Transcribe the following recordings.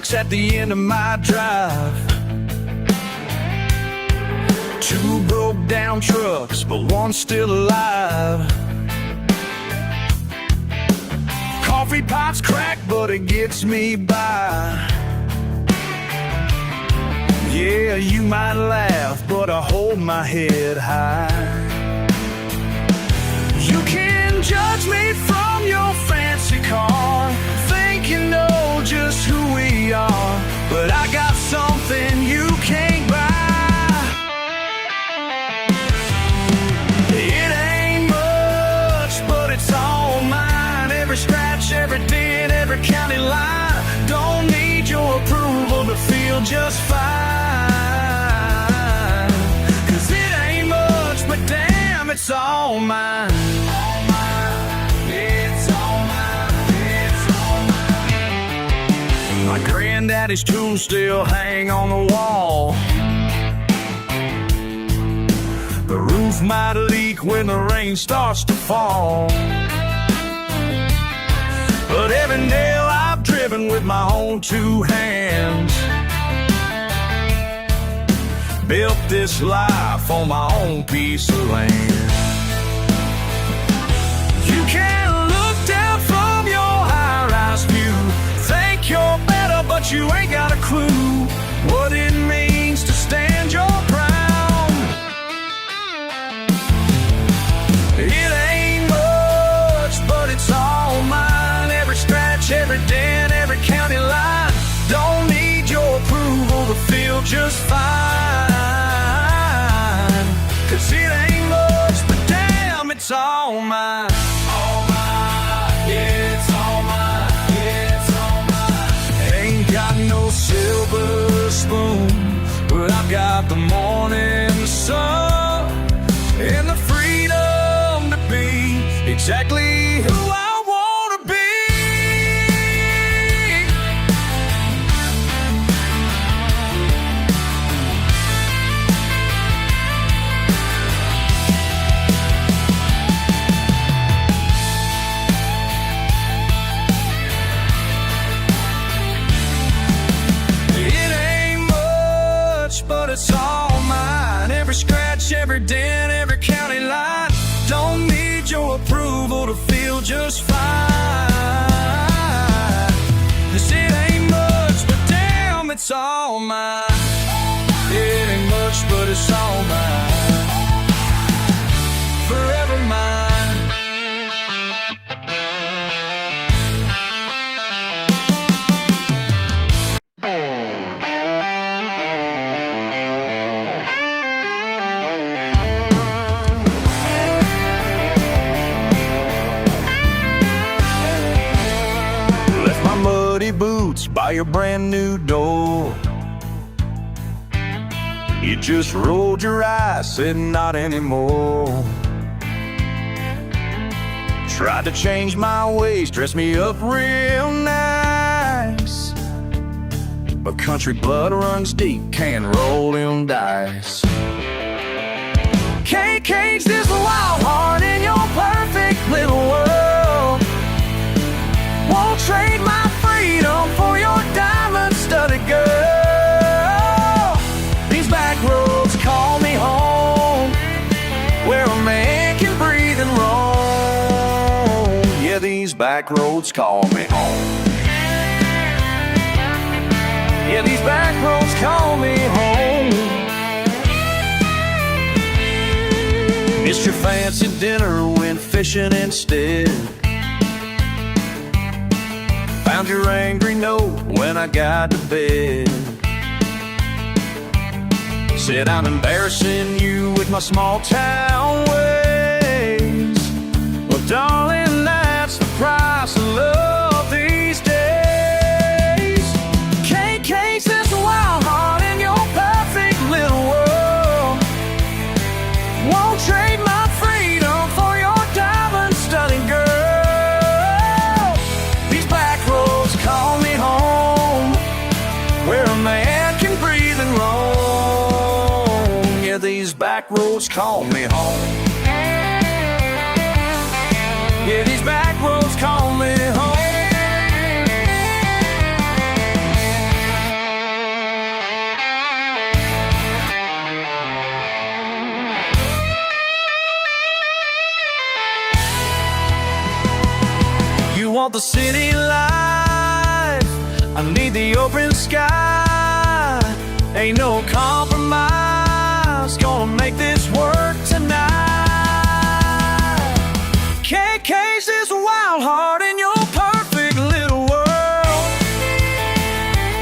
rocks at the end of my drive. Two broke down trucks, but one's still alive. Coffee pots crack, but it gets me by. Yeah, you might laugh, but I hold my head high. You can judge me from your fancy car, think you know just who we are, but I got something you can't buy. It ain't much, but it's all mine. Every scratch, every dent, every county line. Don't need your approval to feel just fine. 'Cause it ain't much, but damn, it's all mine. My granddaddy's tools still hang on the wall. The roof might leak when the rain starts to fall, but every nail I've driven with my own two hands. Built this life on my own piece of land. You can look down from your high-rise view, think you're better, but you ain't got a clue what it means to stand your ground. It ain't much, but it's all mine. Every scratch, every dent, every county line. Don't need your approval to feel just fine. 'Cause it ain't much, but damn, it's all mine. Silver spoon, but I've got the morning sun and the freedom to be exactly who I wanna be. But it's all mine. Every scratch, every dent, every county line. Don't need your approval to feel just fine. This it ain't much, but damn, it's all mine. It ain't much, but it's all mine. Forever mine. Boots by your brand new door. You just rolled your eyes, said not anymore. Tried to change my ways, dress me up real nice, but country blood runs deep, can't roll them dice. Can't cage this wild heart in your perfect little world. Won't trade my freedom for your diamond-studded girl. These back roads call me home, where a man can breathe and roam. Yeah, these back roads call me home. Yeah, these back roads call me home. Missed your fancy dinner, went fishing instead. Found your angry note when I got to bed. Said I'm embarrassing you with my small town ways. Well, darling, that's the price of love these days. Can't case this wild heart in your perfect little world. Won't trade my freedom for your diamond-studded girl. Call me home, where a man can breathe and roam. Yeah, these back roads call me home. Yeah, these back roads call me home. want the city life, I need the open sky. Ain't no compromise gonna make this work tonight. KK's this wild heart in your perfect little world.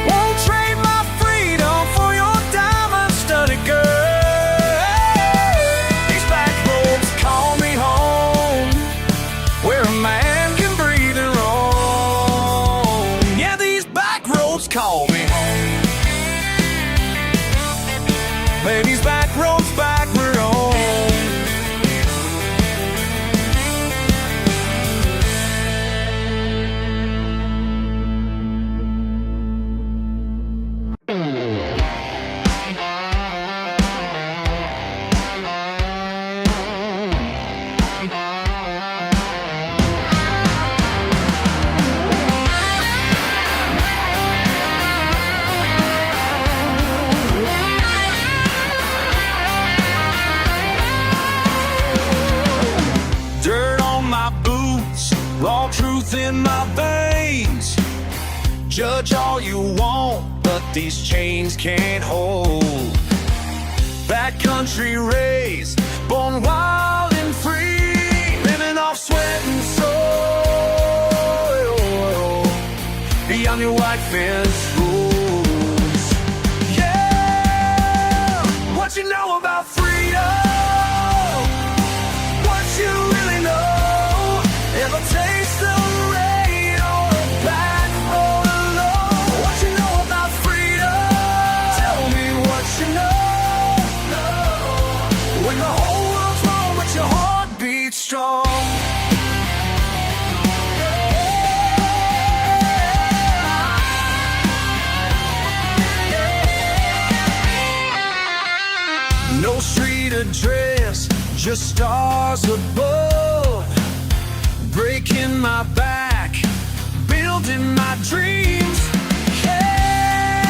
Won't trade my freedom for your diamond-studded girl. These back roads call me home, where a man can breathe and roam. Yeah, these back roads call me home. Baby, these back roads back we're home. Raw truth in my veins. Judge all you want, but these chains can't hold. Backcountry raised, born wild and free, living off sweat and soil, beyond your white fence rules. Yeah, what you know about freedom? What you really know? Ever taste the rain on a back road alone? What you know about freedom? Tell me what you know. When the whole world's wrong, but your heart beats strong. No street address, just stars above. Breaking my back, building my dreams. Yeah,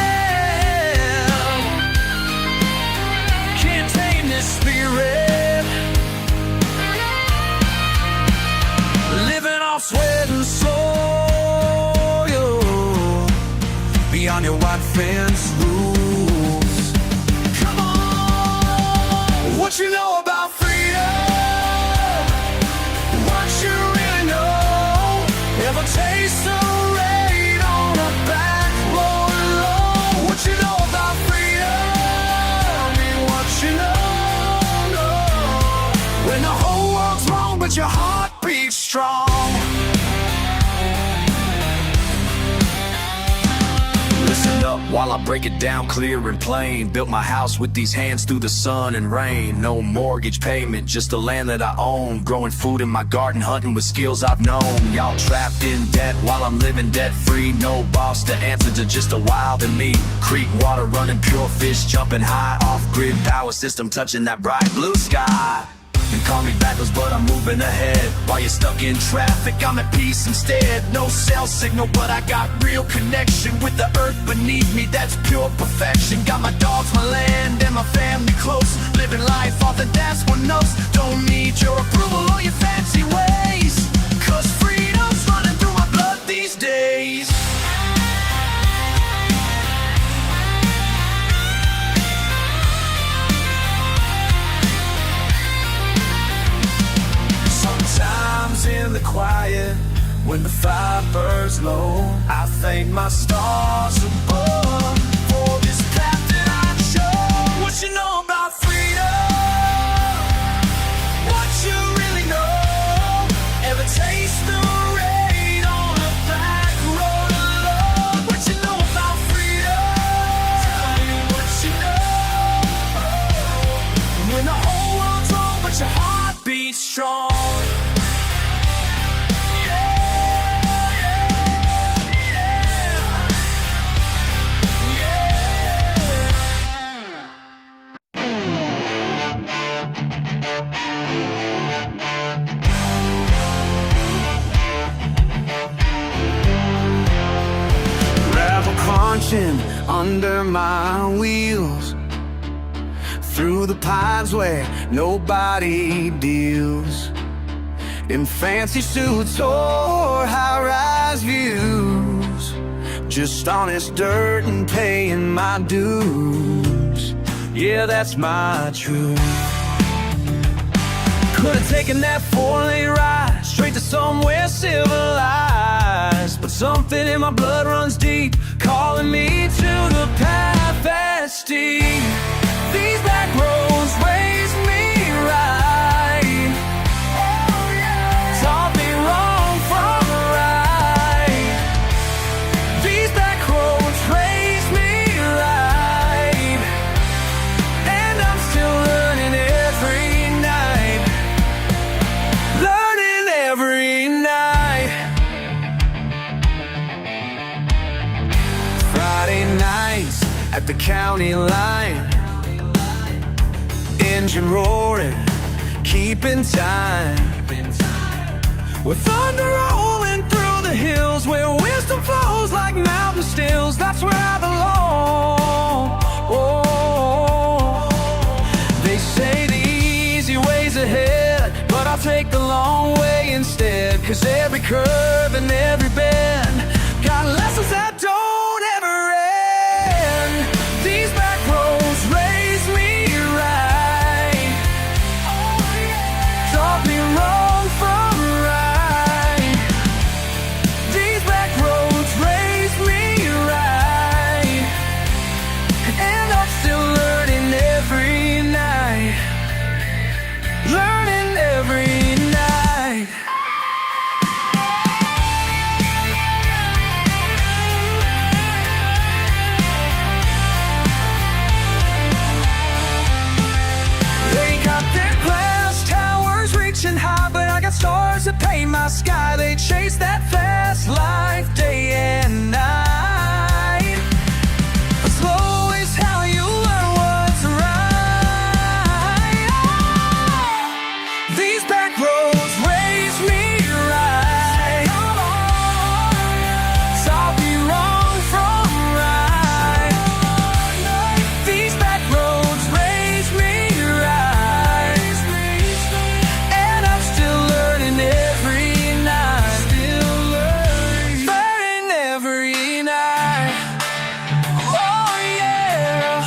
can't tame this spirit. Living off sweat and soil, beyond your white fence rules. Come on, what you know about freedom? What you really know? Ever taste the rain on a back road alone? What you know about freedom? Tell me what you know. When the whole world's wrong, but your heart beats strong. Listen up while I break it down clear and plain. Built my house with these hands through the sun and rain. No mortgage payment, just the land that I own. Growing food in my garden, hunting with skills I've known. Y'all trapped in debt while I'm living debt free. No boss to answer to just a wild and me. Creek water running, pure fish jumping high. Off-grid power system touching that bright blue sky. You call me backwards, but I'm moving ahead. While you're stuck in traffic, I'm at peace instead. No cell signal, but I got real connection with the earth beneath me, that's pure perfection. Got my dogs, my land, and my family close. Living life off the dashboard notes. Don't need your approval or your fancy ways, 'cause freedom's running through my blood these days. Sometimes in the quiet, when the fire burns low, I thank my stars above for this path that I chose. What you know about freedom? What you really know? Ever taste the rain on a back road alone? What you know about freedom? Tell me what you know. When the whole world's wrong, but your heart beats strong. Under my wheels, through the pines where nobody deals. in fancy suits or high-rise views. Just honest dirt and paying my dues. Yeah, that's my truth. Could've taken that four-lane ride straight to somewhere civilized, but something in my blood runs deep, calling me to the path that's steep. These back roads raised me right, taught me wrong from right. These back roads raised me right, and I'm still learning every night. Learning every night. Friday nights at the county line, engine roaring, keeping time, with thunder rolling through the hills, where wisdom flows like mountain stills. That's where I belong. Oh, they say the easy way's ahead, but I'll take the long way instead. 'Cause every curve and every bend got lessons that don't ever end. These back roads raised me right, taught me wrong from right. These back roads raised me right, and I'm still learning every night. Learning every night. They got their glass towers reaching high, but I got stars that paint my sky. They chase that fast life day and night. But slow is how you learn what's right. These back roads raised me right, taught me wrong from right. These back roads raised me right, and I'm still learning every night. Still learning every night. Oh yeah.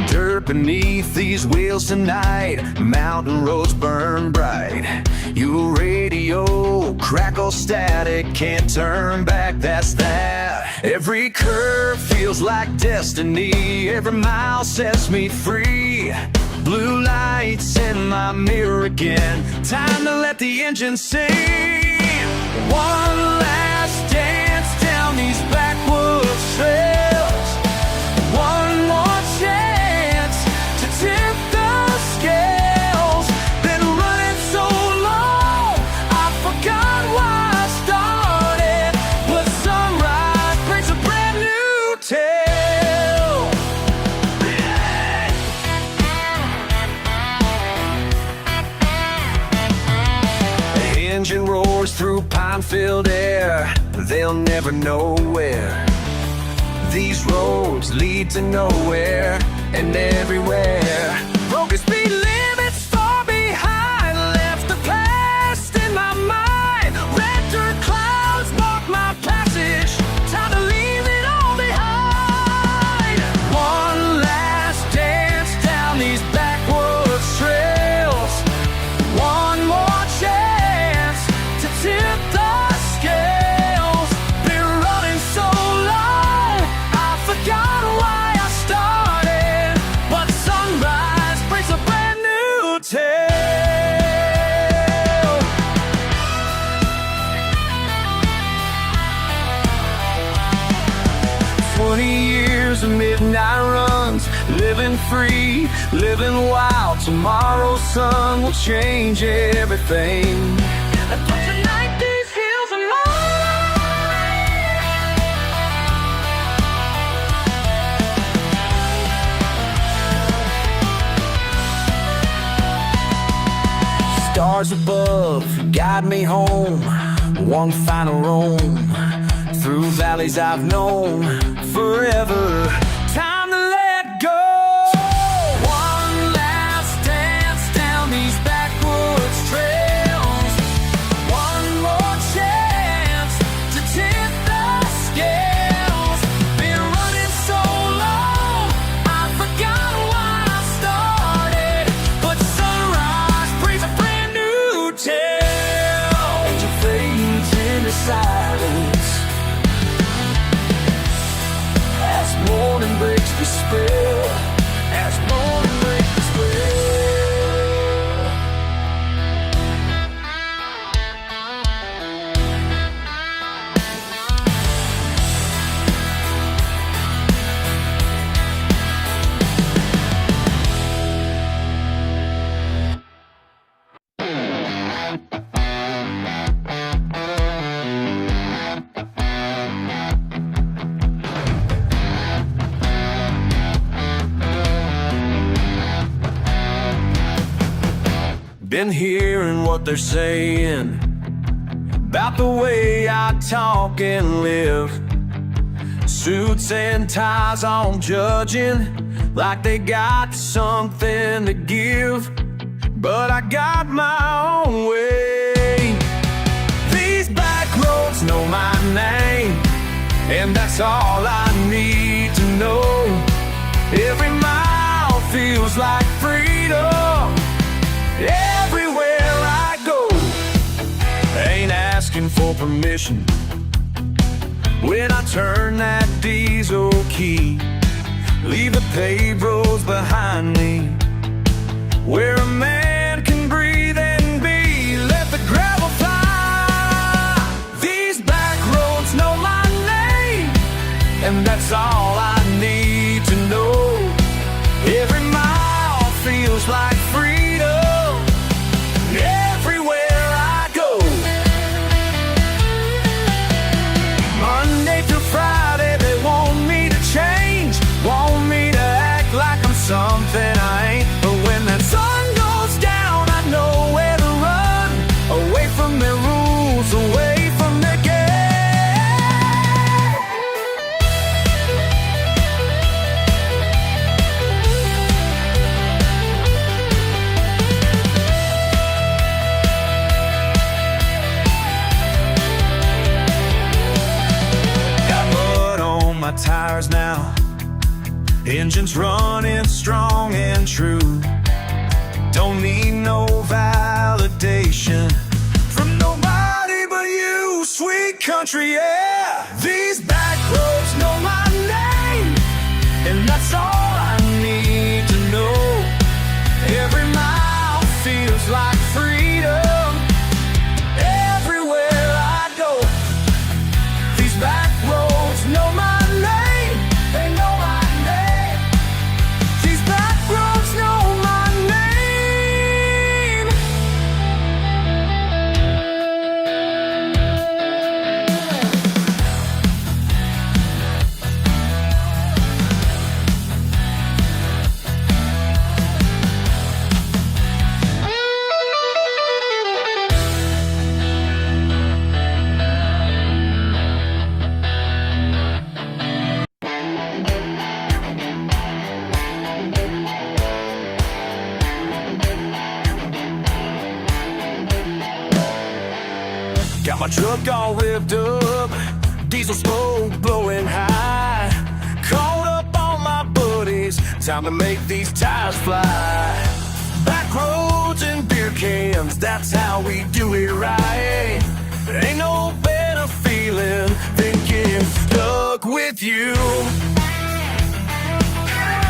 Dirt beneath these wheels tonight, mountain roads burn bright. Your radio crackle static, can't turn back, that's that. Every curve feels like destiny, every mile sets me free. Blue lights in my mirror again, time to let the engine sing. One last dance down these backwoods trails, one more chance to tip the scales. Been running so long, I forgot why I started, but sunrise brings a brand new tale. The engine roars through pine-filled air, they'll never know where. These roads lead to nowhere and everywhere. Broken speed limits far behind, left the past in my mind. Red dirt clouds block my passage, time to leave it all behind. One last dance down these backwoods trails, one more chance to tip the scales. Been running so long, I forgot why I started, but sunrise brings a brand new tale. 20 years of midnight runs, living free, living wild. Tomorrow's sun will change everything. But tonight these hills are mine. Stars above guide me home, one final roam through valleys I've known forever. Time to let go. One last dance down these backwoods trails. One more chance to tip the scales. Been running so long, I've forgotten why I started. But sunrise brings a brand new tale. Angel fades into silence as morning breaks the spell. As morning breaks the spell. Been hearing what they're saying about the way I talk and live. Suits and ties on judging like they got something to give. But I got my own way. These back roads know my name, and that's all I need to know. Every mile feels like freedom. Everywhere I go, ain't asking for permission. When I turn that diesel key, leave the paved roads behind me, where a man can breathe and be. Let the gravel fly. These back roads know my name, and that's all I need to know. Every mile feels like freedom. Something I ain't, but when that sun goes down, I know where to run. Away from their rules, away from their game. Got mud on my tires now, engine's running strong and true. Don't need no validation from nobody but you, sweet country, yeah. These back roads know my name, and that's all I need to know. Every mile feels like freedom. Everywhere I go, these back roads know my name. They know my got my truck all ripped up, diesel smoke blowing high. Called up all my buddies, time to make these tires fly. Back roads and beer cans, that's how we do it right. There ain't no better feeling than getting stuck with you.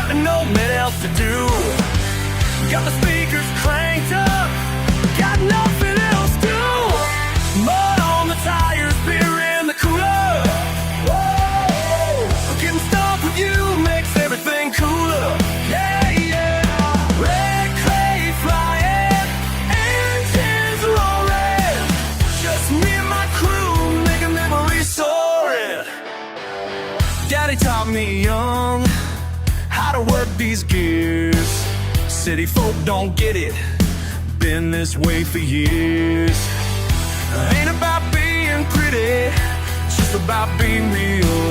And nothing else to do. Got the speakers cranked up, got nothing else to do. Mud on the tires, beer in the cooler. Whoa, getting stuck with you makes everything cooler. Yeah, yeah. Red clay flying, engines roaring. Just me and my crew making memories soaring. Daddy taught me young how to work these gears. City folk don't get it, been this way for years. Ain't about being city. It's just about being real.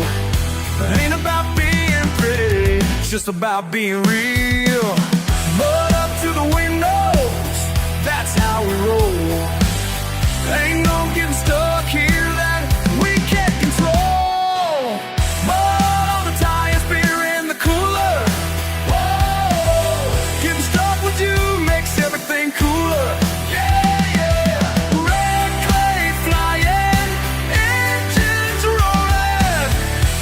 It ain't about being pretty. It's just about being real. Mud up to the windows, that's how we roll. Ain't no getting stuck here that we can't control. Mud on the tires, beer in the cooler. Whoa, getting stuck with you makes everything cooler. Yeah, yeah. Red clay flying, engines rolling.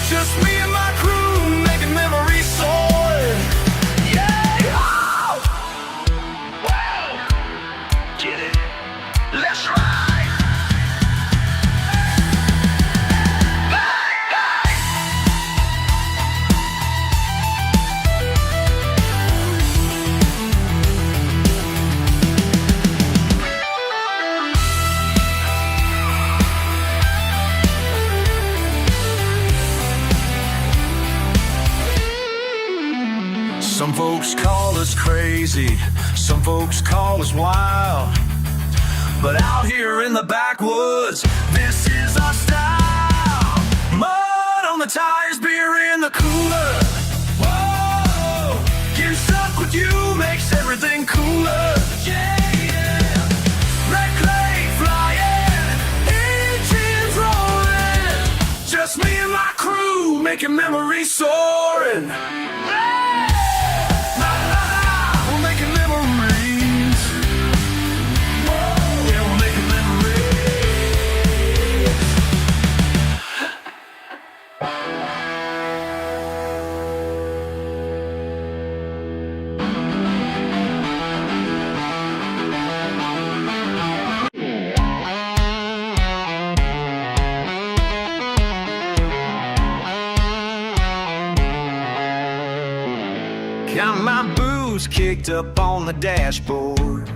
Just me and my crew making memories soaring. Yeah, oh! Wow, get it? Let's ride. Some folks call us crazy, some folks call us wild. But out here in the backwoods, this is our style. Mud on the tires, beer in the cooler. Whoa, getting stuck with you makes everything cooler. Yeah, yeah. Red clay flying, engines rolling. Just me and my crew making memories soaring. Got my boots kicked up on the dashboard.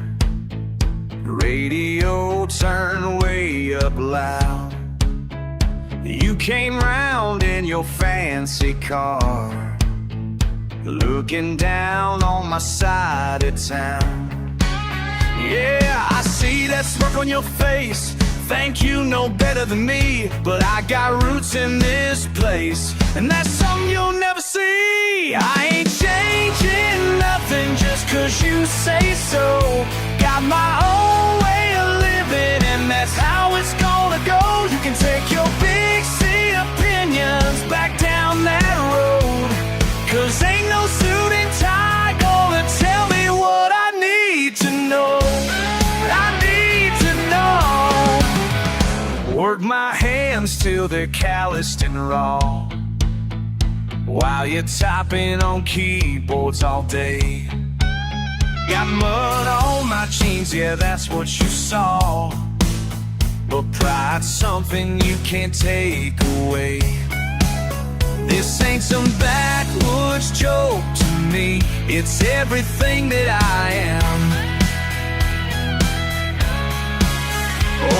Radio turned way up loud. You came round in your fancy car, looking down on my side of town. Yeah, I see that smirk on your face. Think you know better than me, but I got roots in this place, and that's something you'll never see. I ain't changing nothing just 'cause you say so. Got my own way of living, and that's how it's gonna go. You can take your big city opinions back down that road, 'cause ain't no suit and tie gonna tell me what I need to know. I need to know. Work my hands till they're calloused and raw, while you're typing on keyboards all day. Got mud on my jeans, yeah, that's what you saw. But pride's something you can't take away. This ain't some backwoods joke to me. It's everything that I am.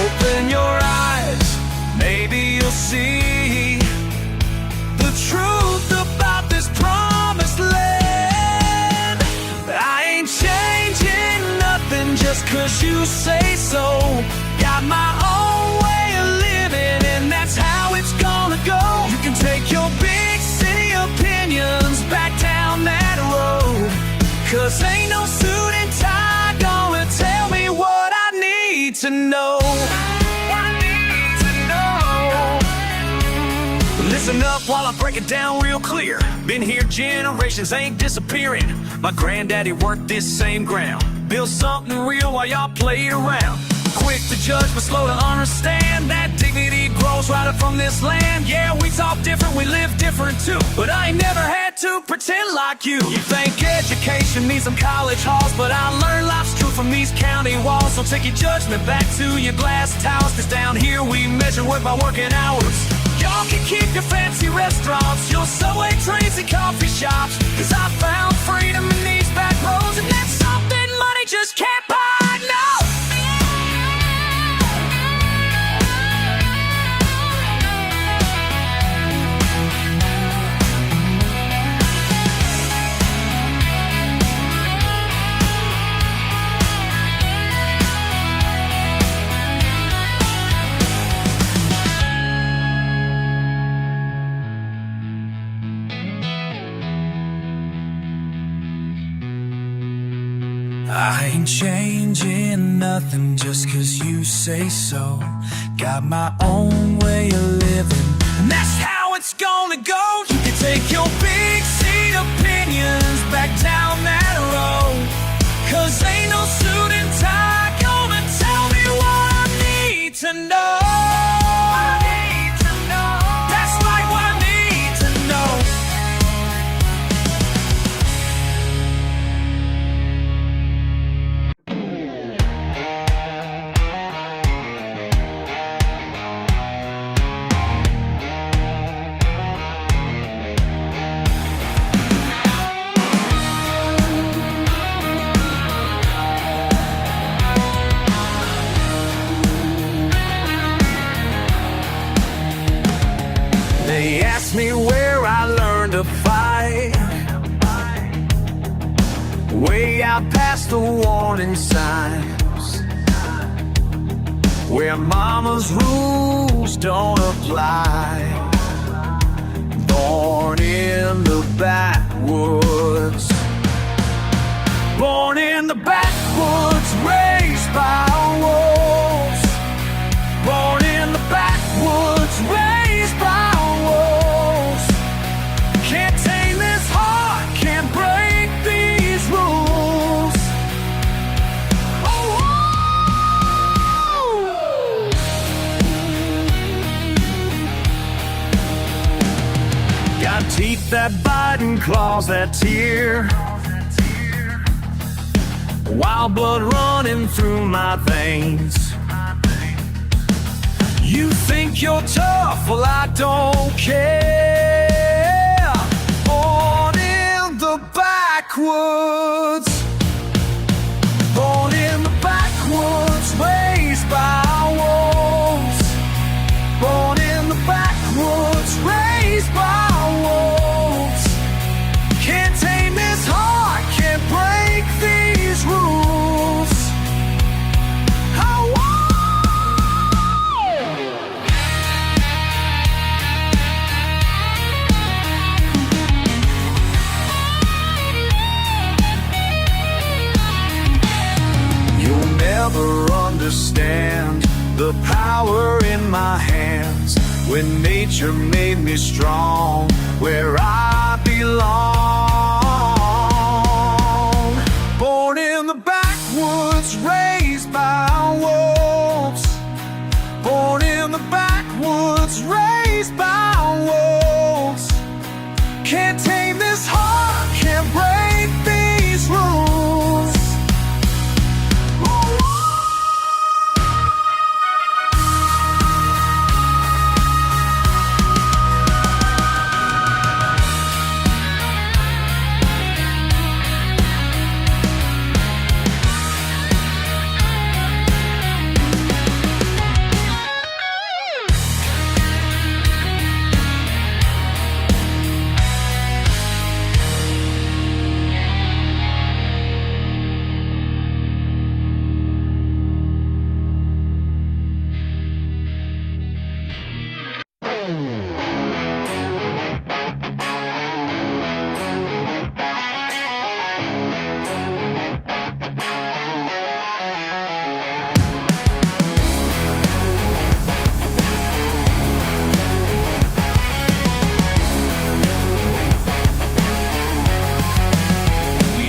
Open your eyes, maybe you'll see the truth about this promised land. I ain't changing nothing just 'cause you say so. Got my own way of living, and that's how it's gonna go. You can take your big city opinions back down that road, 'cause ain't no suit and tie gonna tell me what I need to know. Listen up while I break it down real clear. Been here generations, ain't disappearing. My granddaddy worked this same ground, built something real while y'all played around. Quick to judge but slow to understand that dignity grows right up from this land. Yeah, we talk different, we live different too, but I ain't never had to pretend like you. You think education needs some college halls, but I learned life's truth from these county walls. So take your judgment back to your glass towers, 'cause down here we measure work by working hours. Y'all can keep your fancy restaurants, your subway trains and coffee shops, 'cause I found freedom in these back roads, and that's something money just can't buy, no. I ain't changing nothing just 'cause you say so. Got my own way of living, and that's how it's gonna go. You can take your big seat opinions back down that road, 'cause ain't no suit and tie gonna tell me what I need to know. That's like what I need to know. They asked me where I learned to fight, way out past the warning signs, where mama's rules don't apply. Born in the backwoods, born in the backwoods, raised by wolves. Born in the backwoods, raised by wolves. Can't tame this heart, can't break these rules. Oh, got teeth that bite and claws that tear, wild blood running through my veins. You think you're tough, well I don't care. Born in the backwoods, born in the backwoods, raised by wolves. Born in the backwoods, raised by wolves. Can't tame this heart, can't break these rules. Never understand the power in my hands, when nature made me strong where I belong. Born in the backwoods, raised by wolves. Born in the backwoods, raised by wolves. Can't tame this heart, can't break these rules.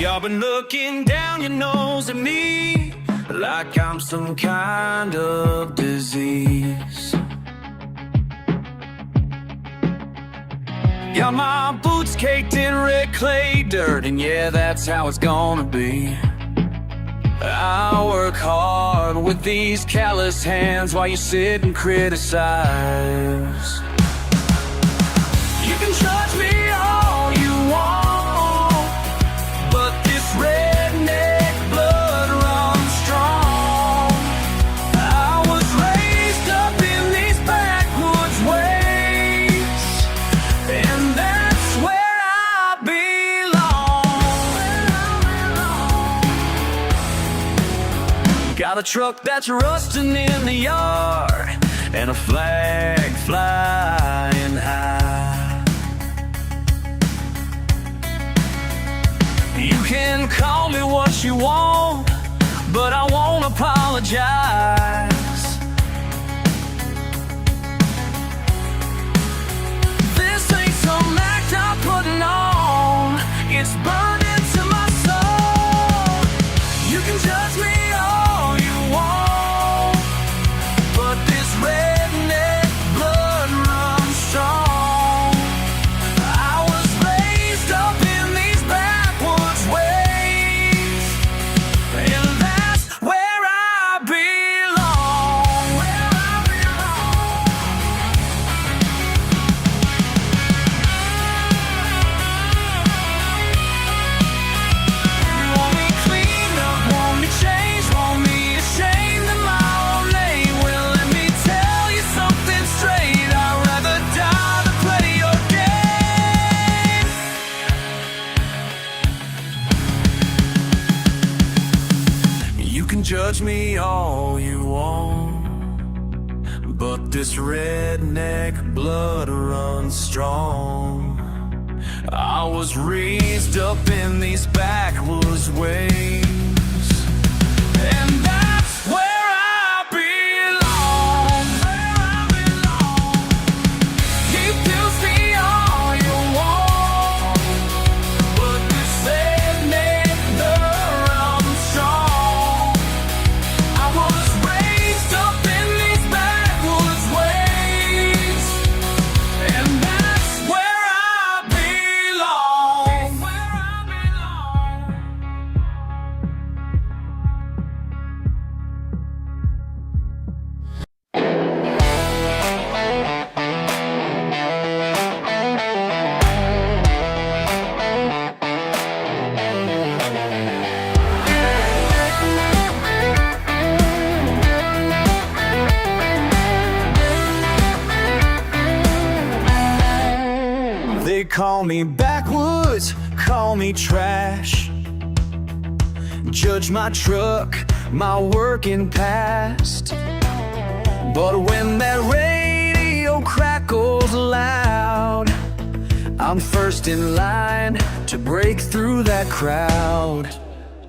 Y'all been looking down your nose at me like I'm some kind of disease. Got my boots caked in red clay dirt, and yeah, that's how it's gonna be. I work hard with these callous hands while you sit and criticize. You can judge me all you want, but this redneck blood runs strong. I was raised up in these backwoods ways, and that's where I belong. Got a truck that's rusting in the yard, and a flag flying high. You can call me what you want, apologize. This ain't some act I'm putting on, it's burned into my soul. You can judge me all you want, but this redneck blood runs strong. I was raised up in these backwoods ways, and that's where I belong. Where I belong. You want me cleaned up, want me changed, want me ashamed of my own name. Well, let me tell you something straight, I'd rather die than play your game. You can judge me all you want, but this redneck blood runs strong. I was raised up in these backwoods ways, and that's where I belong. Where I belong. You can see all you want, but this redneck blood runs strong. I was raised up in these backwoods ways, and that's where I belong. Where I belong. They call me backwoods, call me trash, judge my truck, my working past. But when that radio crackles loud, I'm first in line to break through that crowd.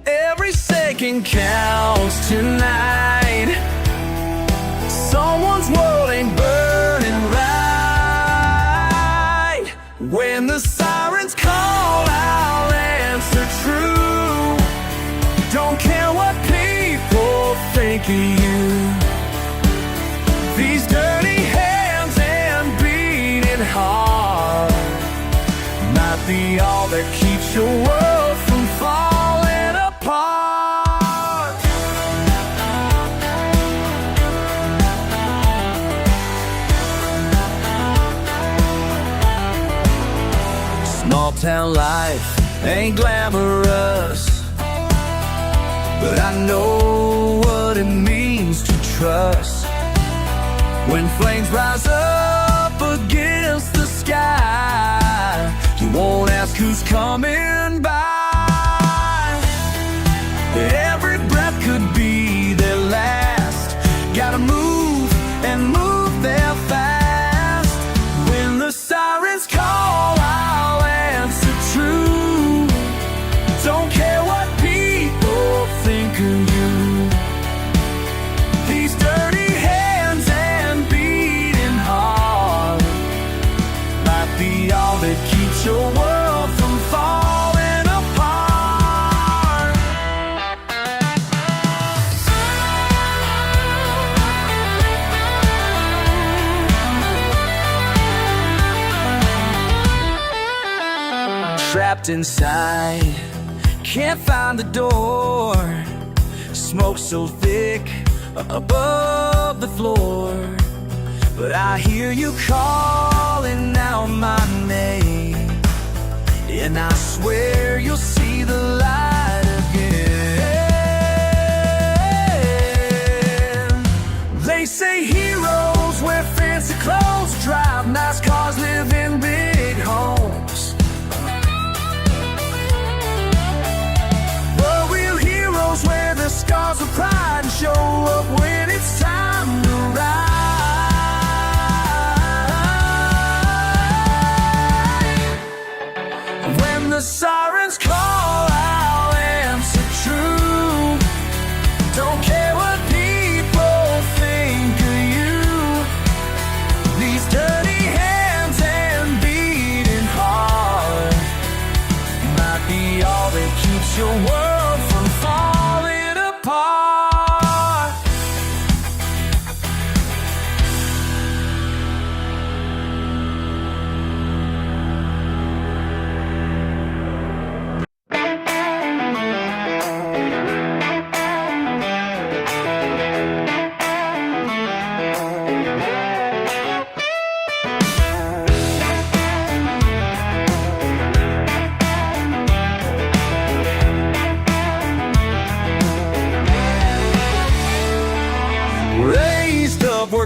Every second counts tonight, someone's world ain't burning right. When the sirens call, I'll answer true. Don't care what people think of you. These dirty hands and beating heart might be all that keeps your world from falling apart. Small town life ain't glamorous, but I know what it means to trust. When flames rise up against the sky, you won't ask who's coming by. Every breath could be their last. Gotta move and move there fast. When the sirens call, I'll answer true. Don't care what people think of you. These dirty hands and beating heart might be all that keeps your world from falling apart. Trapped inside, can't find the door. Smoke so thick above the floor, but I hear you calling out my name, and I swear you'll see the light again. They say heroes wear fancy clothes, drive nice cars, live in big homes. But real heroes wear the scars of pride and show up when it's time to ride. When the sirens call, I'll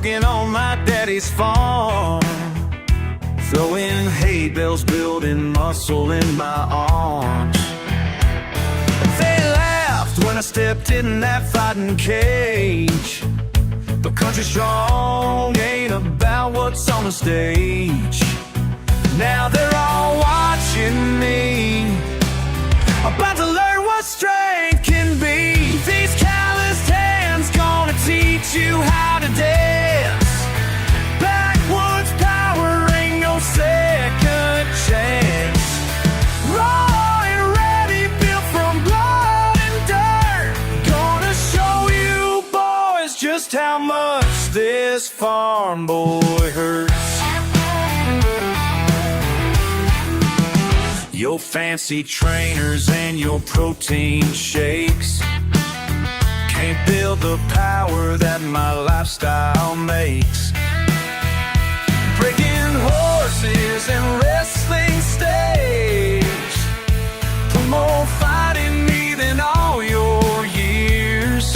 working on my daddy's farm, throwing hay bales, building muscle in my arms. They laughed when I stepped in that fighting cage, but country strong ain't about what's on the stage. Now they're all watching me, about to learn what strength can be. These calloused hands gonna teach you how to dance. Backwoods power ain't no second chance. Raw and ready, built from blood and dirt. Gonna show you boys just how much this farm boy hurts. Your fancy trainers and your protein shakes can't build the power that my lifestyle makes. Breaking horses and wrestling stakes put more fight in me than all your years.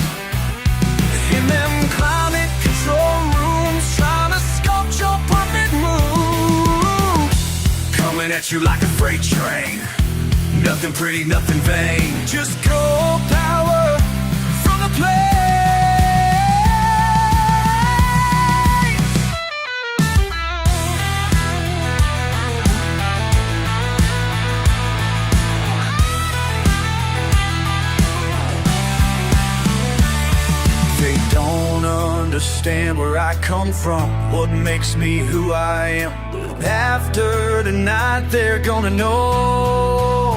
In them climate control rooms, trying to sculpt your perfect move, coming at you like a freight train. Nothing pretty, nothing vain, just cold power from the plains. They don't understand where I come from, what makes me who I am. After tonight they're gonna know.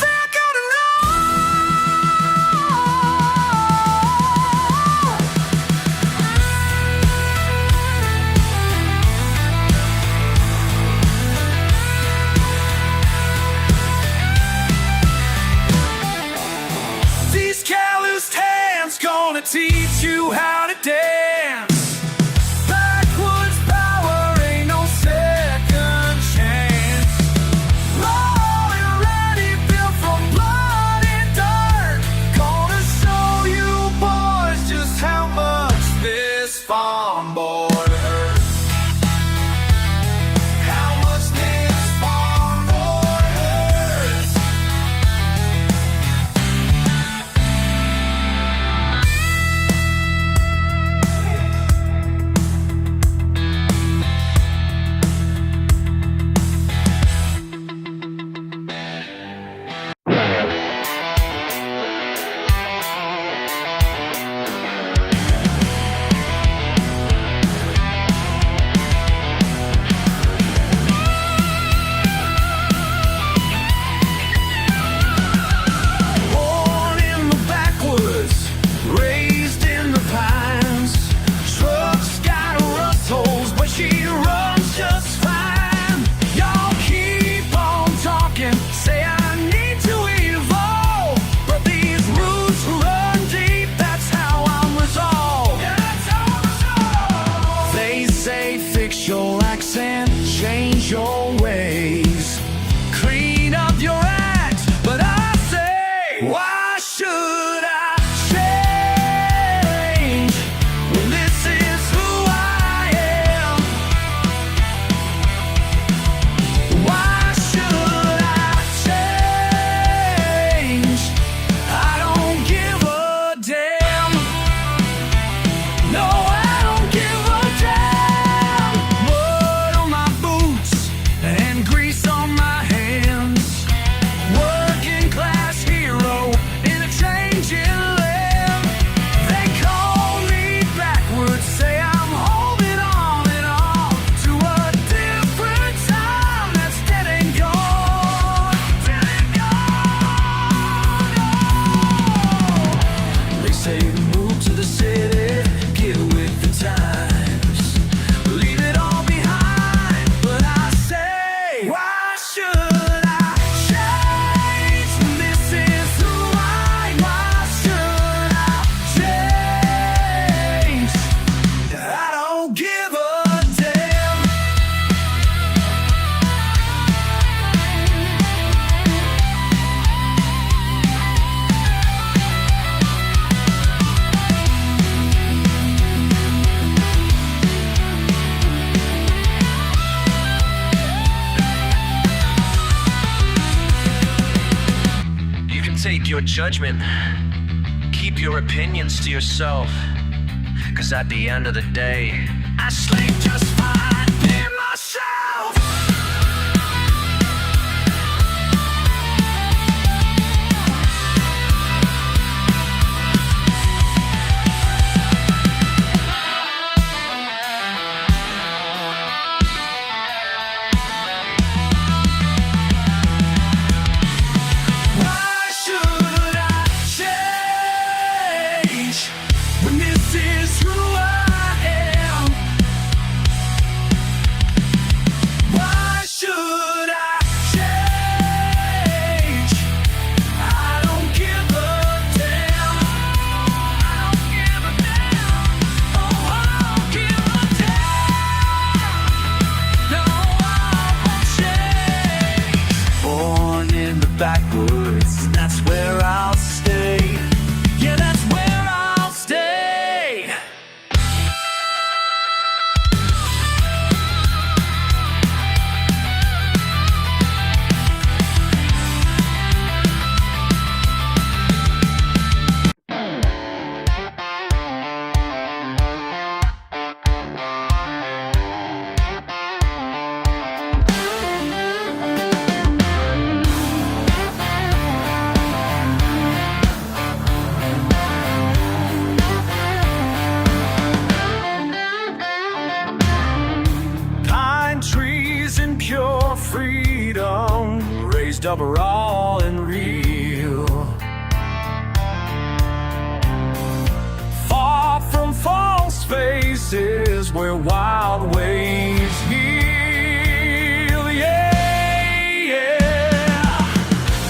They're gonna know. These calloused hands gonna teach you how to dance. Farm boy hurt. How much this farm boy hurts. Your accent, change your ways, clean up your act, but I say, why should I change when this is who I am? Why should I change? I don't give a damn. No, I don't give a damn. your judgment. Keep your opinions to yourself. 'Cause at the end of the day, I sleep just fine in myself. When this is who I am, why should I change? I don't give a damn. I don't give a damn. Oh, I don't give a damn. No, I won't change. Born in the backwoods, that's where I'll stay. Yeah, that's where I'll stay. Pine trees and pure freedom, raised up raw and real. Far from false faces where wild waves heal. Yeah, yeah.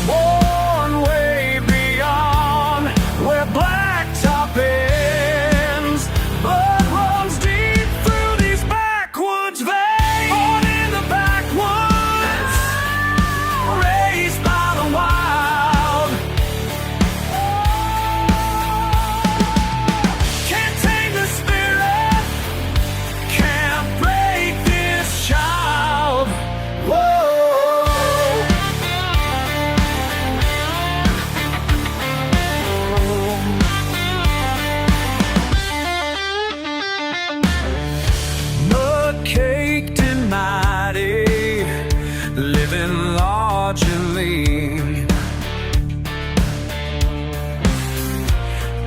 Born way beyond where blacktop ends. Blood runs deep through these backwoods veins. Born in the backwoods, raised by the wild. Can't tame the spirit, can't break this child. Whoa. Mud caked and mighty, living large and lean,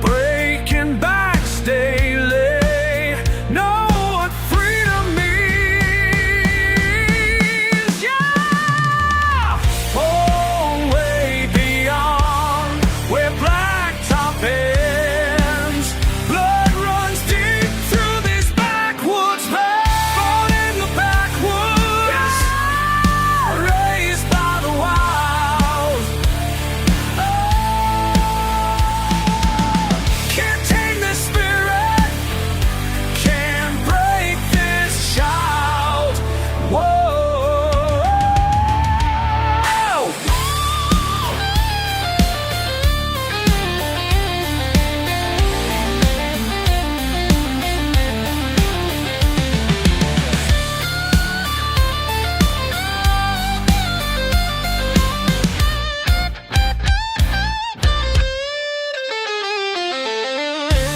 breaking backs daily, know what freedom means. Yeah, born way beyond where blacktop ends. Blood runs deep through these backwoods veins. Born in the backwoods, raised by the wild. Can't tame this spirit, can't break this child. Whoa.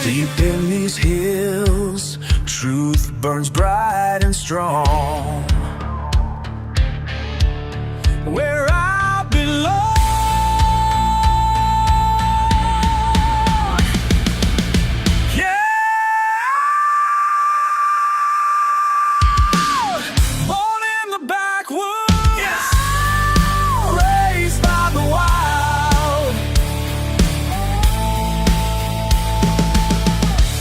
Deep in these hills, truth burns bright and strong. Where I belong. Yeah! Born in the backwoods, raised by the wild.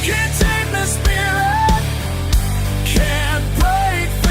Can't tame the spirit, can't break the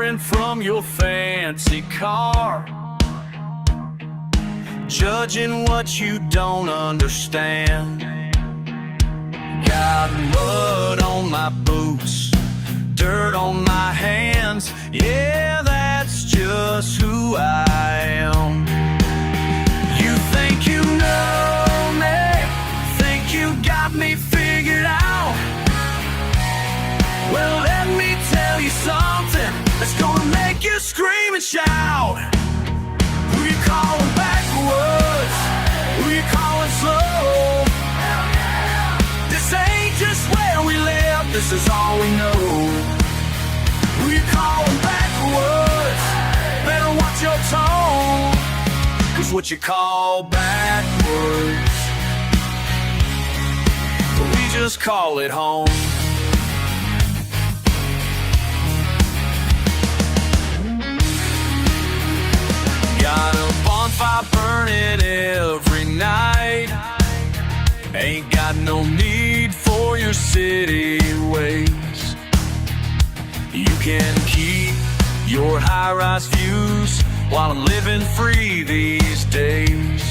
staring from your fancy car, judging what you don't understand. Got mud on my boots, dirt on my hands. Yeah, that's just who I am. You think you know me, think you got me figured out. Well, let me tell you something that's gonna make you scream and shout. Who you calling backwards? Who you calling slow? This ain't just where we live, this is all we know. Who you calling backwards? Better watch your tone, 'cause what you call backwards, we just call it home. Got a bonfire burning every night. Ain't got no need for your city ways. You can keep your high-rise views while I'm living free these days.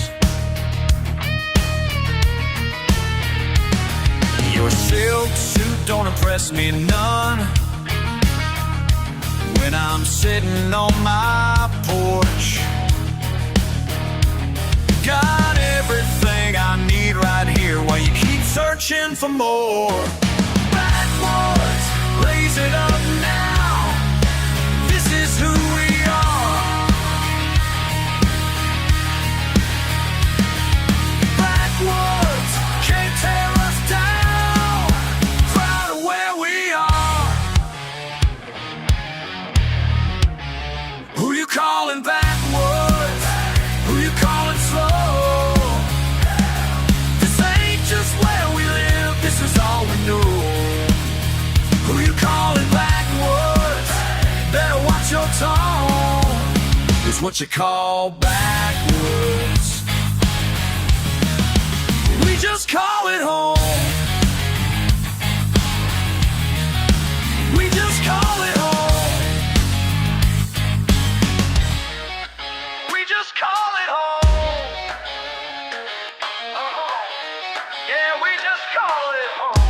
Your silk suit don't impress me none when I'm sitting on my porch. Got everything I need right here while you keep searching for more. Backwoods, blaze it up now. This is who we are. Backwoods, can't tear us down. Proud of where we are. Who you calling backwards? Who you calling slow? This ain't just where we live, this is all we know. Who you calling backwards? Better watch your tone, 'cause what you call backwards, we just call it home. We just call it home. We just call it home. Yeah, we just call it home.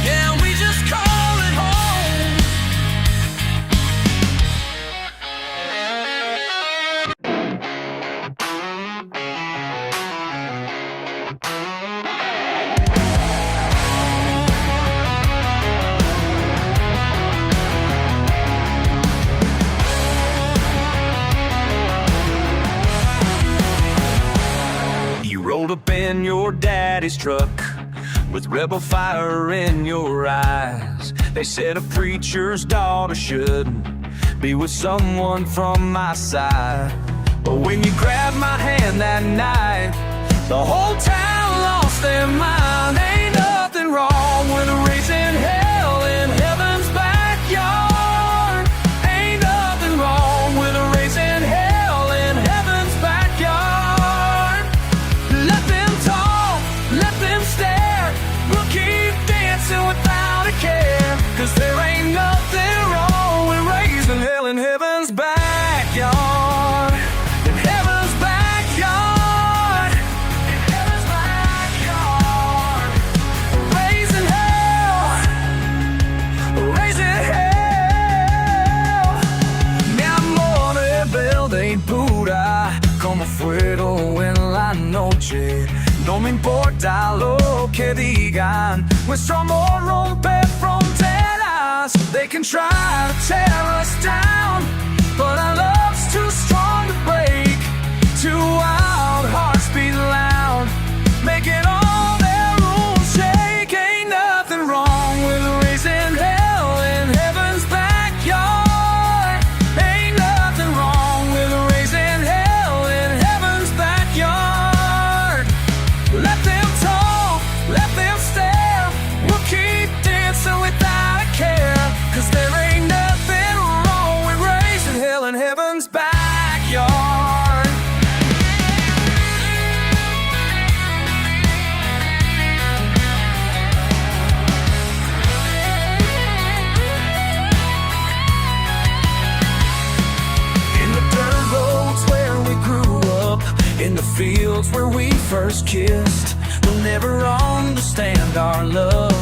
Yeah, we just call it home. You rolled up in your daddy's truck with rebel fire in your eyes. They said a preacher's daughter shouldn't be with someone from my side. But when you grabbed my hand that night, the whole town lost their mind. Ain't nothing wrong with raising hell in heaven's backyard. Ain't nothing wrong with raising hell in heaven's backyard. Let them talk, let them stare. We'll keep dancing without a care, 'cause there ain't nothing wrong with raising hell in heaven's backyard. In heaven's backyard. In heaven's backyard. Raising hell. Raising hell. Mi amor, rebelde y pura, como fuego en la noche. No me importa lo que digan, nuestro amor rompe fronteras. They can try to tear us down, but our love's too strong to break. Two wild hearts beat loud, making all their rules shake. Ain't nothing wrong with raising hell in heaven's backyard. Ain't nothing wrong with raising hell in heaven's backyard. Let them talk, let them stare. We'll keep dancing without a care, 'cause there ain't nothing wrong with raising hell in heaven's backyard. fields where we first kissed. They'll never understand our love,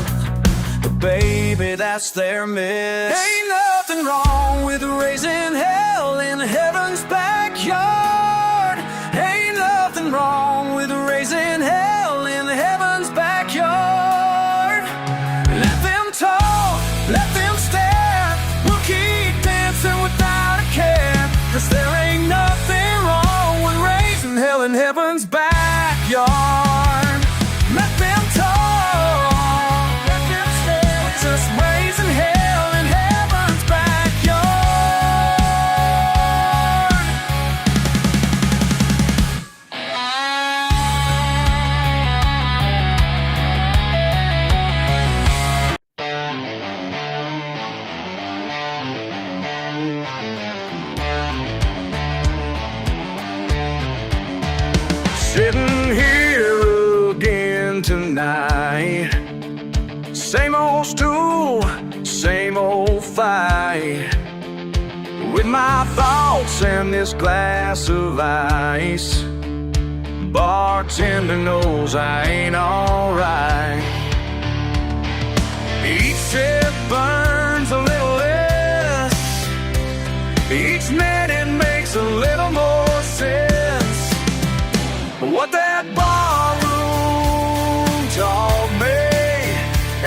but baby, that's their miss. Ain't nothing wrong with raising hell in heaven's backyard. Ain't nothing wrong with raising hell in heaven's backyard. Let them talk, let them stare, we'll keep dancing without a care, 'cause there ain't nothing wrong with raising hell in heaven's backyard. Let them talk, let them stare, just raising hell in heaven's backyard. Sitting here again tonight, same old stool, same old fight, with my thoughts and this glass of ice. Bartender knows I ain't alright. Each sip burns a little less, each minute makes a little more sense. What that barroom taught me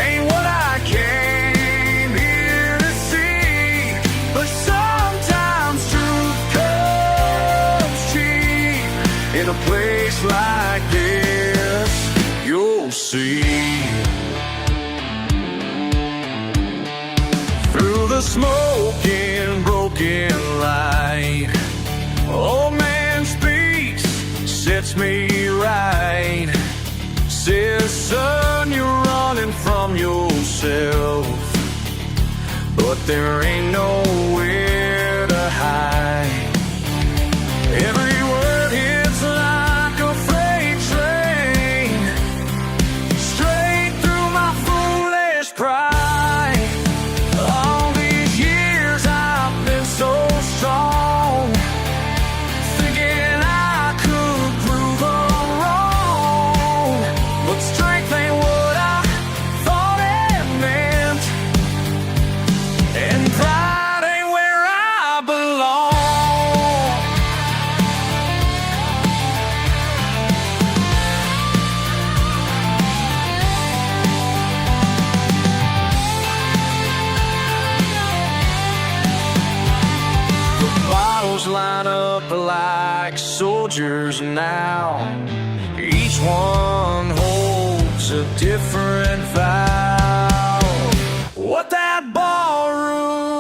ain't what I came here to see, but sometimes truth comes cheap. In a place like this, you'll see. Through the smoke and broken light, old man speaks, sets me right. Says, son, you're running from yourself, but there ain't nowhere to hide. Every word hits like a freight train, straight through my foolish pride. All these years I've been so strong, thinking I could prove them wrong, but strength ain't what I thought it meant, and pride ain't where I belong. The bottles line up like soldiers now, each one holds a different vow. What that ballroom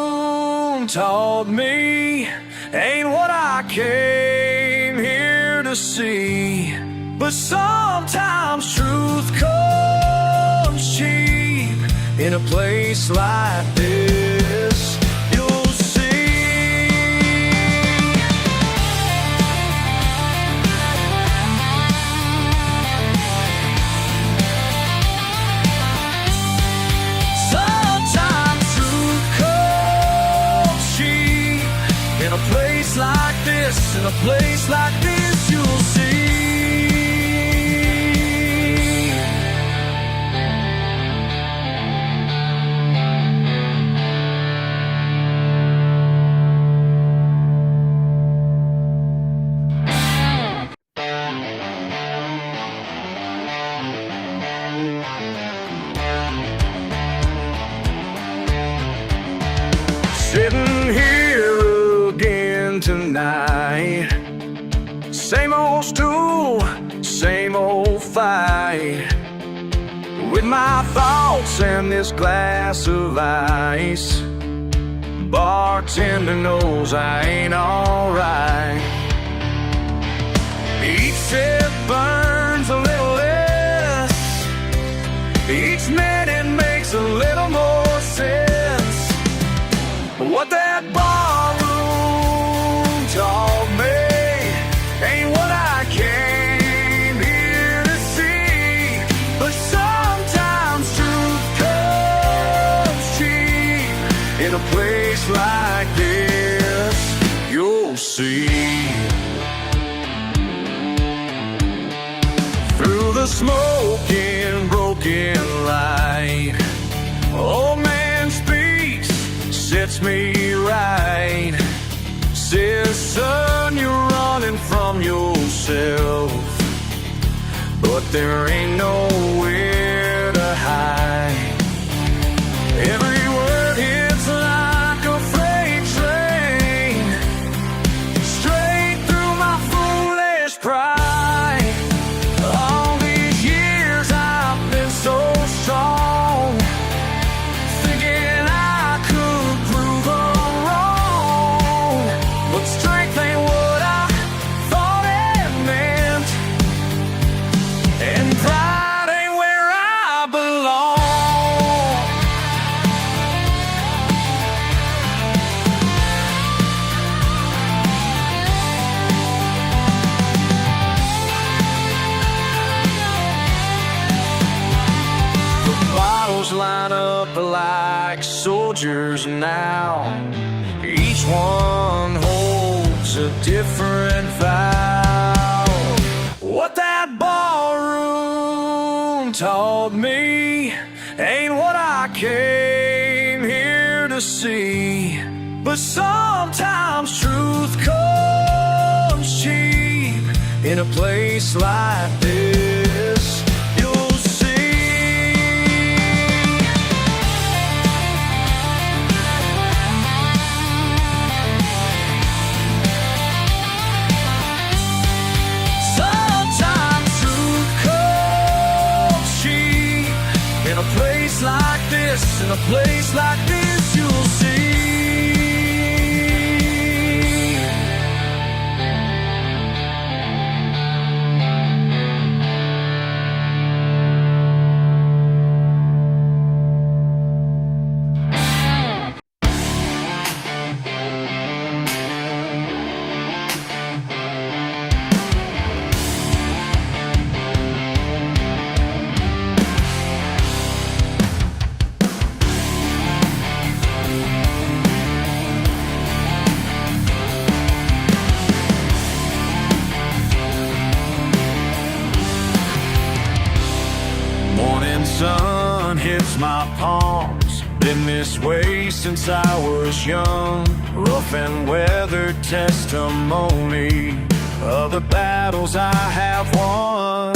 taught me ain't what I came here to see, but sometimes truth comes cheap. In a place like this, you'll see. Sometimes truth comes cheap. In a place like this, in a place like this, you'll see. Sitting here again tonight, same old stool, same old fight, with my thoughts and this glass of ice. Bartender knows I ain't alright. Each sip burns a little less, each minute makes a little more sense. What that barroom taught me ain't what I came here to see, but sometimes truth comes cheap. In a place like this, you'll see. the smoking broken light. Old man speaks, sets me right. Says, son, you're running from yourself, but there ain't nowhere to hide. Every word hits like a freight train, straight through my foolish pride. All these years I've been so strong, thinking I could prove them wrong. But strength ain't what I thought it meant, and pride ain't where I belong. Bottles line up like soldiers now. Each one holds a different vow. What that ballroom taught me ain't what I came here to see. But sometimes truth comes cheap in a place like this. You'll see. Sometimes truth comes cheap in a place like this. In a place like this, you'll see. Morning sun hits my palms. Been this way since I was young. Rough and weathered testimony of the battles I have won.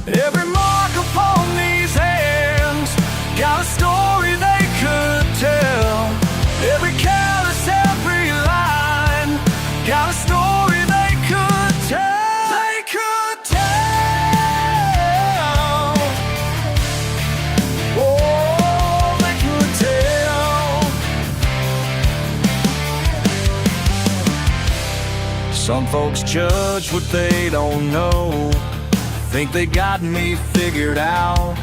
Every mark upon these hands got a story they could tell. Every callus, every line got a story they could tell. They could tell. Oh, they could tell. Some folks judge what they don't know, think they got me figured out.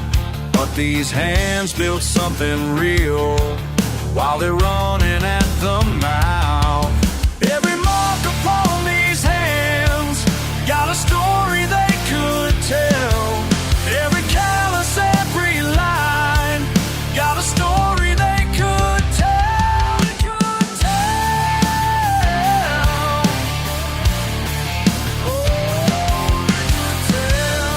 But these hands built something real while they're running at the mouth. Every mark upon these hands got a story they could tell. Every callus, every line got a story they could tell. They could tell. Oh, they could tell.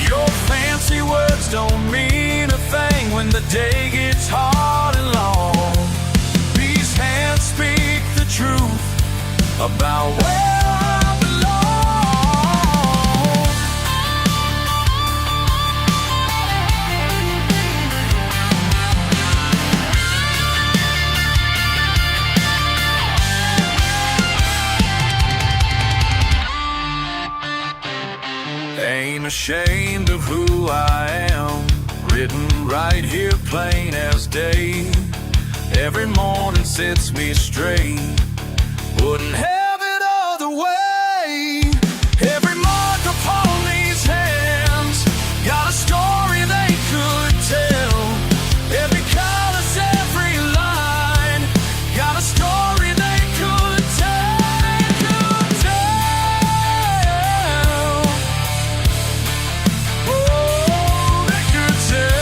Your fancy words don't mean a thing when the day gets hard and long. These hands speak the truth about where I belong. Ain't ashamed of who I am, written right here plain as day. Every morning sets me straight, wouldn't have it other way. Every mark upon these hands got a story they could tell. Every callus, every line got a story they could tell. Could tell. Oh, they could tell.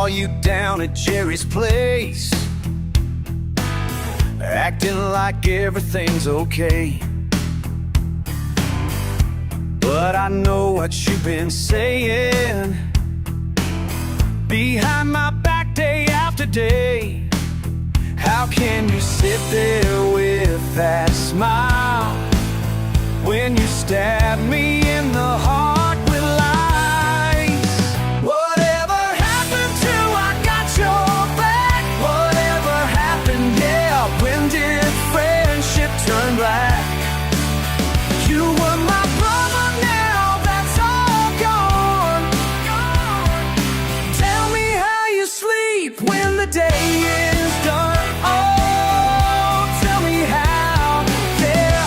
saw you down at Jerry's place, acting like everything's okay. But I know what you've been saying behind my back day after day. How can you sit there with that smile when you stab me in the heart with lies? Whatever happened to I got your back? Whatever happened, yeah, when did friendship turn black? You were my brother, now that's all gone. Tell me how you sleep when the day is done. Oh, tell me how, yeah.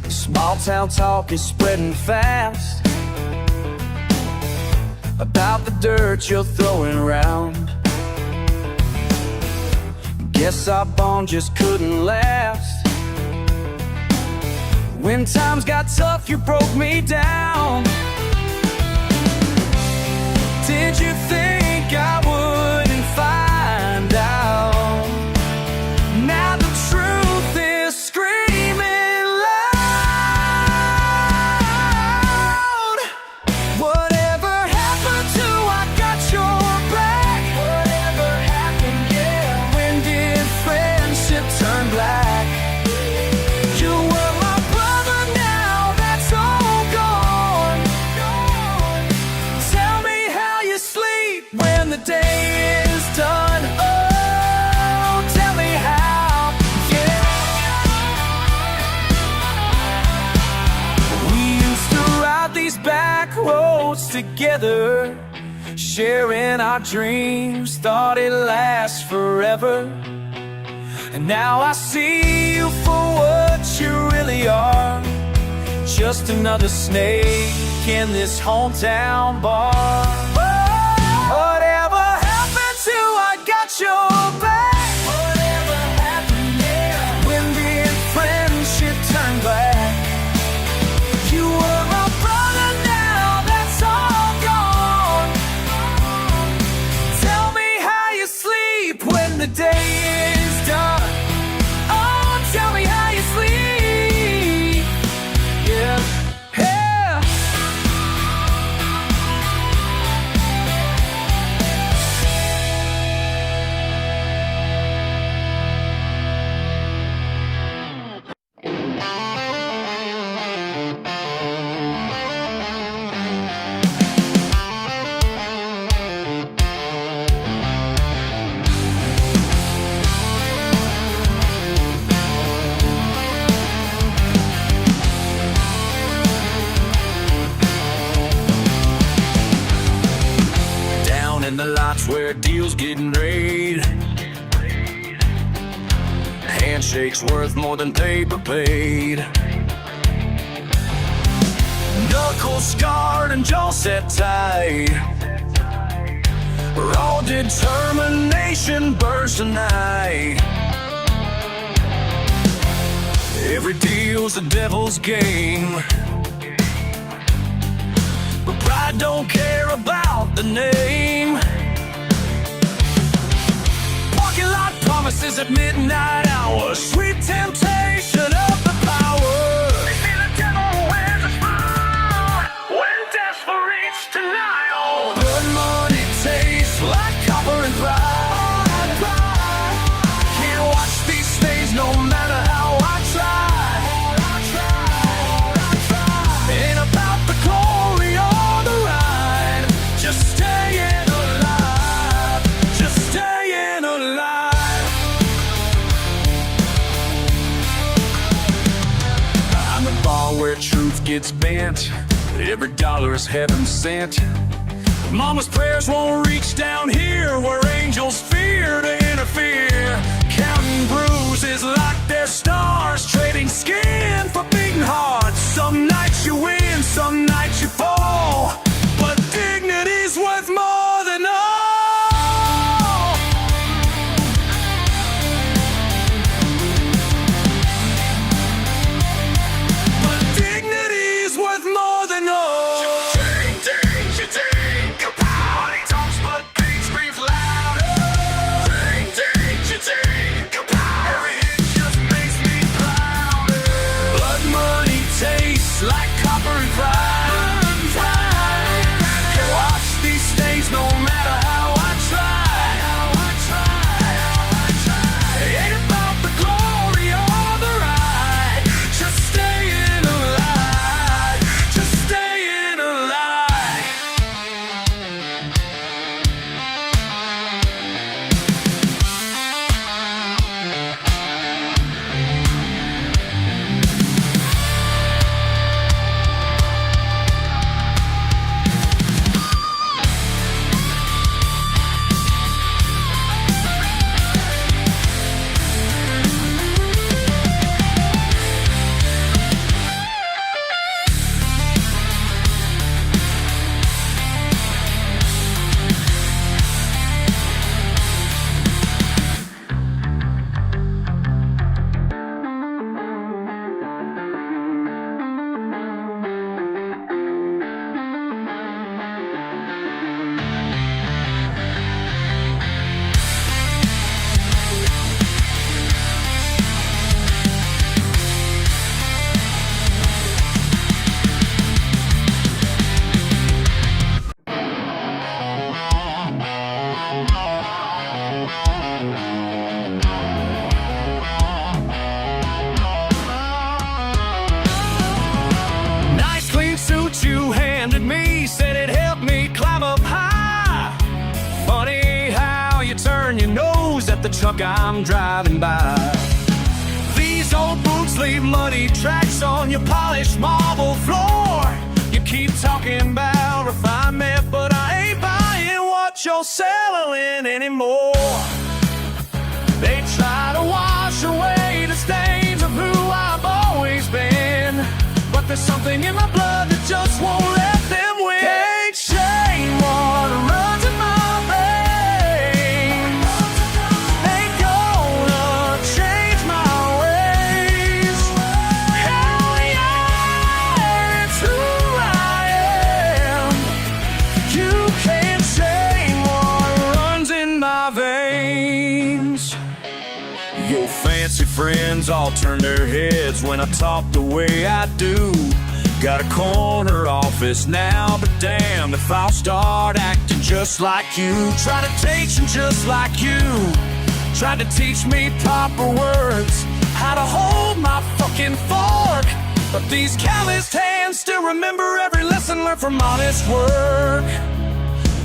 Small town talk is spreading fast about the dirt you're throwing around. Guess our bond just couldn't last. When times got tough, you broke me down. Did you think I wouldn't find out? Now the truth is screaming loud. Whatever happened to I got your back? Whatever happened, yeah, when did friendship turn black? You were my brother, now that's all gone. Tell me how you sleep when the day is done. Oh, tell me how, yeah. We used to ride these back roads together, sharing our dreams, thought it'd last forever. And now I see you for what you really are, just another snake in this hometown bar. Whatever happened to I got your back? Whatever happened, yeah, when did friendship turn black? You were my brother, now that's all gone. Tell me how you sleep when the day is done. Oh, tell me how you sleep, yeah, yeah. Down in the lots where deals getting made, handshakes worth more than paper paid. Knuckles scarred and jaw set tight, raw determination burns tonight. Every deal's a devil's game, but pride don't care about the name. Parking lot promises at midnight hour, sweet temptation of the power. They say the devil wears a frown when desperate reach denial. Blood money tastes like copper and pride. Can't watch these things no matter how I try. Ain't about the glory or the ride, just staying alive, just staying alive. I'm the bar where truth gets bent, every dollar is heaven sent. Mama's prayers won't reach down here where angels fear to interfere. Counting bruises like they're stars, trading skin for beating hearts. Some nights you win, some nights you fall, but dignity's worth more than all. But dignity's worth more than all. truck I'm driving by. These old boots leave muddy tracks on your polished marble floor. You keep talking about refinement, but I ain't buying what you're selling anymore. They try to wash away the stains of who I've always been, but there's something in my blood that just won't let them win. Can't shame what runs in my veins. Ain't gonna change my ways. Hell yeah, it's who I am. You can't shame what runs in my veins. Your fancy friends all turn their heads when I talk the way I do. Got a corner office now, but damn if I'll start acting just like you. Try to teach just like you. Tried to teach me proper words, how to hold my fucking fork, but these calloused hands still remember every lesson learned from honest work.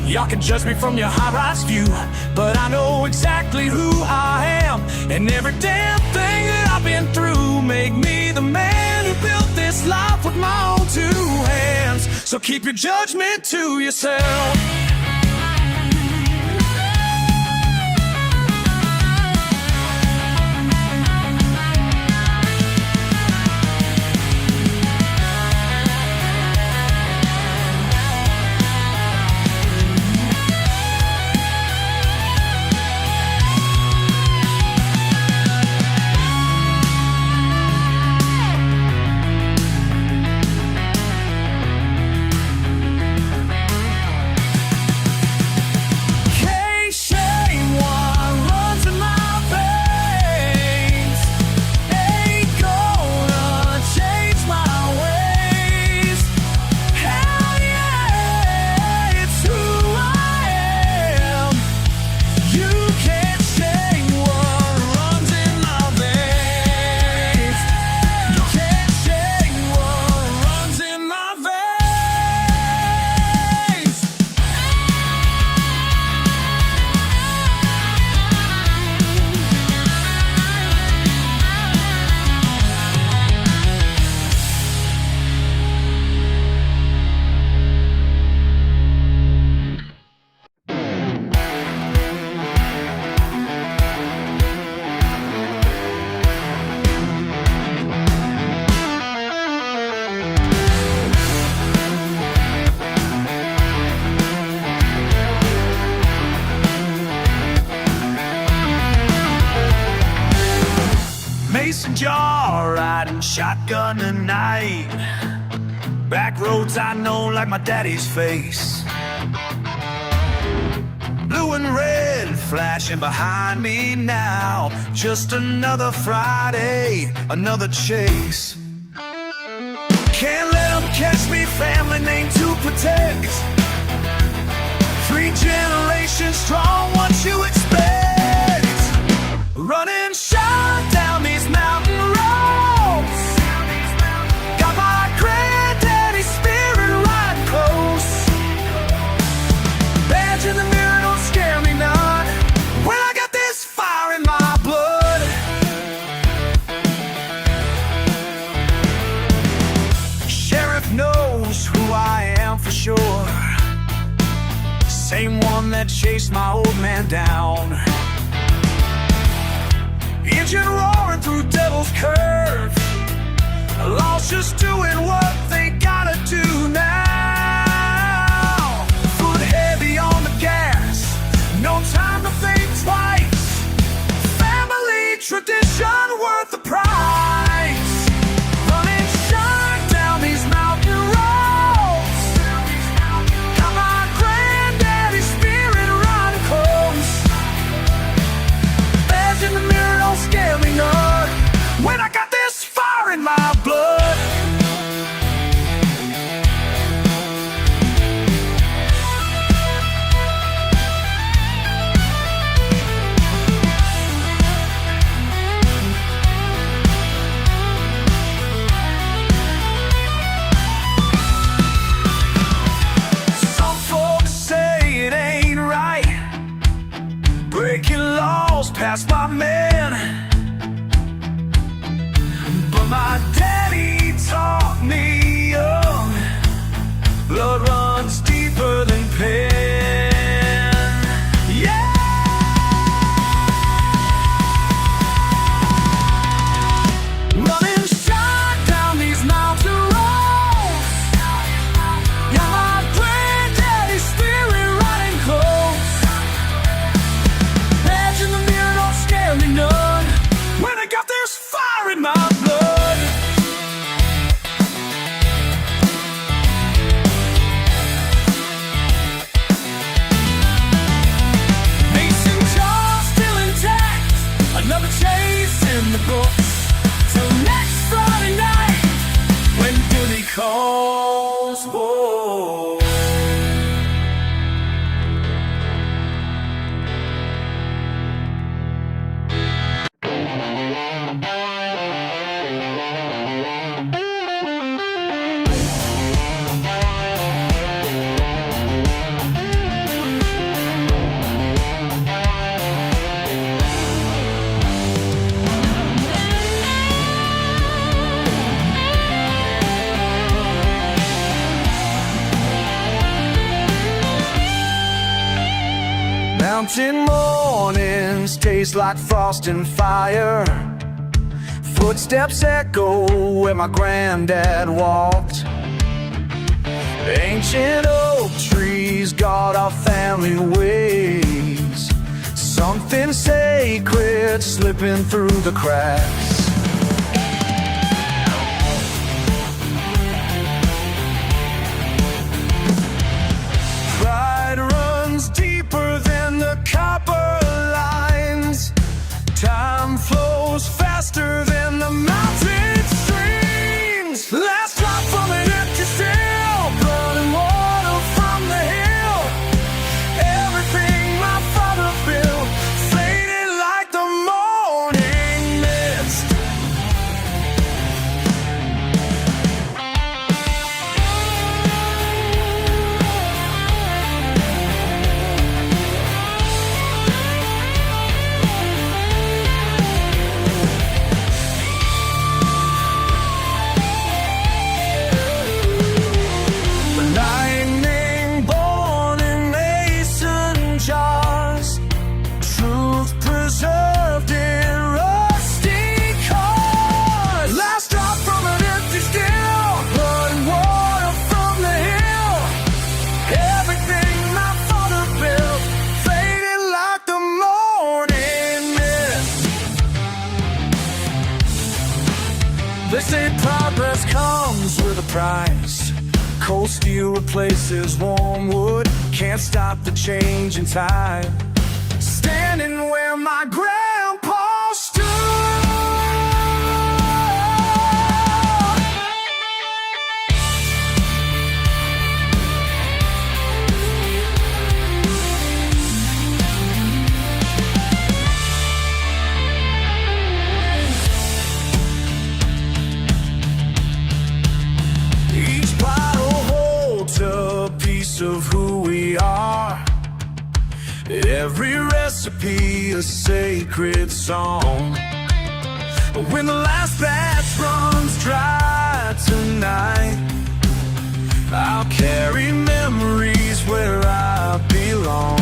Y'all can judge me from your high-rise view, but I know exactly who I am, and every damn thing that I've been through make me the man who built this life with my own two hands. So keep your judgment to yourself. Mason jar riding shotgun tonight. Back roads I know like my daddy's face. Blue and red flashing behind me now. Just another Friday, another chase. Can't let them catch me, family name to protect. 3 generations strong, what you expect? Running shot down these mountain roads. Got my granddaddy's spirit riding close. Badge in the mirror, don't scare me none, when I got this fire in my blood. Sheriff knows who I am for sure. Same one that chased my old man down. Engine roaring through Devil's Curve. Law's just doing what they gotta do now. Foot heavy on the gas, no time to think twice. Family tradition worth the price. Running shine down these mountain roads. Got my granddaddy's spirit running close. Badge in the mirror, don't scare me none, when I got this fire in my blood. runs deeper than pen. Yeah. Running shot down these mountain roads. Yeah, my granddaddy's spirit riding close. Edge in the mirror don't scare me none. When I got there's fire in my blood. Mason jaw still intact. Another chase in the books. Till next Friday night, when Billy calls. Whoa. Mountain mornings taste like frost and fire. Footsteps echo where my granddad walked. Ancient oak trees guard our family ways. Something sacred slipping through the cracks. Pride runs deeper than the copper lines. Time flows faster than the mountain streams. Last drop from an empty still, blood and water from the hill. Everything my father built faded like the morning mist. Lightning born in mason jars, truth preserved in rusty cars. Last drop from an empty still, blood and water from the hill. Everything my father built faded like the morning mist. They say progress comes with a price. Cold steel replaces warm wood. Can't stop the change in tide. Standing where my grandpa stood. Each bottle holds a piece of who we are. Every recipe a sacred song. But when the last batch runs dry tonight, I'll carry memories where I belong.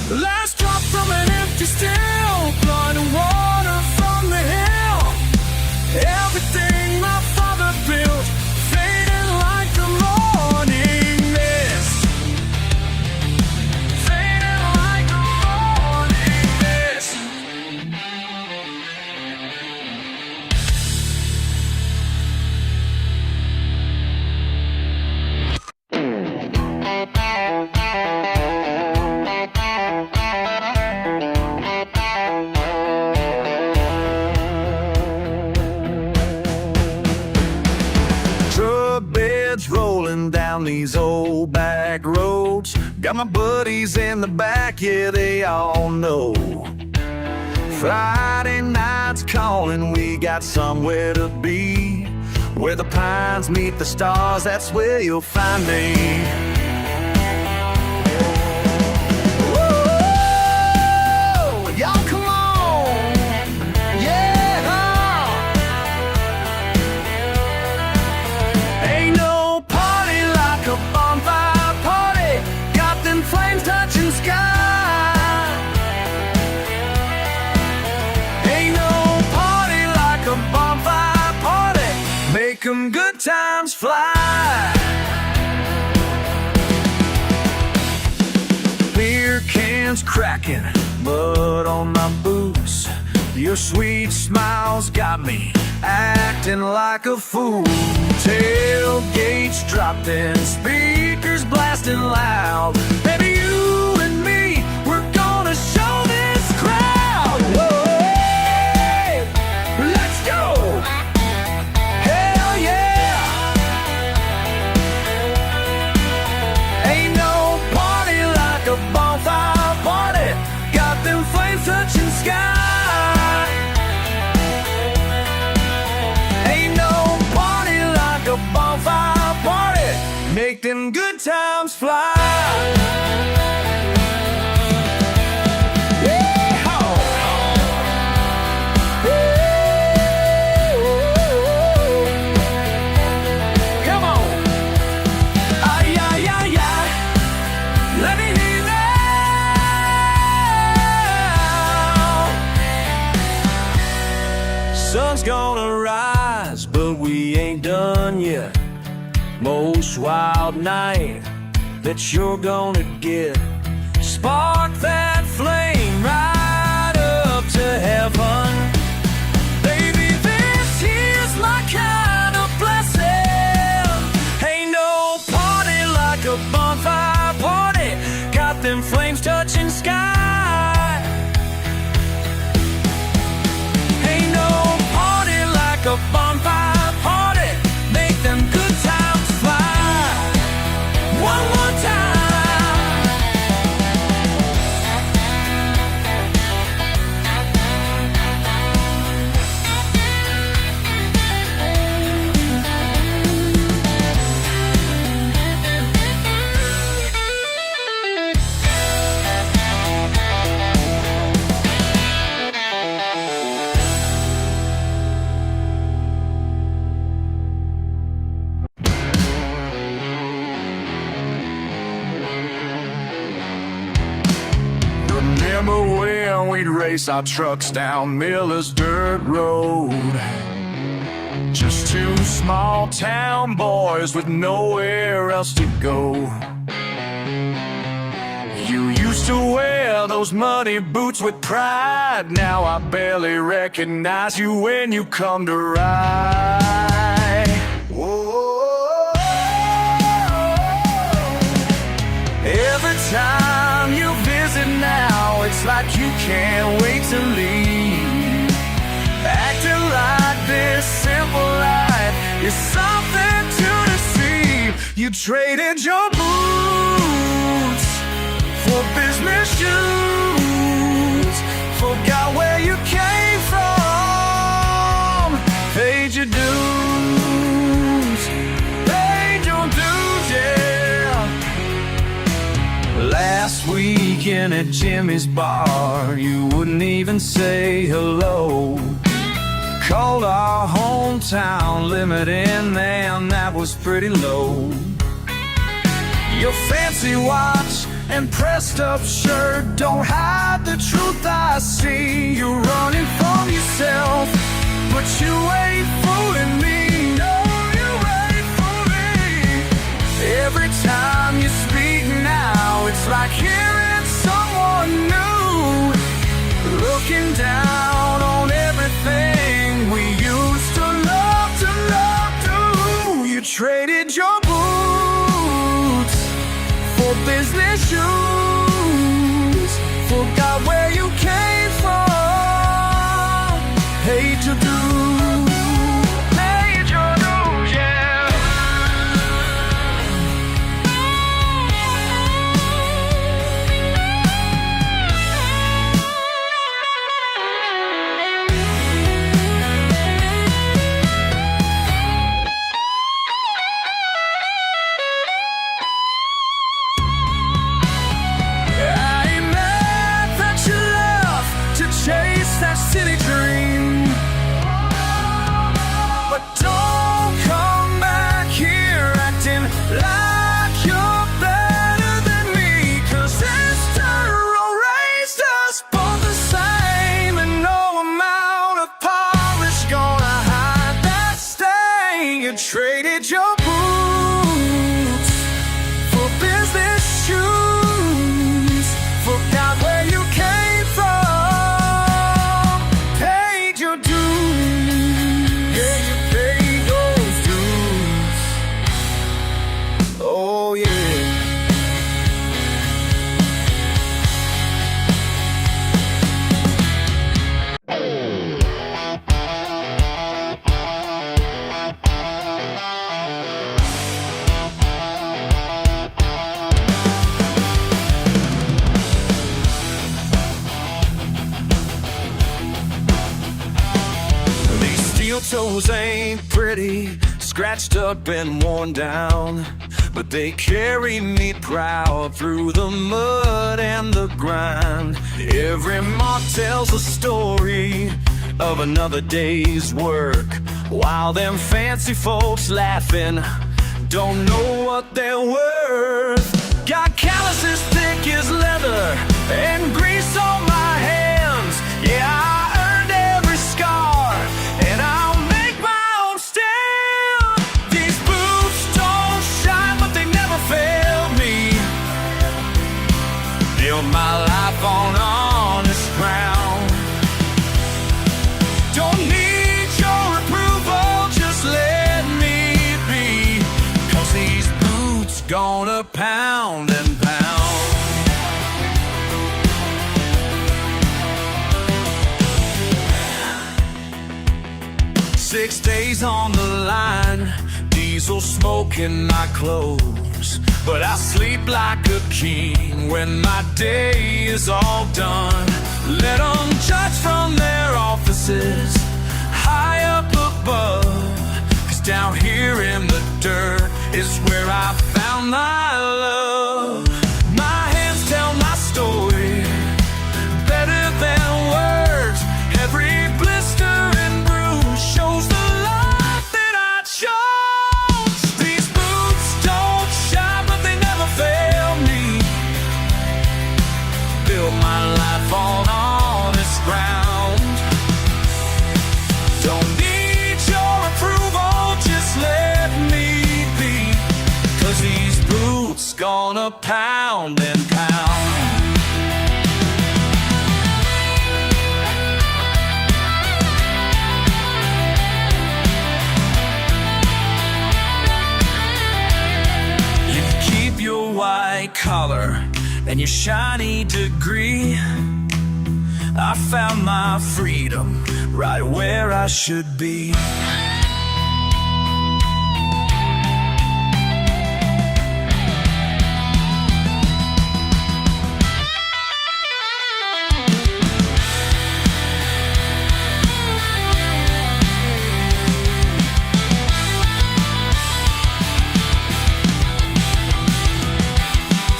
The last drop from an empty still, blood and water from the hill. Everything my father built faded like the morning mist. Faded like the morning mist. Truck beds rolling down these old back roads. Got my buddies in the back, yeah, they all know. Friday night's calling, we got somewhere to be. Where the pines meet the stars, that's where you'll find me. Woo! times fly. Beer cans cracking, mud on my boots. Your sweet smiles got me acting like a fool. Tailgates dropped and speakers blasting loud. Baby, you and me, we're gonna show this crowd. Whoa, let's go. Hell yeah. Ain't no party like a bonfire party. Got them flames touching sky. Bonfire party, make them good times fly. Yeehaw! Come on! Ay, ay, ay, ay. Let me hear you now. Sun's gonna rise, but we ain't done yet. Most wild night that you're gonna get. Spark that flame right up to heaven. Baby, this here's my kind of blessing. Ain't no party like a bonfire party. Got them flames touching sky. Ain't no party like a bonfire party. Make them good times. One more time. Remember when we'd race our trucks down Miller's dirt road? Just two small town boys with nowhere else to go. You used to wear those muddy boots with pride. Now I barely recognize you when you come to ride. Whoa. Every time you visit now, it's like you can't wait to leave. Acting like this simple life is something to deceive. You traded your boots for business shoes. Forgot where you came from. Paid your dues. Paid your dues, yeah. Last weekend at Jimmy's bar, you wouldn't even say hello. Called our hometown limit in, man, that was pretty low. Your fancy watch and pressed up shirt don't hide the truth I see. You're running from yourself, but you ain't fooling me. No, you ain't fooling me. Every time you speak now, it's like hearing someone new. Looking down on everything we used to love do. You traded your boots for business shoes. Forgot where you came from. Hate to do. Hate your dues, yeah. toes ain't pretty, scratched up and worn down, but they carry me proud through the mud and the grind. Every mark tells a story of another day's work, while them fancy folks laughing don't know what they're worth. Got calluses thick as leather and grease on my hands. Yeah, I earned every scar, and I'll make my own stand. These boots don't shine, but they never fail me. Build my life on honest ground. Don't need your approval, just let me be, 'cause these boots gonna pound and pound. 6 days on the line, diesel smoking my clothes, but I sleep like a king when my day is all done. Let them judge from their offices high up above, 'cause down here in the dirt is where I found my love. My hands tell my story better than words. Every blister and bruise shows the life that I chose. These boots don't shine, but they never fail me. Build my life on honest ground. Don't need your approval, just let me be, 'cause these boots gonna pound and pound. You keep your white collar and your shiny degree. I found my freedom right where I should be.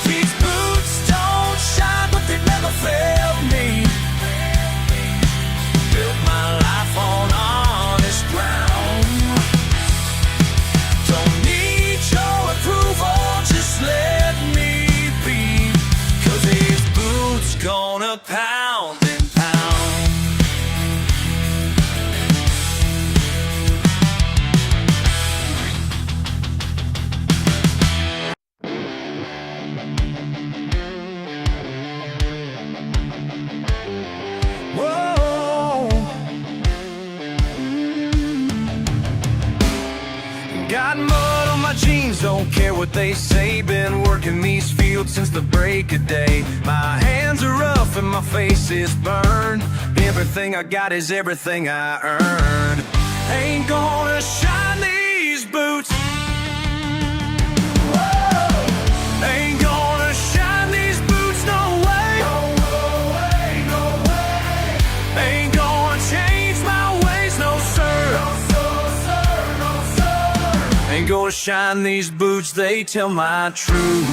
These boots don't shine, but they never fail me. Built my life on honest ground. Don't need your approval, just let me be, 'cause these boots gonna pound and pound. Whoa. Got mud on my jeans, don't care what they say. Been working these fields since the break of day. My hands are rough and my face is burned. Everything I got is everything I earned. Ain't gonna shine these boots. Whoa. Ain't gonna shine these boots, no way. No way, no way. Ain't gonna change my ways, no sir. No sir, no sir. Ain't gonna shine these boots, they tell my truth.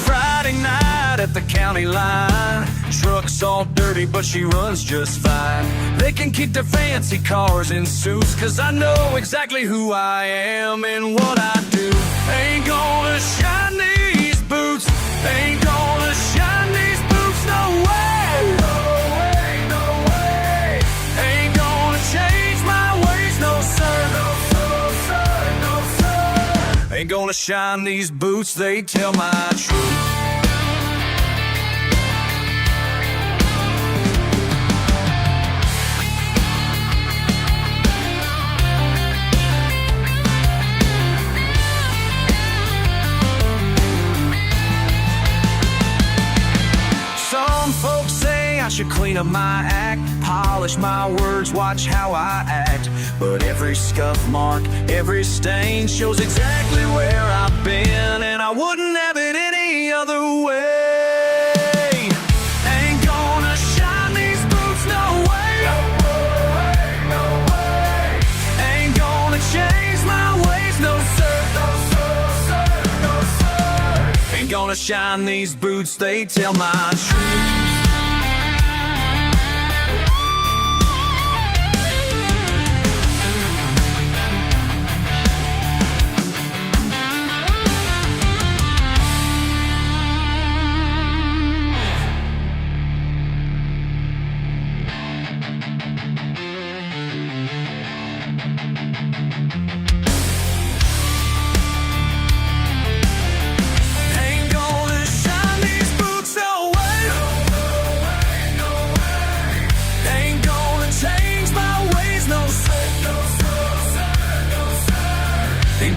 Friday night at the county line, truck's all dirty but she runs just fine. They can keep their fancy cars and suits, 'cause I know exactly who I am and what I do. Ain't gonna shine these boots. Ain't gonna shine these boots, no way. No way, no way. Ain't gonna change my ways, no sir. No sir, no sir. Ain't gonna shine these boots, they tell my truth. Some folks say I should clean up my act, polish my words, watch how I act. But every scuff mark, every stain shows exactly where I've been, and I wouldn't have it any other way. Ain't gonna shine Ain't gonna shine these boots, they tell my truth.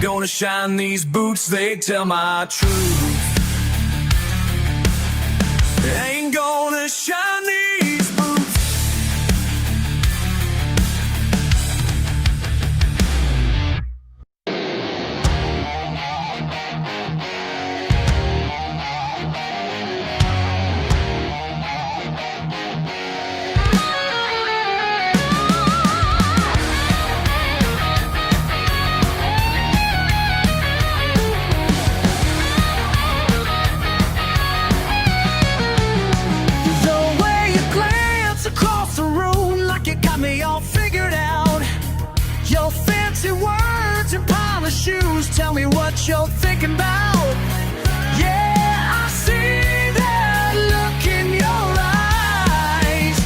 Gonna shine these boots, they tell my truth. Ain't gonna shine these boots. Shoes, tell me what you're thinking about. Yeah, I see that look in your eyes.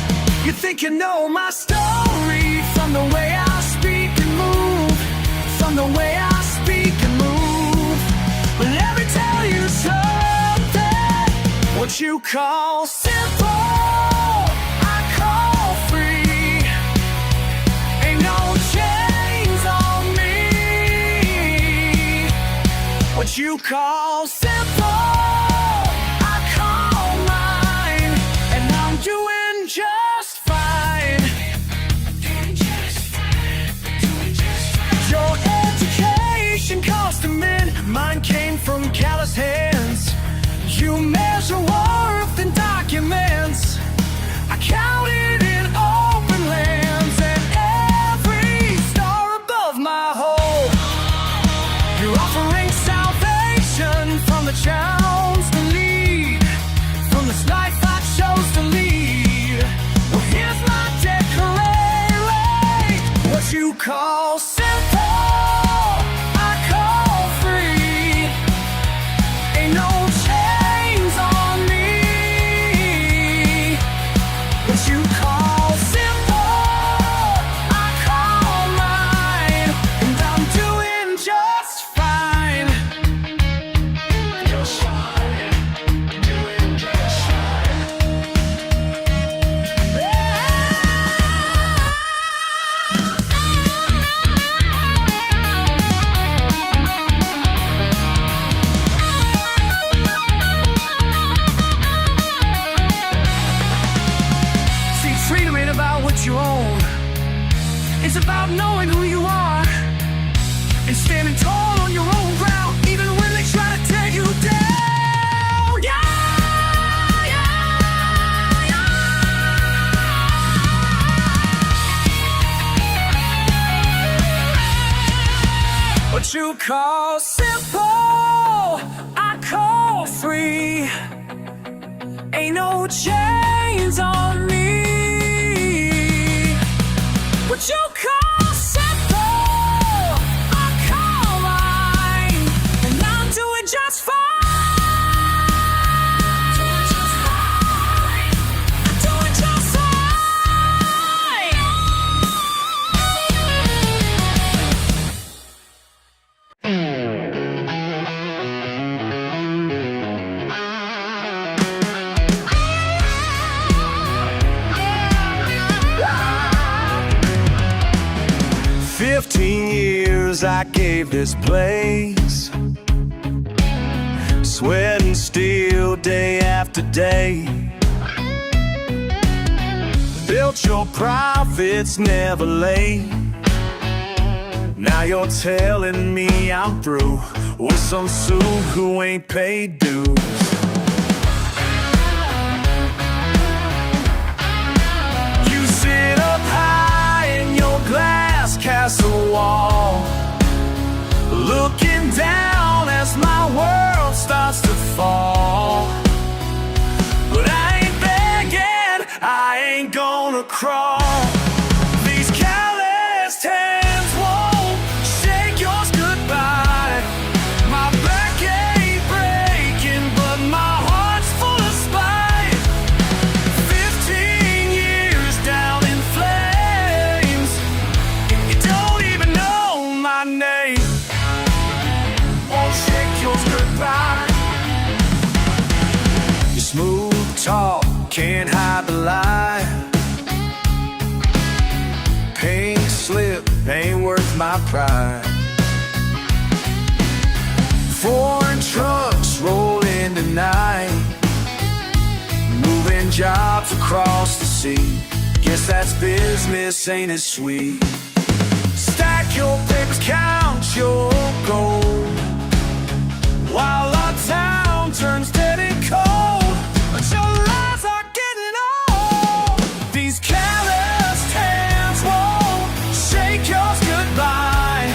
You think you know my story from the way I speak and move, from the way I speak and move. But let me tell you something. What you call simple, I call free. Ain't no chains on me. What you call simple, I call mine, and I'm doing just fine. Your education cost a min, mine came from callous hands. You measure worth in documents, I count it in open lands, and every star above my hole. You're offering from the chance to lead, from this life I chose to lead. Well, here's my declaration. What you call simple, I call free. Ain't no chains on me. What you call simple, I call mine, and I'm doing just fine. Freedom ain't about what you own. It's about knowing who you are and standing tall on your own ground, even when they try to tear you down. Yeah, yeah, yeah. What you call simple, I call free. Ain't no chains on me. What you call simple, I call mine, and I'm doing just fine. Doing just fine. I'm doing just I gave this place, sweating steel day after day. Built your profits, never late. Now you're telling me I'm through with some suit who ain't paid dues. You sit up high in your glass castle wall, looking down as my world starts to fall. crawl. These calloused hands won't shake yours goodbye. My back ain't breaking, but my heart's full of spite. 15 years down in flames, you don't even know my name. Won't shake yours goodbye. Your smooth talk can't hide the lie. Pink slip ain't worth my pride. Foreign trucks roll in tonight, moving jobs across the sea. Guess that's business, ain't it sweet? Stack your papers, count your gold, while our town turns dead and cold. But your lies are getting old. These calloused hands won't shake yours goodbye.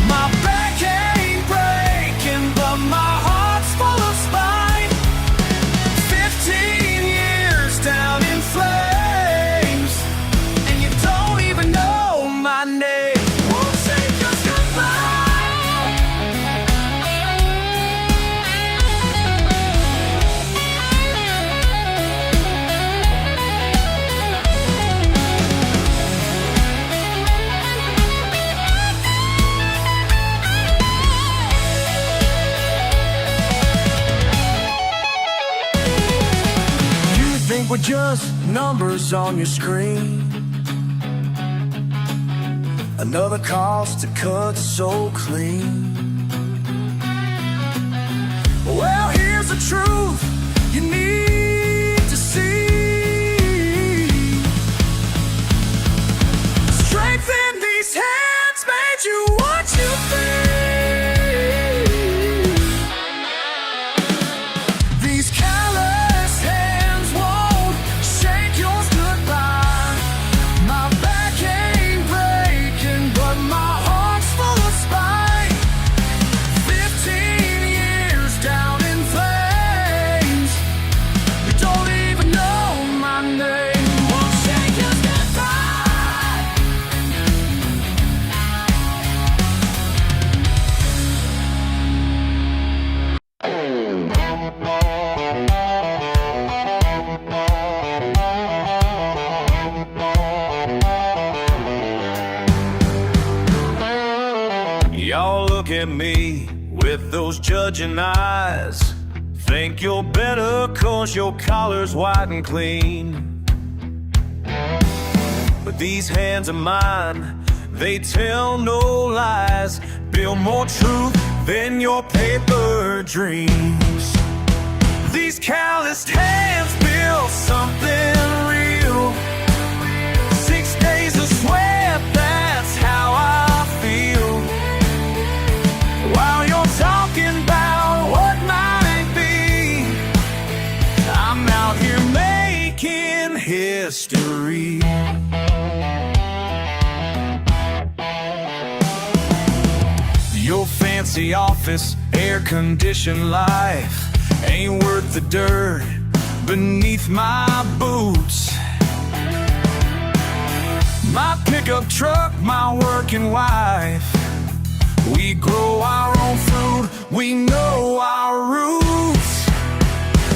My back ain't breaking, but my heart's full of spite. 15 years down in flames, and you don't even know my name. Won't shake yours goodbye. You think we're just numbers on your screen, another cost to cut so clean. Well, here's the truth you need to see. Strength in these hands made you what you feel. These callous hands won't shake yours goodbye. My back ain't breaking, but my heart's full of spite. 15 years down in flames, you don't even know my name. Won't shake yours goodbye. Y'all look at me with those judging eyes. Think you're better 'cause your collar's white and clean. But these hands of mine, they tell no lies, build more truth than your paper dreams. These calloused hands build something real. 6 days of sweat, that's how I feel. While you're talking about what might be, I'm out here making history. Your fancy office, air-conditioned life ain't worth the dirt beneath my boots. My pickup truck, my working wife, we grow our own food, we know our roots.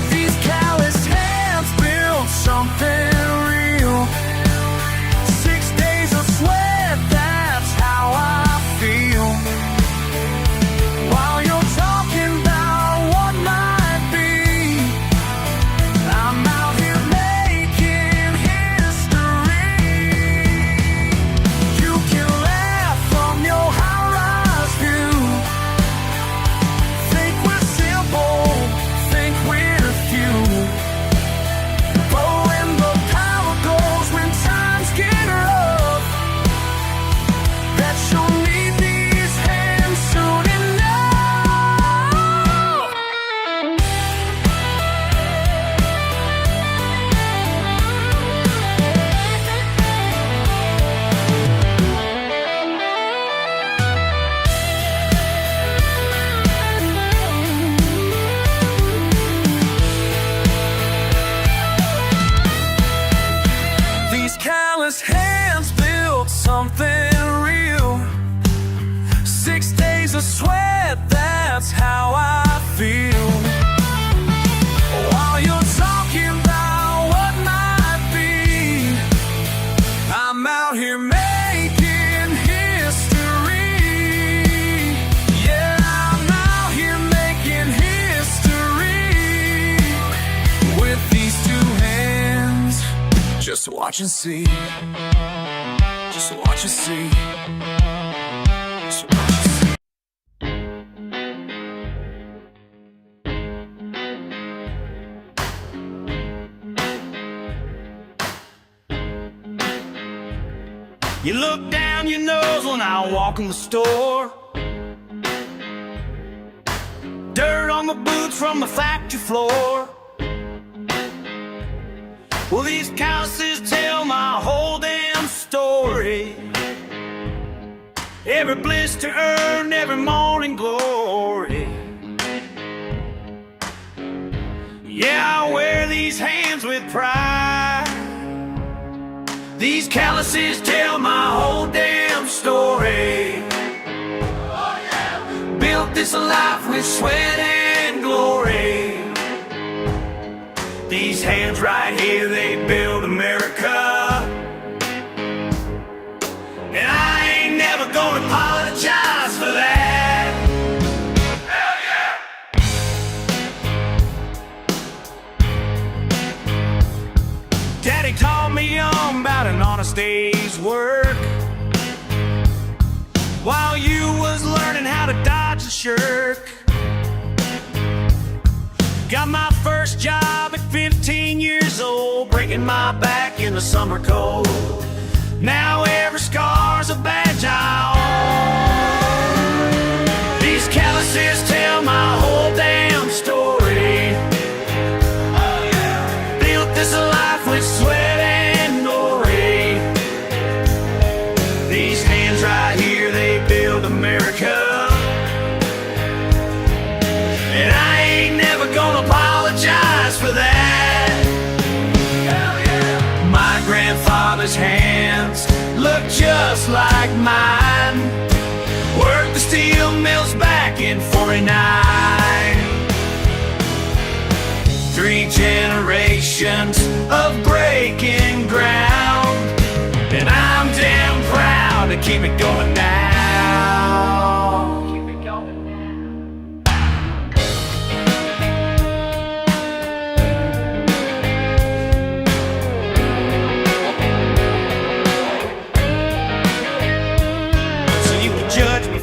These calloused hands build something real. 6 days of sweat, that's how I feel. While you're talking about what might be, I'm out here making history. You can laugh from your high-rise view, think we're silly Just watch and see. Just watch and see. Just watch and see. You look down your nose when I walk in the store. Dirt on my boots from the factory floor. Well, these calluses tell my whole damn story. Every blister earned, every morning glory. Yeah, I wear these hands with pride. These calluses tell my whole damn story. Built this life with sweat and glory. These hands right here, they build America. And I ain't never gonna apologize for that. Hell yeah! Daddy taught me young about an honest day's work, while you was learning how to dodge a shirk. Got my first job at 15 years old, breaking my back in the summer cold. Now every scar's a badge I own. These calluses tell my whole damn story. Oh yeah. Built this life with sweat and glory. These hands right here, they build America. And I ain't never gonna apologize for that. Hell yeah. My grandfather's hands look just like mine. Worked the steel mills back in '49. 3 generations of breaking ground, and I'm damn proud to keep it going now.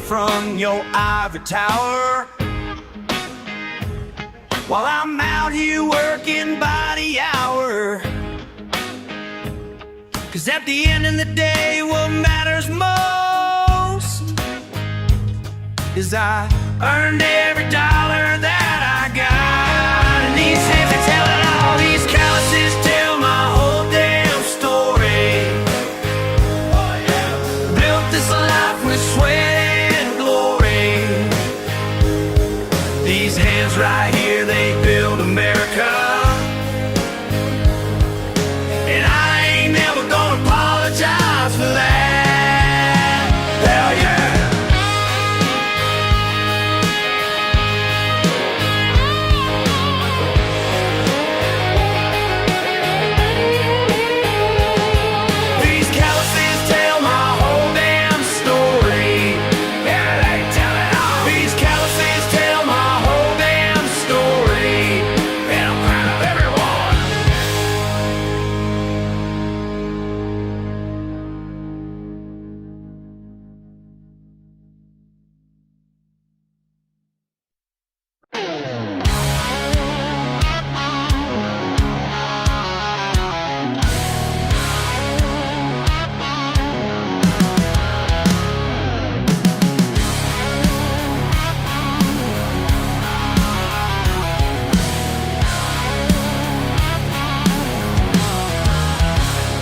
From your ivory tower, while I'm out here working by the hour. 'Cause at the end of the day, what matters most is I earned every dollar that I got. And these hands are telling all, these calluses tell my whole damn story. Oh yeah. Built this life with sweat. These hands right here, they build America. And I ain't never gonna apologize for that. Hell yeah! These calluses tell my whole damn story. Yeah, they tell it all. These calluses tell my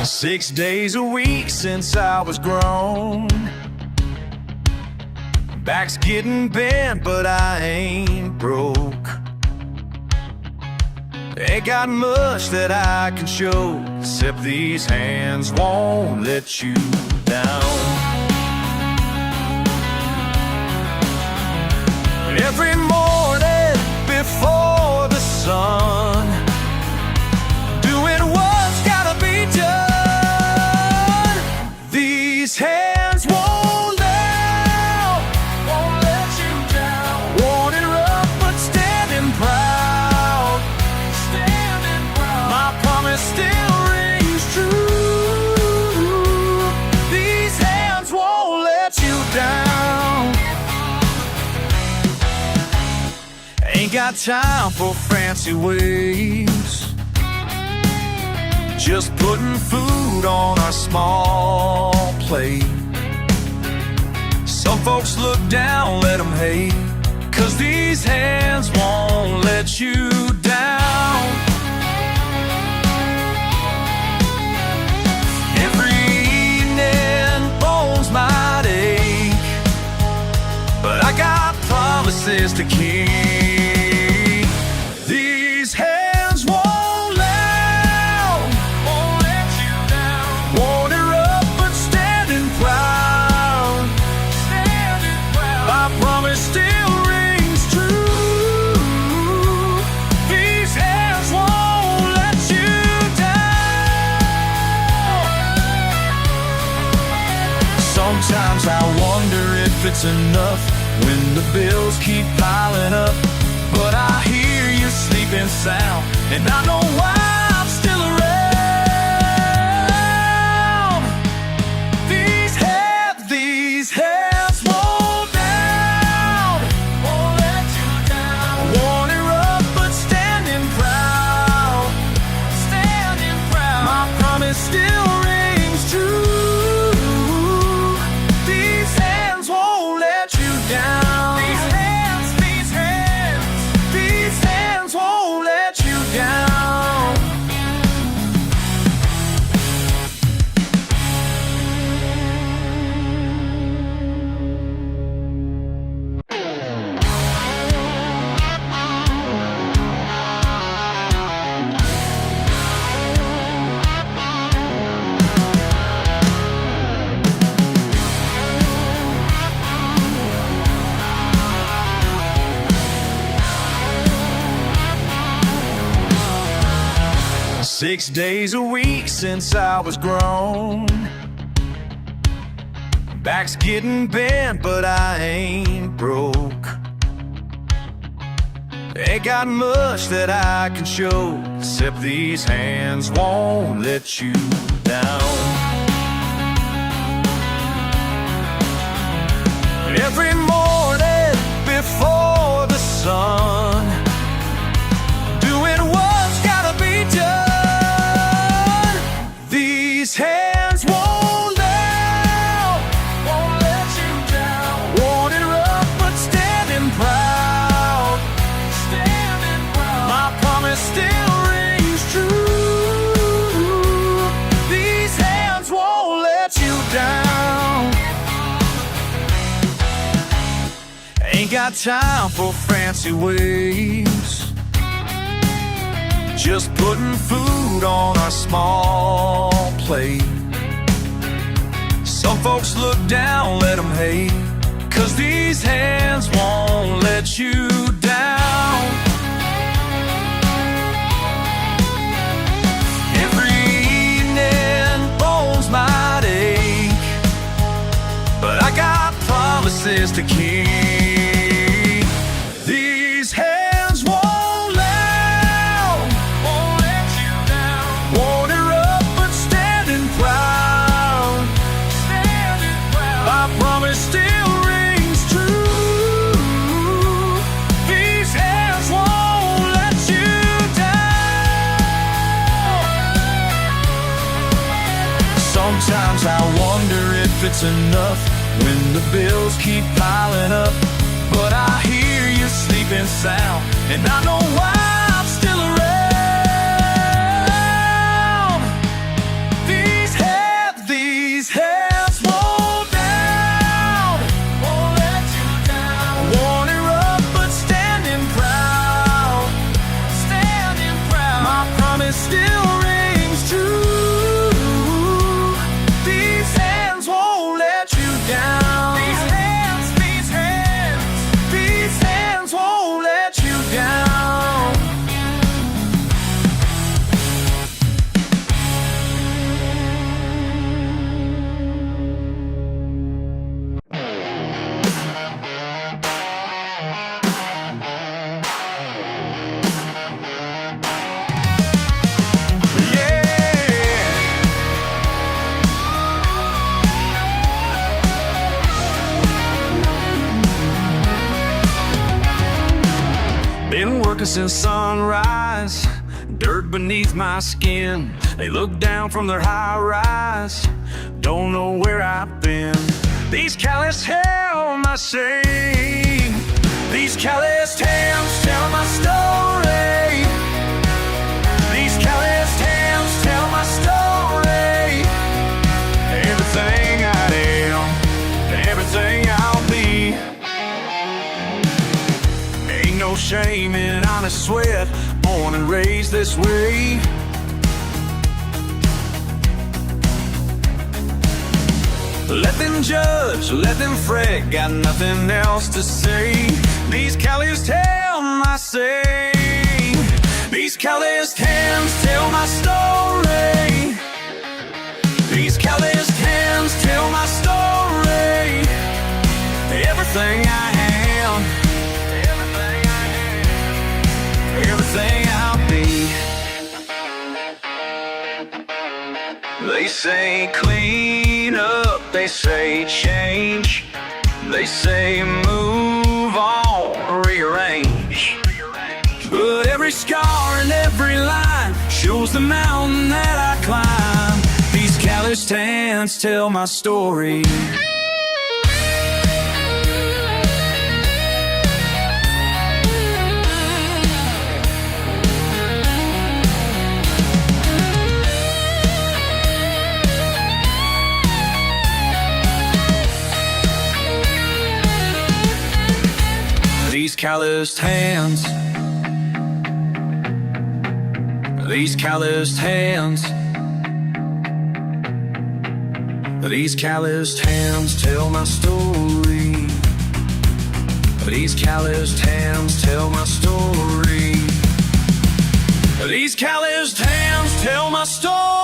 Six days a week since I was grown. Back's getting bent, but I ain't broke. Ain't got much that I can show, except these hands won't let you down. Every morning before the sun, doing what's gotta be done. These hands won't let you down. Wanting rough but standing proud. My promise still rings true. got time for fancy ways, just putting food on our small plate. Some folks look down, let them hate, 'cause these hands won't let you down. Every evening bones might ache, but I got promises to keep. These hands won't let you down. Won't erupt, but standing proud. Standing proud. My promise still rings true. These hands won't let you down. Sometimes I wonder if it's enough when the bills keep piling up, but I hear you sleeping sound, and I know why I'm still around. These hands won't down, won't let you down. Won't erupt, but standing proud, standing proud. My promise still rings true. These hands won't let you down. These hands won't let you down. Six days a week since I was grown. Back's getting bent, but I ain't broke. Ain't got much that I can show, except these hands won't let you down. Every morning before the sun, doing what's gotta be done. These hands won't let you down. Won't erupt, but standing proud, standing proud. My promise still rings true. These hands won't let you down. Ain't got time for fancy ways, just putting food on our small plate. Some folks look down, let them hate, 'cause these hands won't let you down. Every evening bones might ache, but I got promises to keep. These hands won't let you down. Won't erupt, but standing proud, standing proud. My promise still rings true. These hands won't let you down. Sometimes I wonder if it's enough when the bills keep piling up, but I hear you sleeping sound, and I know why I'm still around. These hands won't down, won't let you down. Won't erupt, but standing proud, standing proud. My promise still rings true. These hands won't let you down. These hands won't let you down. working since sunrise, dirt beneath my skin. They look down from their high rise, don't know where I've been. These calloused hands I sing, these calloused hands tell my story. These calloused hands tell my story. Everything I am, everything I'll be. Ain't no shame in honest sweat, born and raised this way. Let them judge, let them fret, got nothing else to say. These calloused hands I sing, these calloused hands tell my story. These calloused hands tell my story. Everything I am, everything I'll be. They say clean up, they say change, they say move on, rearrange. But every scar and every line shows the mountain that I climb. These calloused hands tell my story. These calloused hands, these calloused hands, these calloused hands tell my story. These calloused hands tell my story. These calloused hands tell my story.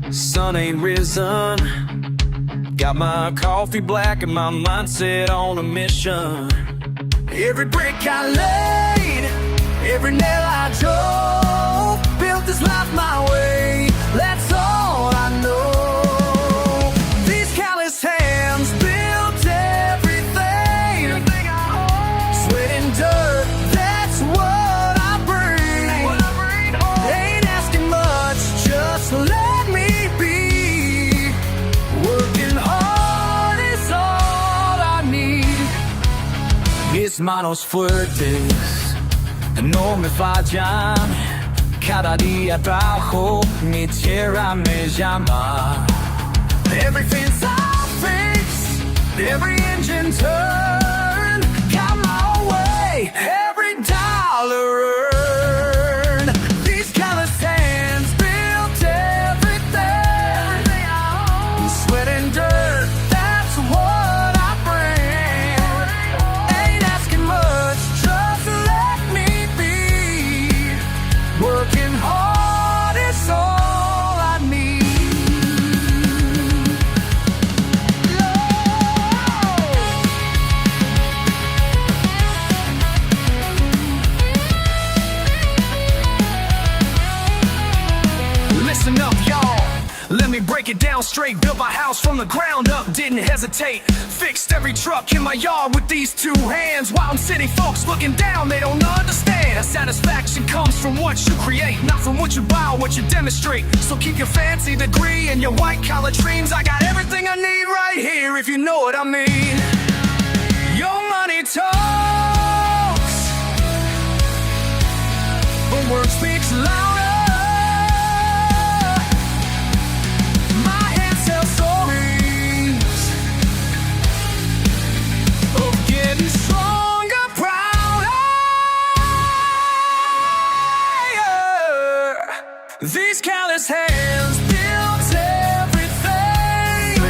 Sun ain't risen, got my coffee black and my mindset on a mission. Every brick I laid, every nail I drove, built this life my way, that's all I know. These calloused hands built everything, sweat and dirt, that's what I bring. Ain't asking much, just let me be. Working hard is all I need. Mis manos fuertes no me fallan. Cada día trabajo, mi tierra me llama. Everything's I fix, every engine turn, got my way, every dollar earned. These calloused hands built everything, sweat and dirt, that's what I bring. Ain't asking much, just let me be. Working hard is all I need. down straight. Built my house from the ground up, didn't hesitate. Fixed every truck in my yard with these two hands. While in city folks looking down, they don't understand. Satisfaction comes from what you create, not from what you buy or what you demonstrate. So keep your fancy degree and your white collar dreams. I got everything I need right here, if you know what I mean. Your money talks, but work speaks louder. My hands tell stories of getting stronger, prouder. These callous hands built everything.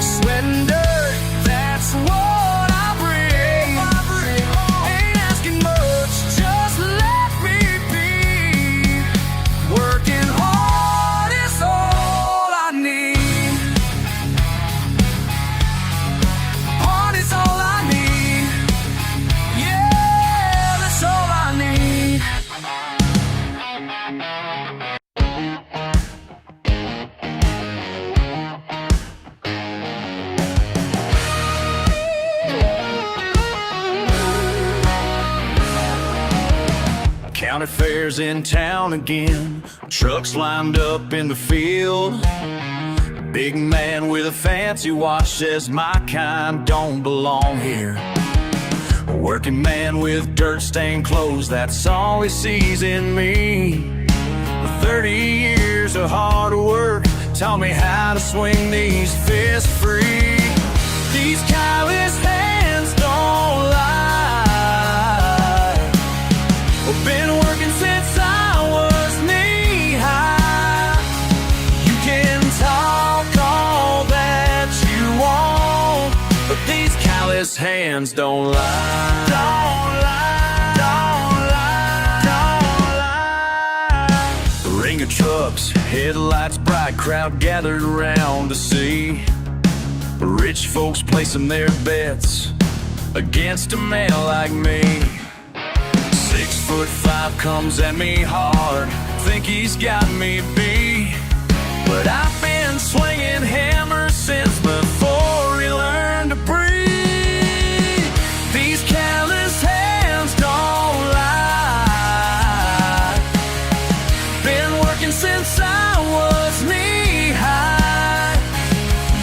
Sweat and dirt, that's what I bring. Ain't asking much, just let me be. Working hard is all I need. Hard is all I need. Yeah, that's all I need. County fair's in town again. Trucks lined up in the field. Big man with a fancy watch says my kind don't belong here. A working man with dirt-stained clothes, that's all he sees in me. 30 years of hard work taught me how to swing these fists free. These callous hands don't lie. I've been working since I was knee-high. You can talk all that you want, but these callous hands don't lie. Don't lie, don't lie, don't lie. Ring of trucks, headlights bright, crowd gathered around to see. Rich folks placing their bets against a man like me. 6'5" comes at me hard, think he's got me beat. But I've been swinging hammers since before he learned to breathe. These callous hands don't lie. Been working since I was knee-high.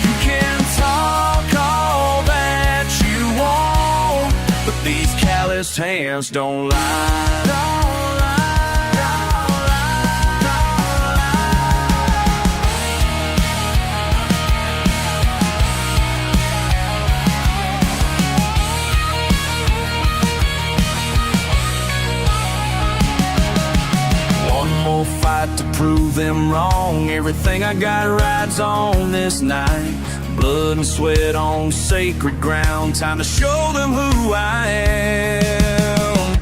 You can talk all that you want, but these callous hands don't lie. Fight to prove them wrong. Everything I got rides on this night. Blood and sweat on sacred ground. Time to show them who I am.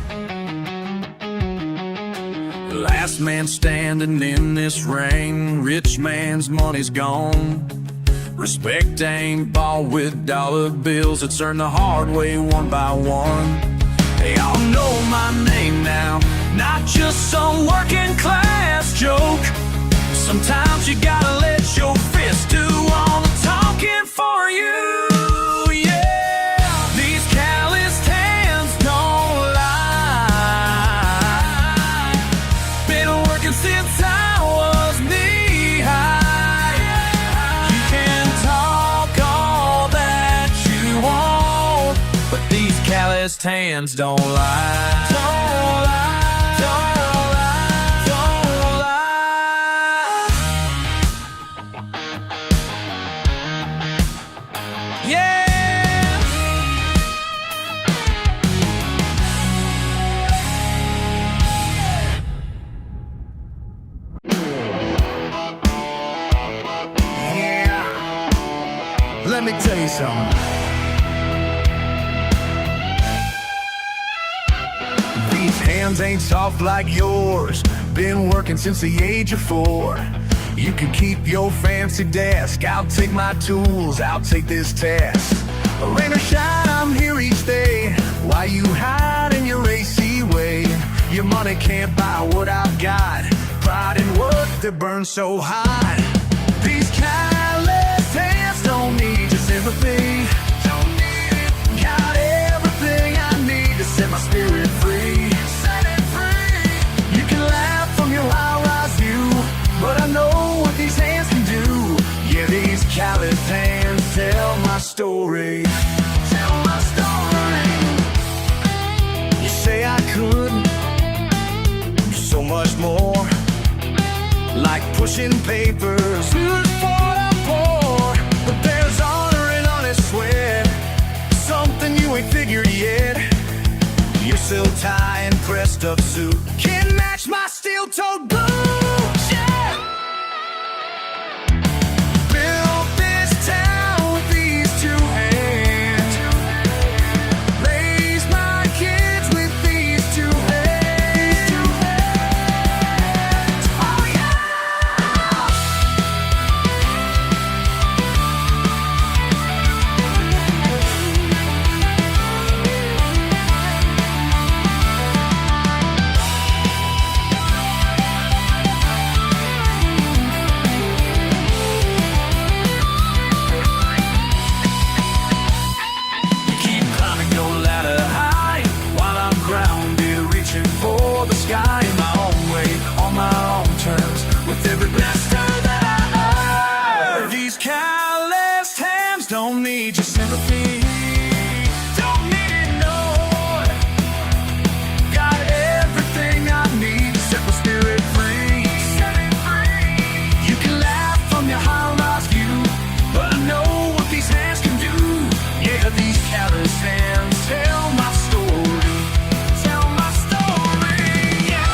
Last man standing in this ring. Rich man's money's gone. Respect ain't bought with dollar bills. It's earned the hard way one by one. They all know my name now, not just some working class joke. Sometimes you gotta let your fist do all the talking for you. Yeah, these calloused hands don't lie. Been working since I was knee-high. You can talk all that you want, but these calloused hands don't lie. Don't lie, don't lie, don't lie. Yeah. Yeah. Let me tell you something. Hands ain't soft like yours. Been working since the age of 4. You can keep your fancy desk. I'll take my tools, I'll take this test. Rain or shine, I'm here each day. Why you hide in your AC way? Your money can't buy what I've got. Pride and work that burns so hot. These cats sympathy. Don't need it. Got everything I need to set my spirit free. Set it free. You can laugh from your high-rise view, but I know what these hands can do. Yeah, these calloused hands tell my story. Tell my story. You say I could do so much more, like pushing papers for a poor. But there's honor in honest sweat, something you ain't figured yet. Your silk tie and pressed up suit can't match my steel-toed boots. Yeah. Built this town with these two hands. Raised my kids with these two hands. Oh yeah. Keep climbing your ladder high while I'm grounded, reaching for the sky in my own way, on my own terms, with every blister that I earn. These calloused hands don't need your sympathy. Don't need it, no. Got everything I need to set my spirit free. Set it free. You can laugh from your high-rise view, but I know what these hands can do. Yeah, these calloused hands tell my story. Tell my story, yeah.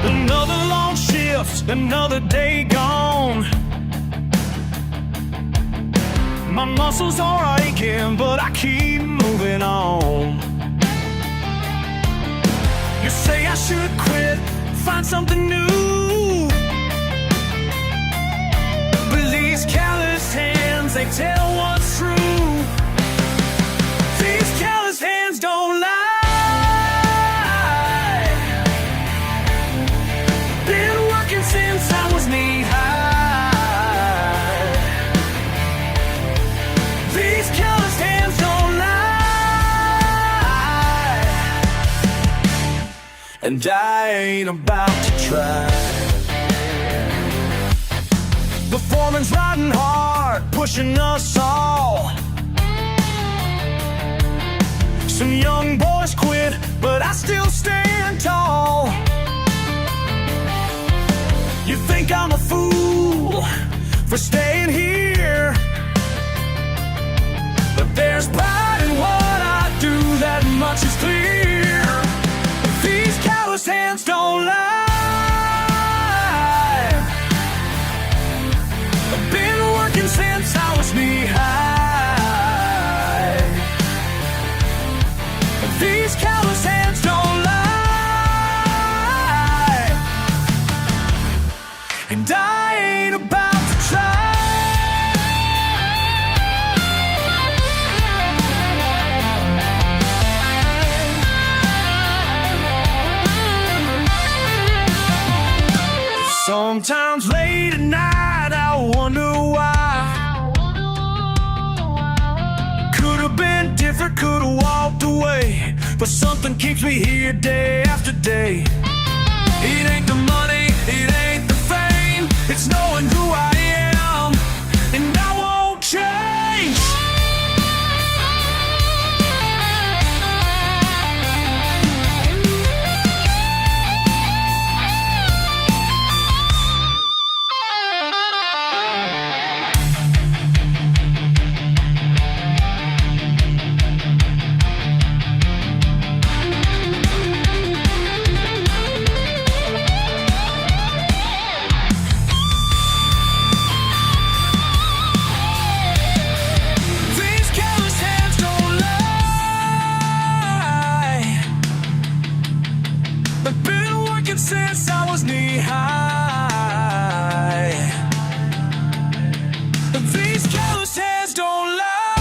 Another long shift, another day gone. My muscles are aching, but I keep moving on. You say I should quit, find something new, but these calloused hands, they tell what's true. These calloused hands don't lie. Been working since I was knee-high. These calloused hands don't lie, and I ain't about to try. The foreman's riding hard, pushing us all. Some young boys quit, but I still stand tall. You think I'm a fool for staying here, but there's pride in what I do, that much is clear. These calloused hands don't lie. I've been working since I was knee-high. These calloused hands don't lie, and I ain't about to try. Sometimes late at night I wonder why. Could've been different, could've walked away, but something keeps me here day after day. It ain't the money, it ain't the fame, it's knowing who I am, and I won't change. I was knee-high. These callous hands don't lie,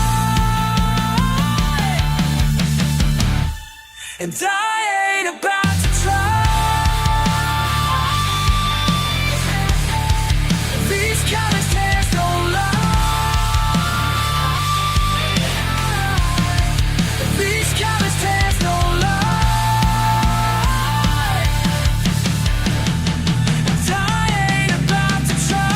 and I ain't about to try. These callous hands don't lie. These callous hands don't lie, and I ain't about to try.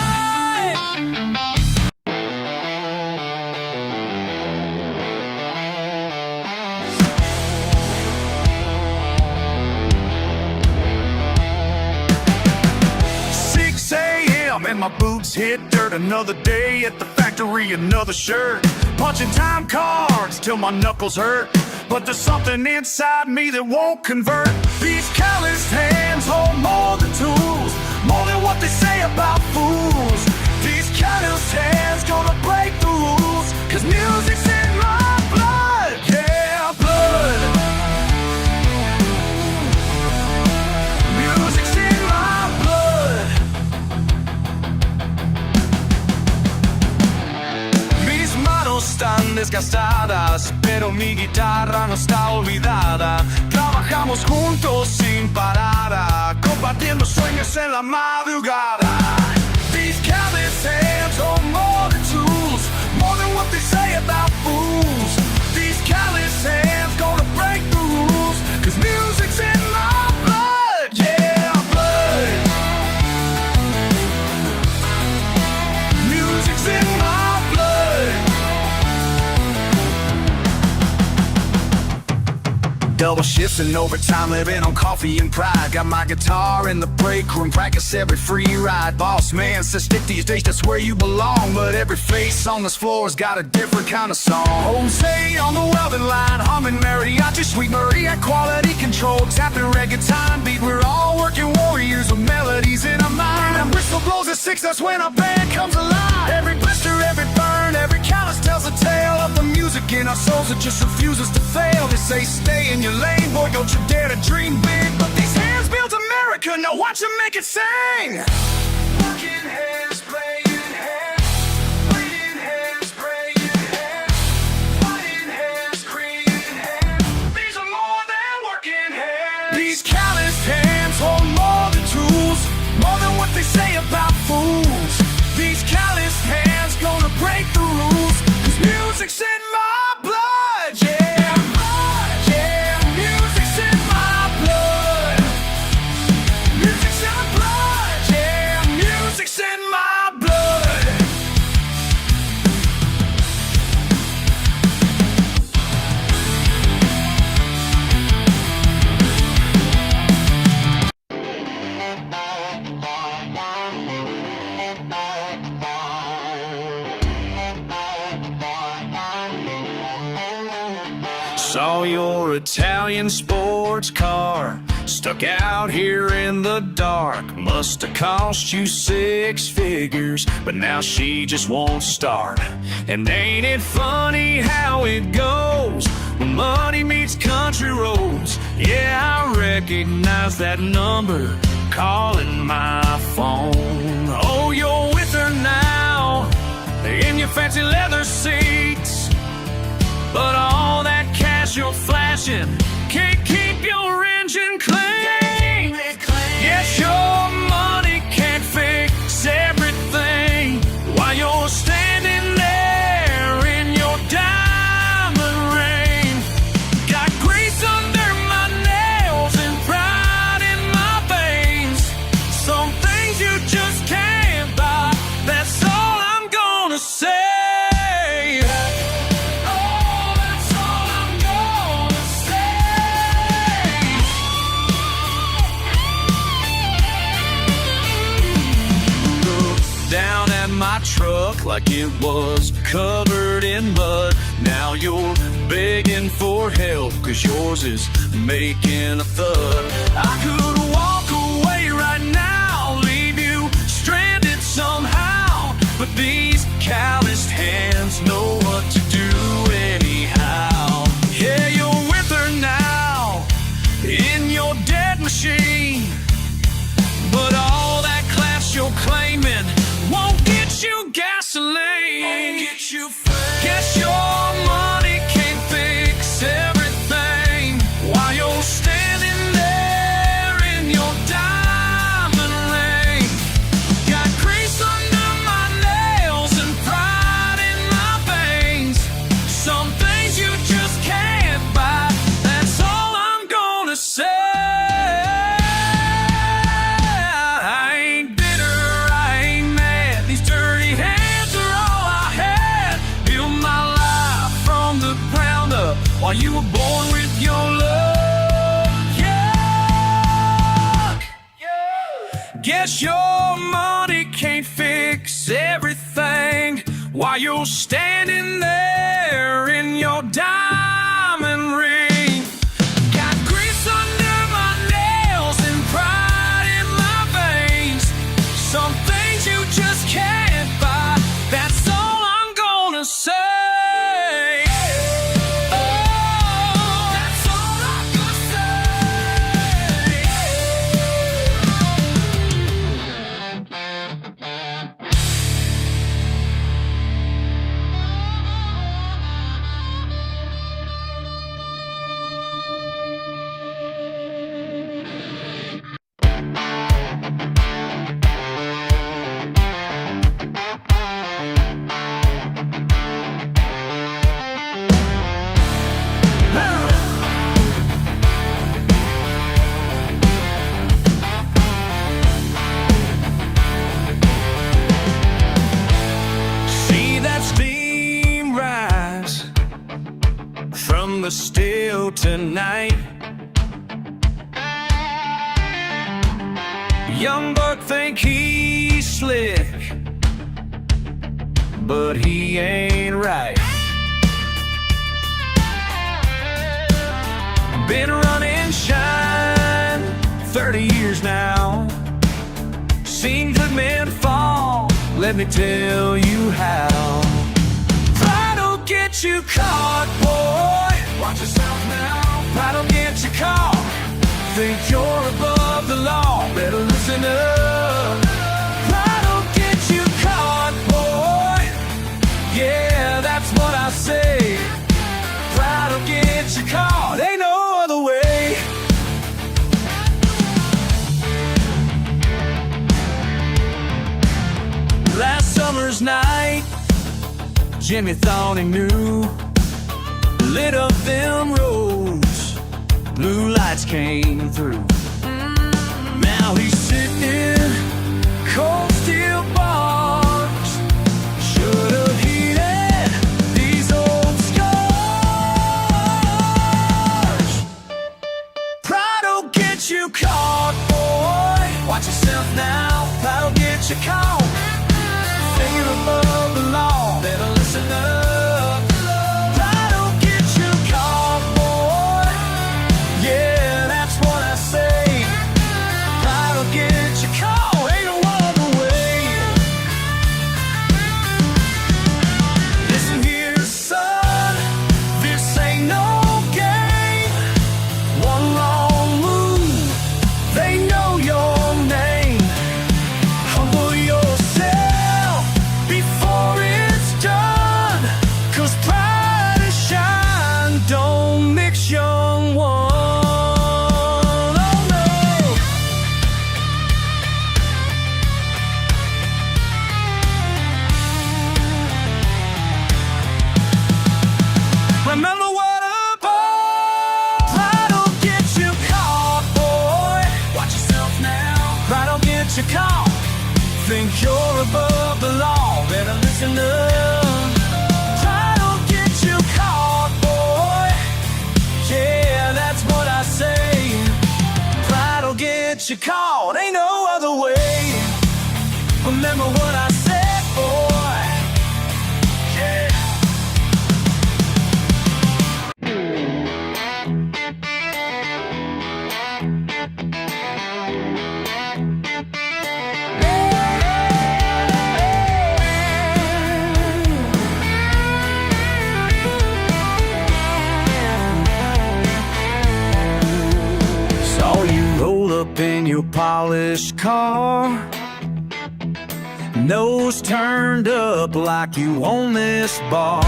And my boots hit dirt. Another day at the factory, another shirt. Punching time cards till my knuckles hurt. But there's something inside me that won't convert. These calloused hands hold more than tools, more than what they say about fools. These calloused hands gonna break the rules, 'cause music's in my blood. Yeah, blood. Music's in my blood. Están desgastadas, pero mi guitarra no está olvidada. Trabajamos juntos sin parar, compartiendo sueños en la madrugada. These callous hands are more than tools, more than what they say about fools. These callous hands gonna break the rules, 'cause music's in my blood. Yeah, blood. Music's in my blood. Double shifts and overtime, living on coffee and pride. Got my guitar in the break room, practice every free ride. Boss man says stick these days, that's where you belong. But every face on this floor's got a different kind of song. Jose on the welding line, humming mariachi, sweet Maria, quality control, tapping reggae time beat. We're all working warriors with melodies in our mind. And whistle blows at 6, that's when our band comes alive. Every blister, every burn, every callus tells a tale of the music in our souls that just refuses to fail. They say stay in your lane, boy, don't you dare to dream big. But these hands built America, now watch them make it sing. Working hands, playing hands, waiting hands, praying hands, fighting hands, creating hands. These are more than working hands. These calloused hands hold more than tools, more than what they say about fools. These calloused hands gonna break the rules, 'cause music's in my blood. Yeah, blood, yeah, music's in my blood. Music's in my blood, yeah, music's in my blood. Saw your Italian sports car stuck out here in the dark. Must have cost you 6 figures, but now she just won't start. And ain't it funny how it goes when money meets country roads? Yeah, I recognize that number calling my phone. Oh, you're with her now in your fancy leather seats, but all that cash you're flashing can't keep your engine clean. Yes, your money can't fix everything while you're standing there in your diamond ring. Got grease under my nails and pride in my veins. Some things you just can't buy, that's all I'm gonna say. My truck like it was covered in mud. Now you're begging for help, 'cause yours is making a thud. I could walk away right now, leave you stranded somehow, but these calloused hands know what to do anyhow. Yeah, you're with her now in your dead machine, Guess your money can't fix everything while you're standing there in your diamond ring. Got grease under my nails and pride in my veins. Some things you just can't buy, that's all I'm gonna say. From the still tonight, young buck think he's slick, but he ain't right. Been running shine 30 years now, seen good men fall, let me tell you how. Pride'll get you caught, boy, watch yourself now. Pride'll get you caught, think you're above the law, better listen up. Pride'll get you caught, boy, yeah, that's what I say. Pride'll get you caught, ain't no other way. Last summer's night, Jimmy thought he knew, lit up them roads, blue lights came through. Now he's sitting in cold steel bars, should've heeded these old scars. Pride'll get you caught, boy, watch yourself now. Pride'll get you caught, think you're above the law, better listen up. Pride'll get you caught, boy, yeah, that's what I say. Pride'll get you caught, ain't no other way. Listen here, son, this ain't no game. One wrong move, they know your name. Humble yourself before it's done, 'cause pride and shine don't mix, young one. Oh no. Remember what above. Pride'll get you caught, boy, watch yourself now. Pride'll get you caught, think you're above the law, better listen up. Pride'll get you caught, boy, yeah, that's what I say. Pride'll get you caught, ain't no other way. Remember what I said, boy, yeah. Saw you roll up in your polished car, nose turned up like you own this bar.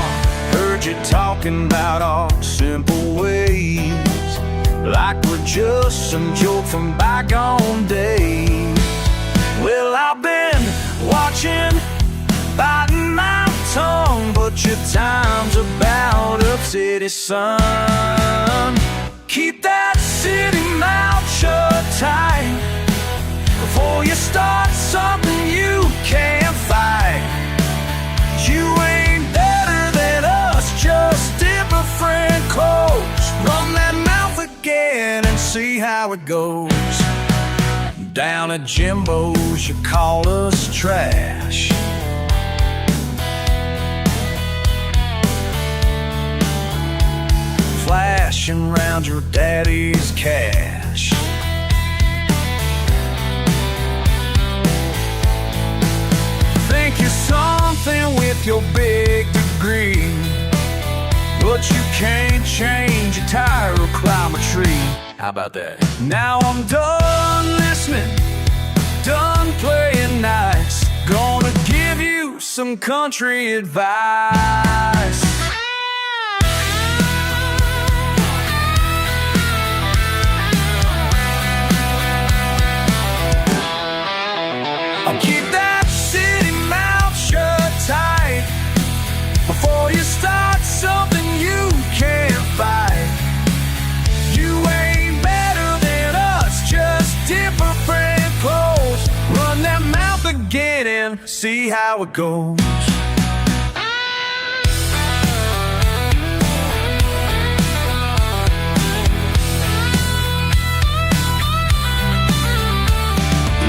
Heard you talking about our simple ways, like we're just some joke from bygone days. Well, I've been watching, biting my tongue, but your time's about up, city son. Keep that city mouth shut tight before you start something you can't fight. You ain't better than us, just different clothes. Run that mouth again and see how it goes. Down at Jimbo's, you call us trash. Flashing round your daddy's cash. Think you're something with your big degree, but you can't change a tire or climb a tree. How about that? Now I'm done listening, done playing nice. Gonna give you some country advice. I'll keep that city mouth shut tight before you start something you can't fight. You ain't better than us, just different clothes. Run that mouth again and see how it goes.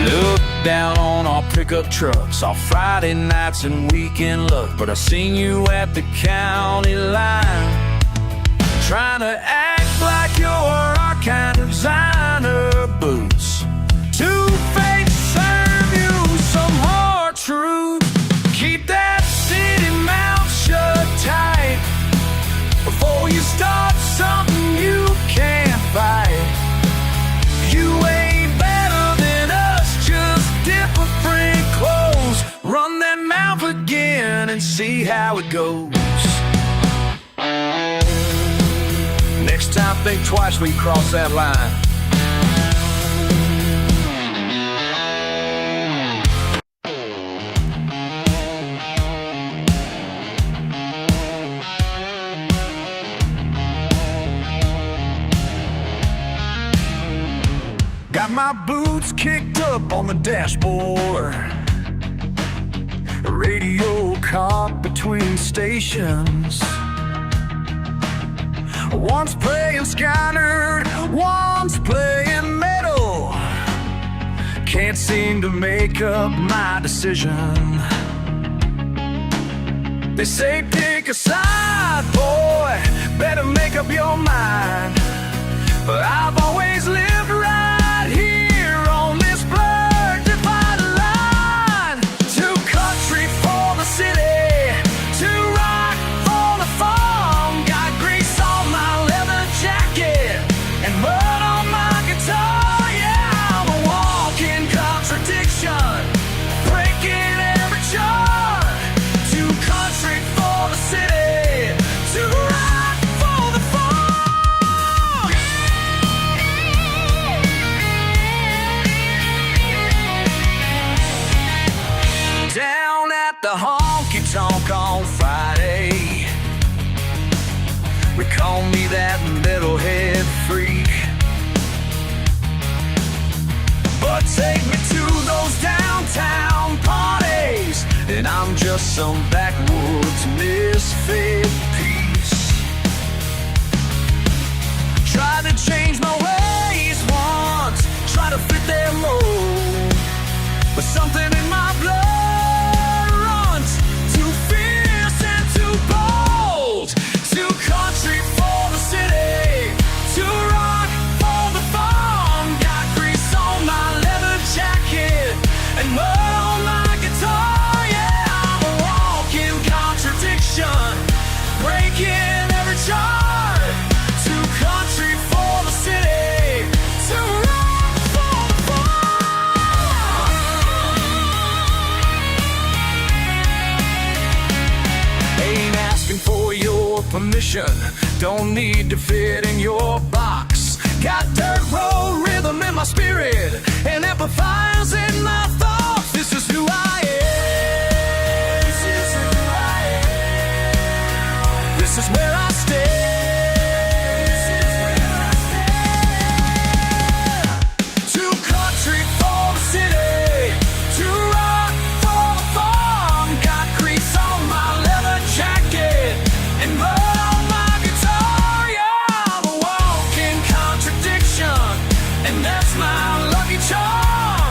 Look down on our pickup trucks, our Friday nights and weekend luck. But I seen you at the county line, trying to act like you're our kind of designer boots. Two-Face serve you some hard truth. Keep that city mouth shut tight before you start something you can't fight. You ain't better than us, just different clothes. Run that mouth again and see how it goes. Next time, think twice when you cross that line. Got my boots kicked up on the dashboard, radio caught between stations. One's playing Skyner, one's playing metal. Can't seem to make up my decision. They say pick a side, boy, better make up your mind. But I've always lived right here on this blurred divided line. Too country for the city, too rock for the farm. Got grease on my leather jacket and mud on my guitar. Yeah, I'm a walking contradiction, breaking every chart. Too country for the city, too rock for the farm. Down at the honky-tonk on Friday, we call me that metalhead freak. But take me to those downtown parties, and I'm just some backwoods misfit piece. Tried to change my ways once, try to fit their mold, but something in my blood runs too fierce and too bold. Too country for the city, too rock for the farm. Got grease on my leather jacket and mud on my guitar. Yeah, I'm a walking contradiction, breaking every chart. Too country for the city, too rock for the farm. Ain't asking for your permission, don't need to fit in your box. Got dirt road rhythm in my spirit and amplifiers in my thoughts. This is who I am. This is who I am. This is where I stand. This is where I stand. Too country for the city, too rock for the farm. Got grease on my leather jacket and mud on my guitar. Yeah, I'm a walking contradiction, and that's my lucky charm.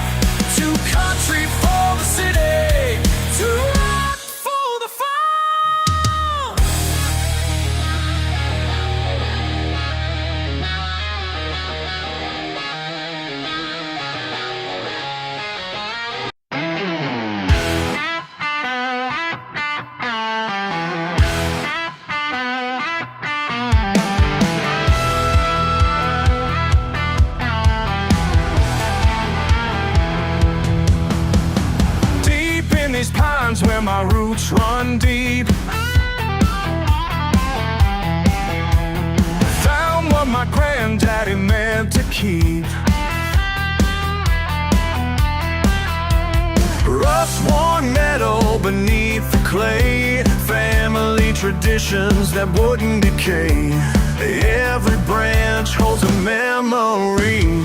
my roots run deep. Found what my granddaddy meant to keep. Rust-worn metal beneath the clay, family traditions that wouldn't decay. Every branch holds a memory.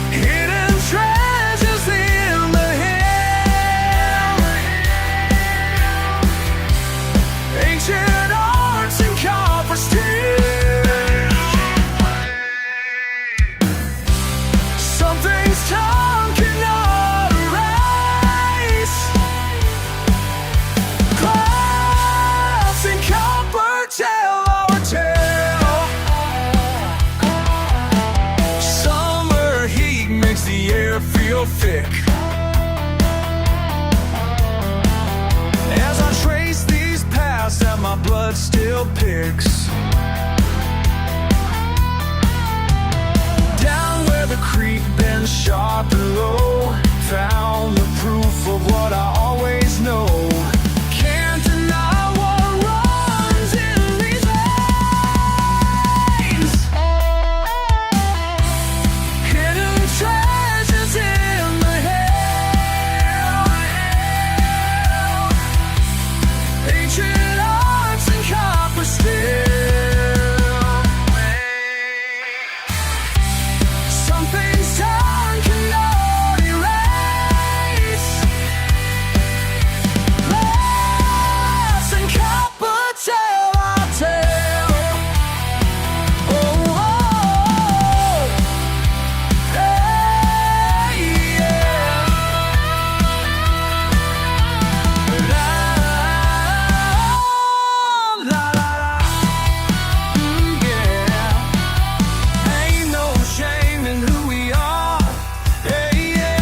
Hidden treasures in the hill, ancient arts and copper steel. Some things time cannot erase. Glass and copper tell our tale. Summer heat makes the air feel thick. As I trace these paths that my blood still picks. Down where the creek bends sharp and low, found the proof of what I always know. Can't deny what runs in these veins. Hidden treasures in the hill, ancient arts and copper steel. Some things time cannot erase. Glass and copper tell our tale. Oh, oh, hey, yeah. La, la, la, la. Yeah. Ain't no shame in who we are. Hey, yeah.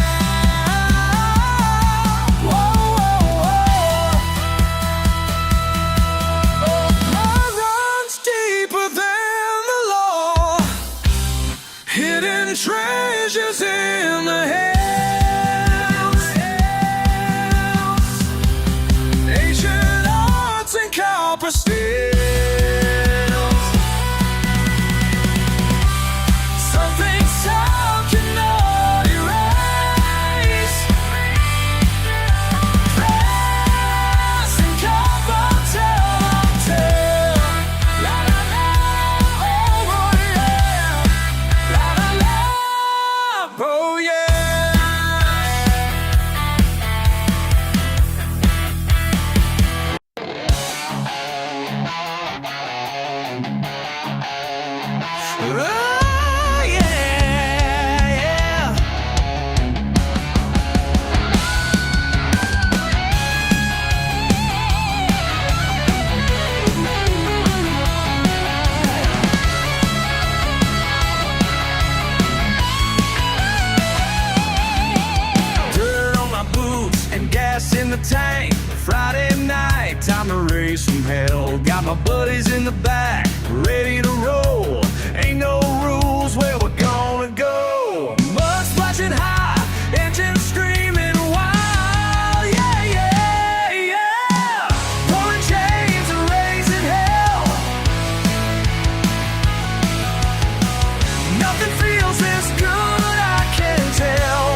Whoa, whoa, whoa. Blood runs deeper than the law. Hidden treasures in the hills, ancient arts and copper steels. Some things time cannot erase. Glass and copper tell our tale. La la la, oh yeah. La la la, oh yeah. Oh yeah, yeah. Dirt on my boots and gas in the tank. Friday night, time to raise from hell. Got my buddies in the back, ready to roll. Ain't no rules where we're gonna go. Mud splashing high, engine screaming wild. Yeah, yeah, yeah. Pulling chains and raising hell. Nothing feels this good, I can tell.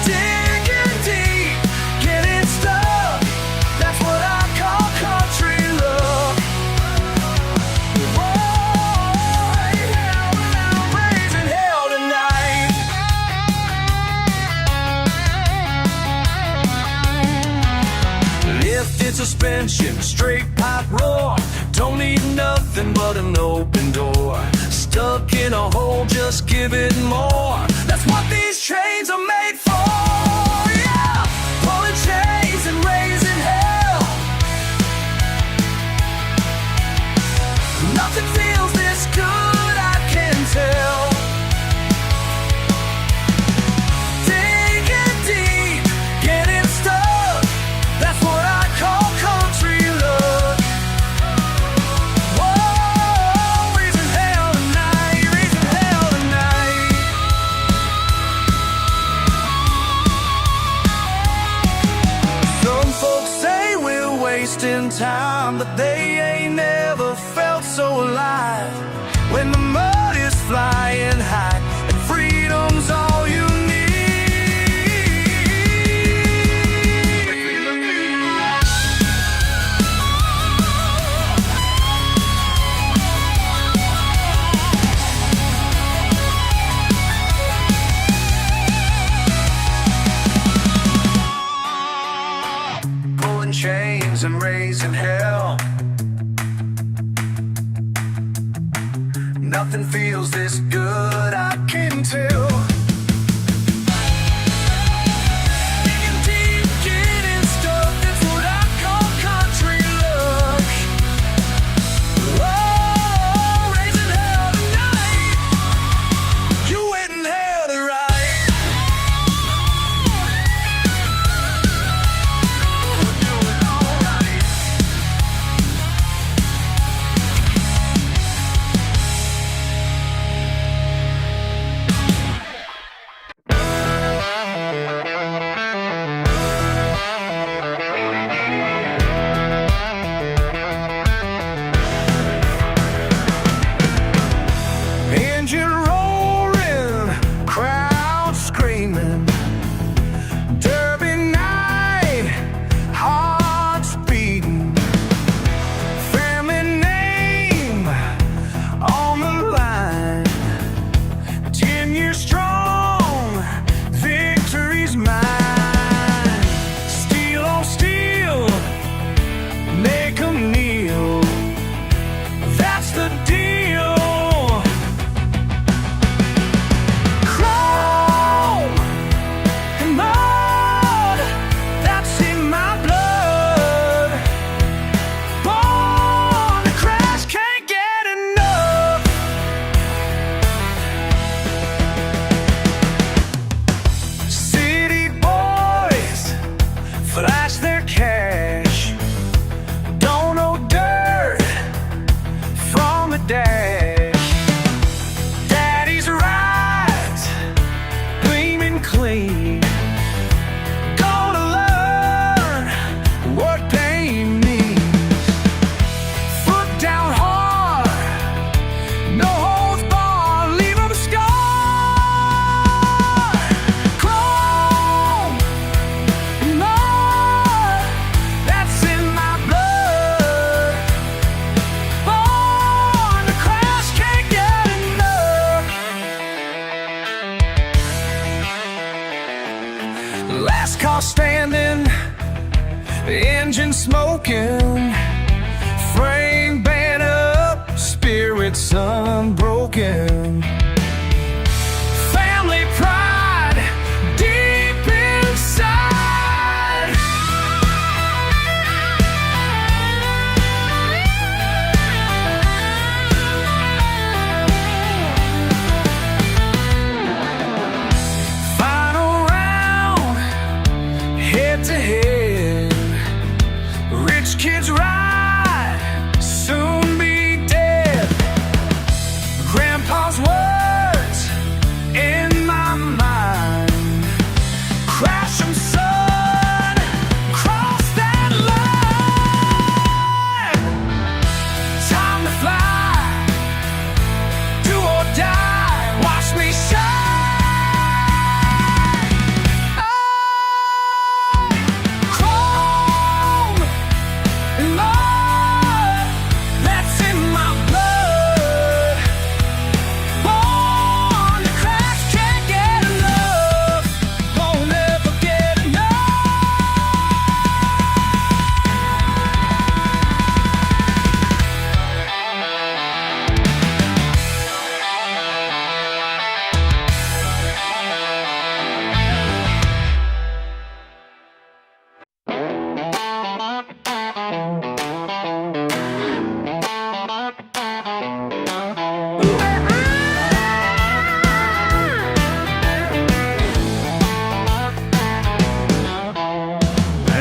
Digging deep, getting stuck. That's what I call country love. Whoa, yeah, I'm raising hell tonight. Lifted suspension, straight pipe roar. Don't need nothing but an open door. Stuck in a hole, just give it more. That's what these chains are made for. Yeah, pulling chains and raising hell. Nothing feels this good, I can tell. Digging deep, getting stuck. That's what I call country love. Whoa, raising hell tonight, raising hell tonight. flying high, and freedom's all you need. Pulling chains and raising hell, nothing feels this good, I can tell. Digging deep, getting stuck, that's what I call country love. Oh, raising hell tonight, you waiting hell to right. Doing alright. Engine roaring, crowd screaming, Derby night, hearts beating, family name on the line, 10 years strong, victory's mine. Steel on steel, make 'em kneel, that's the deal. Chrome and mud, that's in my blood. Born to crash, can't get enough. City boys flash their cash, don't know dirt from a dash. Daddy's rides gleaming clean, gonna learn what pain means. Foot down hard, no holds barred, leave 'em scarred. Chrome and mud, that's in my blood. Born to crash, can't get enough. Last car standing, engine smoking, frame bent up, spirits unbroken. Family pride deep inside. Final round, head to head, rich kids ride, soon be dead. Grandpa's words in my mind, crash 'em son, cross that line. Time to fly, do or die, watch me shine. Chrome and mud, that's in my blood. Born to crash, can't get enough, won't ever get enough.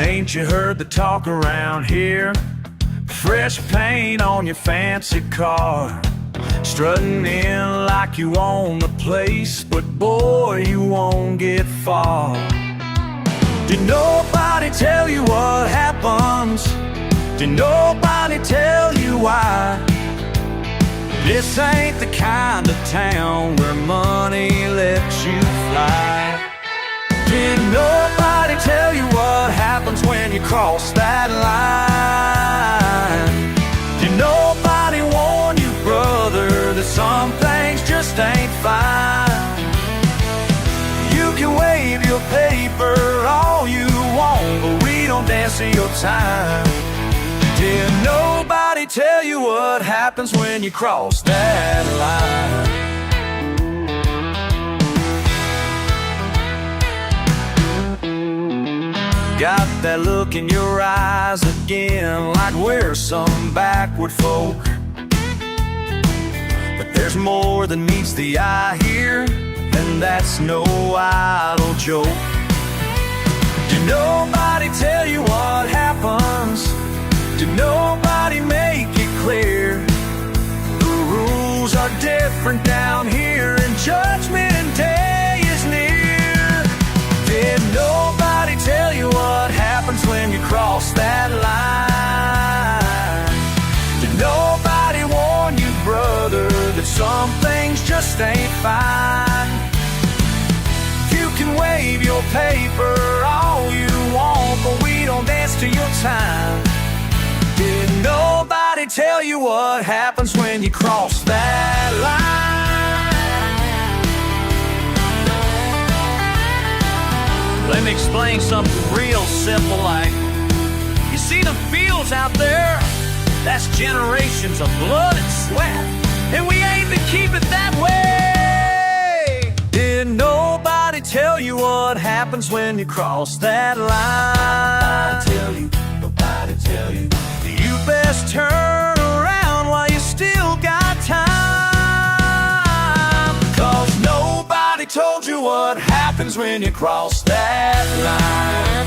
Ain't you heard the talk around here? Fresh paint on your fancy car, strutting in like you own the place, but boy, you won't get far. Did nobody tell you what happens? Did nobody tell you why? This ain't the kind of town where money lets you fly. Did nobody tell you what happens when you cross that line? Did nobody warn you, brother, that some things just ain't fine? You can wave your paper all you want, but we don't dance to your time. Did nobody tell you what happens when you cross that line? Got that look in your eyes again, like we're some backward folk. But there's more than meets the eye here, and that's no idle joke. Did nobody tell you what happens? Did nobody make it clear? The rules are different down here, and Judgment Day is near. Did nobody tell you what happens when you cross that line? Did nobody warn you, brother, that some things just ain't fine? You can wave your paper all you want, but we don't dance to your time. Did nobody tell you what happens when you cross that line? Let me explain something real simple, like, you see the fields out there? That's generations of blood and sweat, and we aim to keep it that way. Did nobody tell you what happens when you cross that line? Nobody tell you. You best turn around while you still got time, 'cause nobody told you what happens when you cross that line.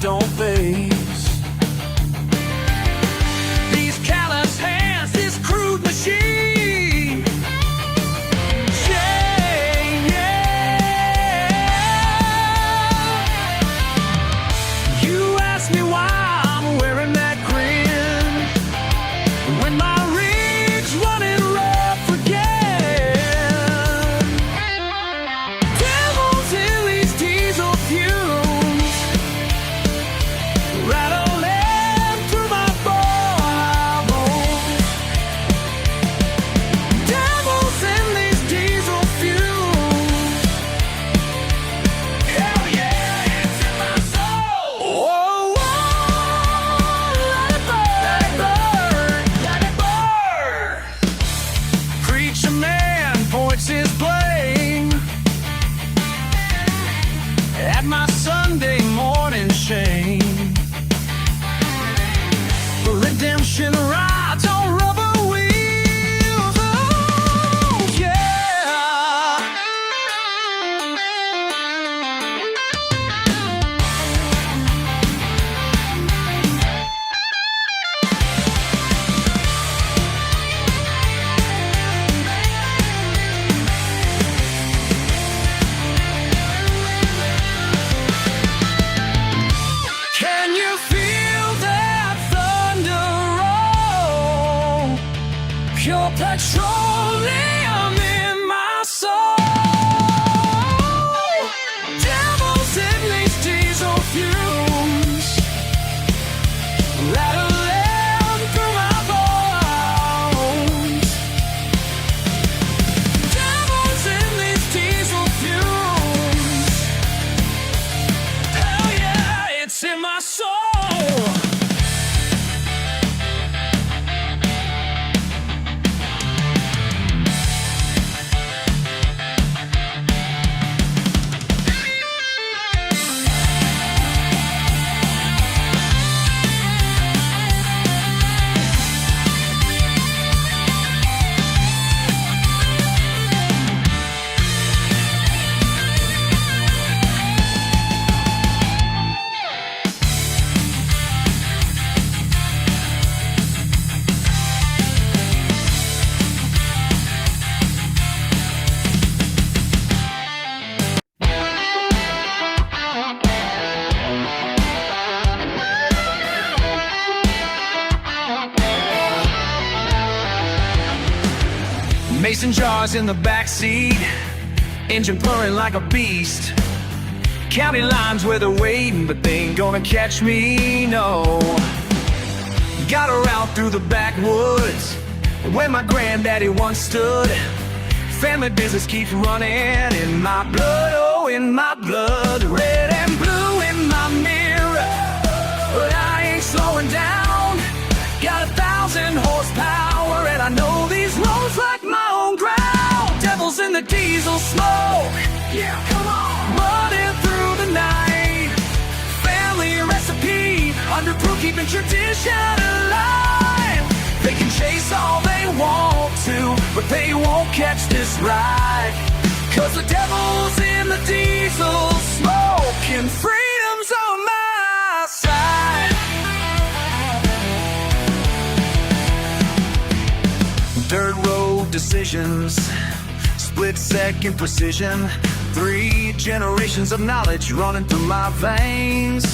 don't faze. These callous hands, this crude machine. You ask me why I'm wearing that grin when my rig's running rough again. Devils in these diesel fumes, rattling through my bones. Devils in these diesel fumes. Hell yeah, it's in my soul. Oh, let it burn, let it burn. Preacher man points his blame at my Sunday morning shame. Redemption rides on rubber wheels. Oh, yeah. Can you feel that thunder roll? Pure petroleum in my soul. Devils in these diesel fumes, rattling through my bones. Devils in these diesel fumes. Hell yeah, it's in my soul. Mason jars in the backseat, engine purring like a beast. County lines where they're waiting, but they ain't gonna catch me, no. Got her out through the backwoods, where my granddaddy once stood. Family business keeps running in my blood, oh, in my blood. Red and blue in my mirror, but I ain't slowing down. Got 1,000 horsepower, and I know these roads like my own ground. Devils in the diesel smoke, yeah, come on. Running through the night, family recipe, underproof, keeping tradition alive. They can chase all they want to, but they won't catch this ride. 'Cause the devil's in the diesel smoke, and freedom's on my side. Dirt road decisions, split-second precision. 3 generations of knowledge running through my veins.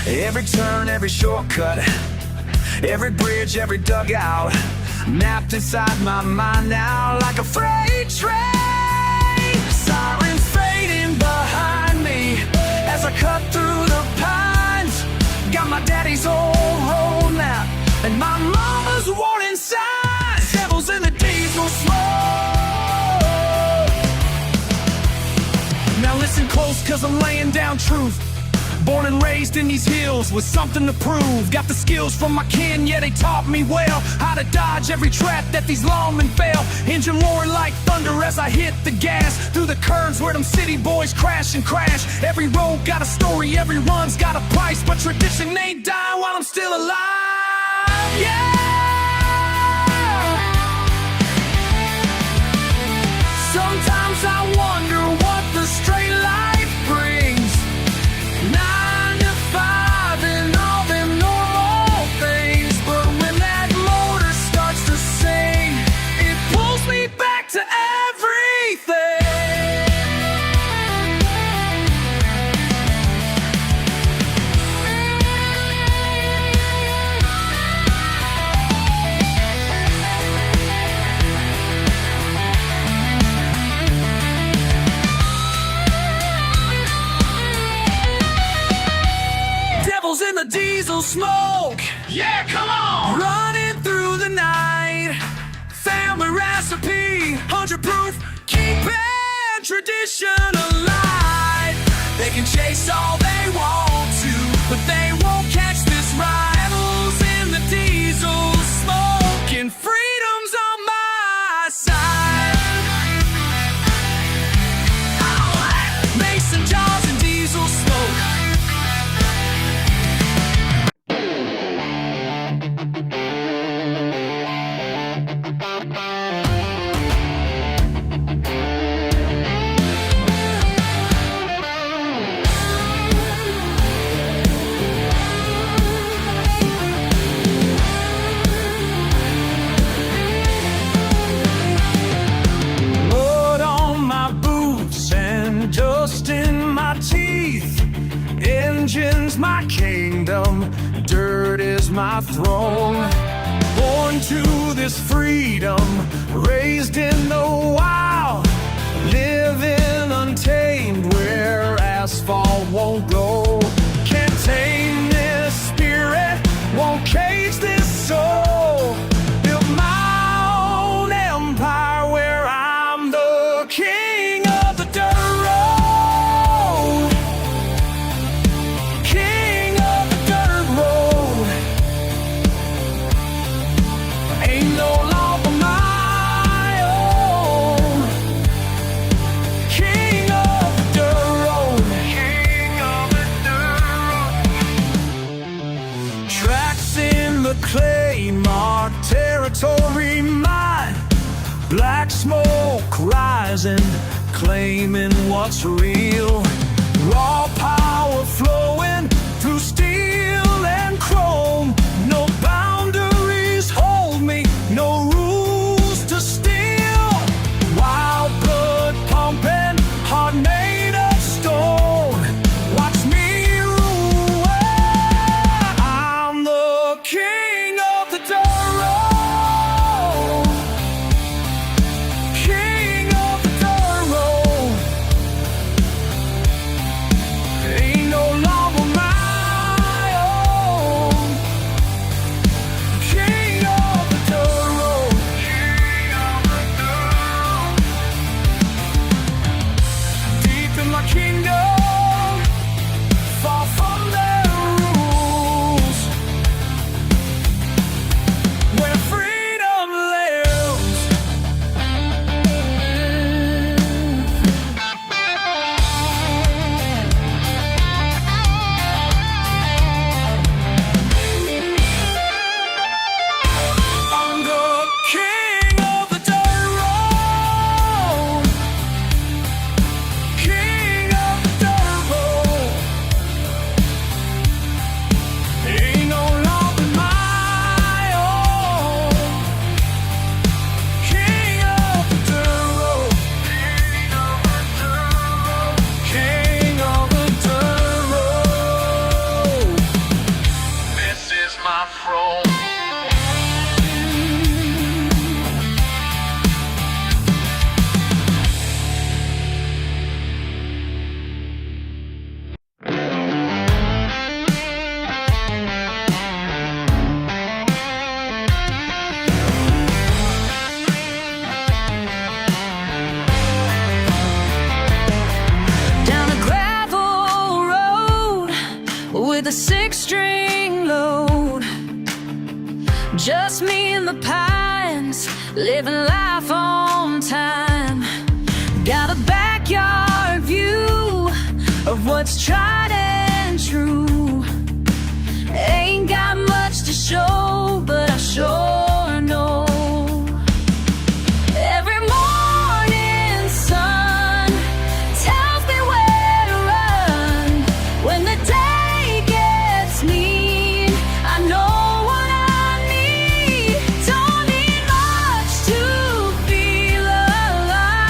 Every turn, every shortcut, every bridge, every dugout, mapped inside my mind now like a freight train. Sirens fading behind me as I cut through the pines. Got my daddy's old road map and my mama's warning signs. Devils in the diesel smoke. Now listen close, 'cause I'm laying down truth. Born and raised in these hills with something to prove. Got the skills from my kin, yeah, they taught me well how to dodge every trap that these lawmen fail. Engine roaring like thunder as I hit the gas through the curves where them city boys crash and crash. Every road got a story, every run's got a price, but tradition ain't dying while I'm still alive. Yeah. Sometimes I wonder what the straight life brings. the diesel smoke. Yeah, come on! Running through the night. Family recipe, 100 proof, keeping tradition alive. They can chase all they want to, but they won't catch this rivals in the diesel smoke. And freedom's on my side. Mason jars and diesel smoke. Mud on my boots and dust in my teeth. Engine's my kingdom, dirt is my throne. Born to this freedom, raised in the wild, living untamed where asphalt won't go. Can't tame this spirit, won't cage this soul. Build my own empire where I'm the king of the dirt road. King of the dirt road. Ain't no law but my own. King of the dirt road. King of the dirt road. Tracks in the clay, mark territory mine. Black smoke rising, claiming what's real. Raw power flowing through steel and chrome. No boundaries hold me, no rules to steal. Wild blood pumping, heart made of stone. Watch me rule. I'm the king of the dirt road. King of the dirt road. Ain't no law but my own. King of the dirt road. King of the dirt road. Deep in my kingdom, far from their rules, where freedom lives. I'm the king of the dirt road. King of the dirt road. Ain't no law but my own. King of the dirt road. King of the dirt road. This is my throne. Down a gravel road with a 6-string load. Just me and the pines, living life on time. Got a backyard view of what's tried and true. Ain't got much to show, but I sure know. Every morning sun tells me where to run. When the day gets mean, I know what I need. Don't need much to feel alive.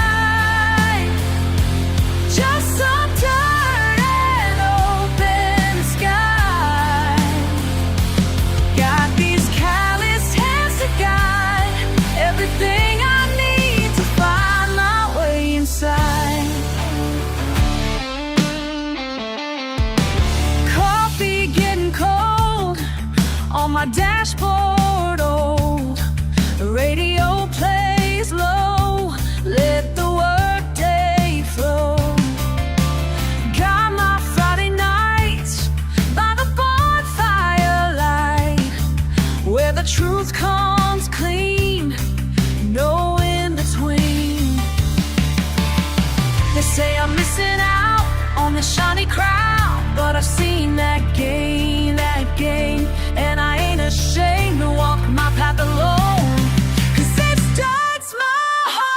Just some dirt and open sky. our dashboard old. The radio plays low, let the workday flow. Got my Friday nights by the bonfire light, where the truth comes clean, no in between. They say I'm missing out on the shiny crown, but I've seen that gain, and I ain't ashamed to walk my path alone, 'cause it starts my home.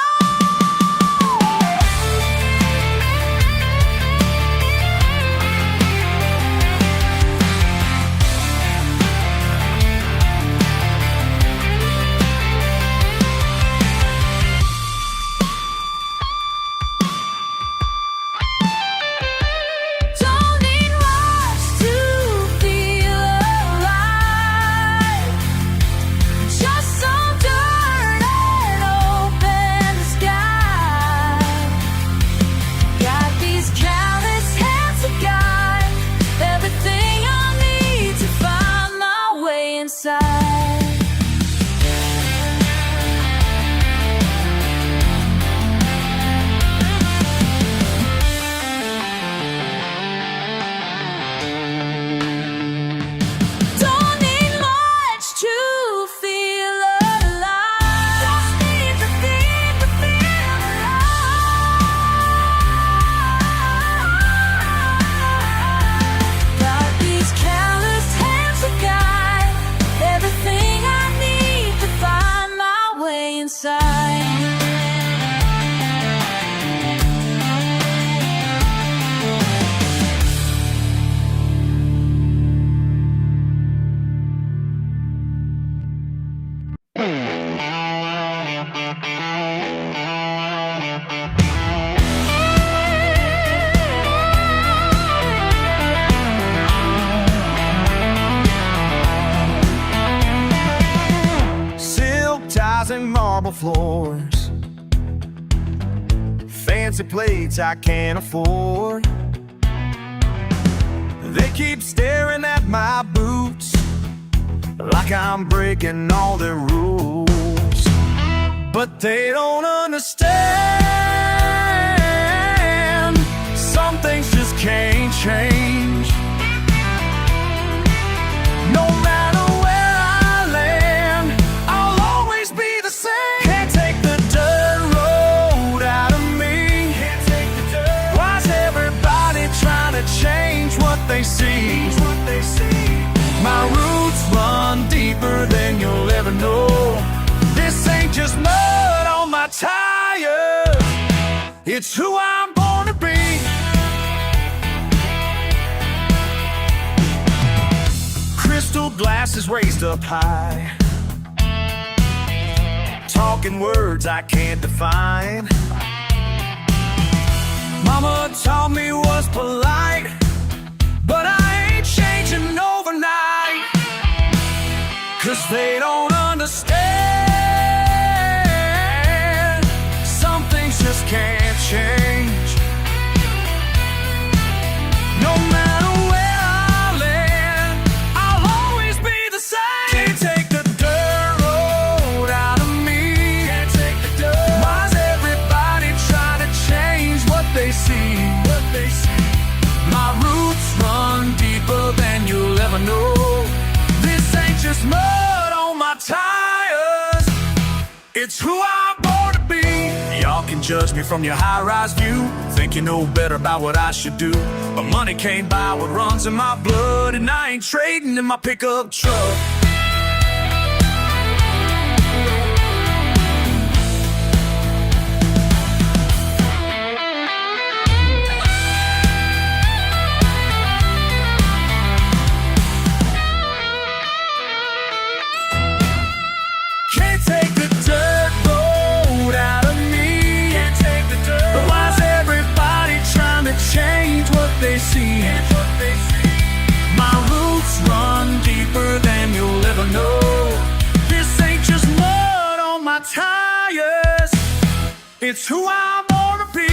Don't need much to feel alive, just some dirt and open sky. Got these callous hands to guide everything I need to find my way inside. Don't need much to feel alive, just need to feel alive. Got these callous hands to guide everything I need to find my way inside. Silk ties and marble floors, fancy plates I can't afford. They keep staring at my boots like I'm breaking all their rules, but they don't understand. Some things just can't change. No matter where I land, I'll always be the same. Can't take the dirt road out of me. Can't take the dirt. Why's everybody trying to change what they see? My roots run deeper than you'll ever know. This ain't just mud on my tires, it's who I'm born to be. Crystal glasses raised up high, talking words I can't define. Mama taught me what's polite, but I ain't changing overnight, 'cause they don't understand. Some things just can't change. No matter where I land, I'll always be the same. Can't take the dirt road out of me. Can't take the dirt. Why's everybody trying to change what they see? My roots run deeper than you'll ever know. This ain't just mud on my tires, it's who I'm born to be. Y'all can judge me from your high-rise view, think you know better about what I should do, but money can't buy what runs in my blood, and I ain't trading in my pickup truck. Can't take the dirt road out of me. Can't take the dirt. But why's everybody trying to change what they see? My roots run deeper than you'll ever know. This ain't just mud on my tires, it's who I'm born to be.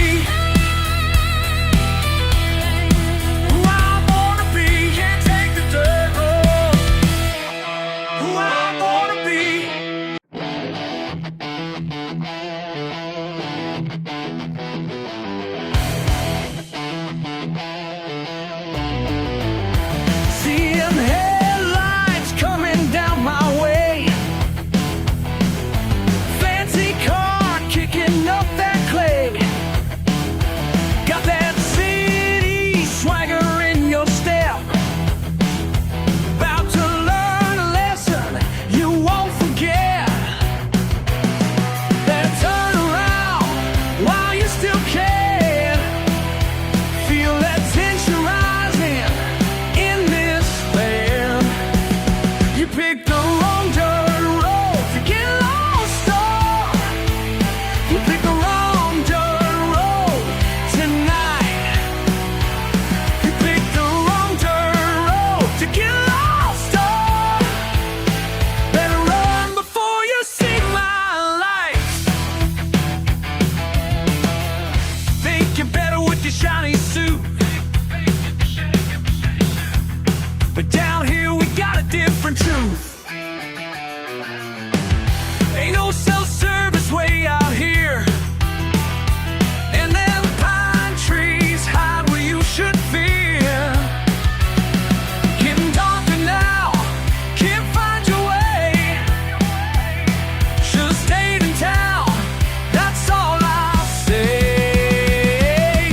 Who I'm born to be. Can't take the dirt road. neon headlights coming down my way. Fancy car kicking up that clay. Got that city swagger in your step. About to learn a lesson you won't forget. Then turn around while you still can. Feel that tension rising in this land. You picked the wrong dirt road to get lost on. You picked the wrong dirt road tonight. You picked the wrong dirt road to get lost on. Better run before you see my lights. Think you're better with your shiny suit, but down here we got a different truth. Ain't no self-service way out here. And them pine trees hide where you should fear. Getting darker now, can't find your way. Should've stayed in town, that's all I'll say.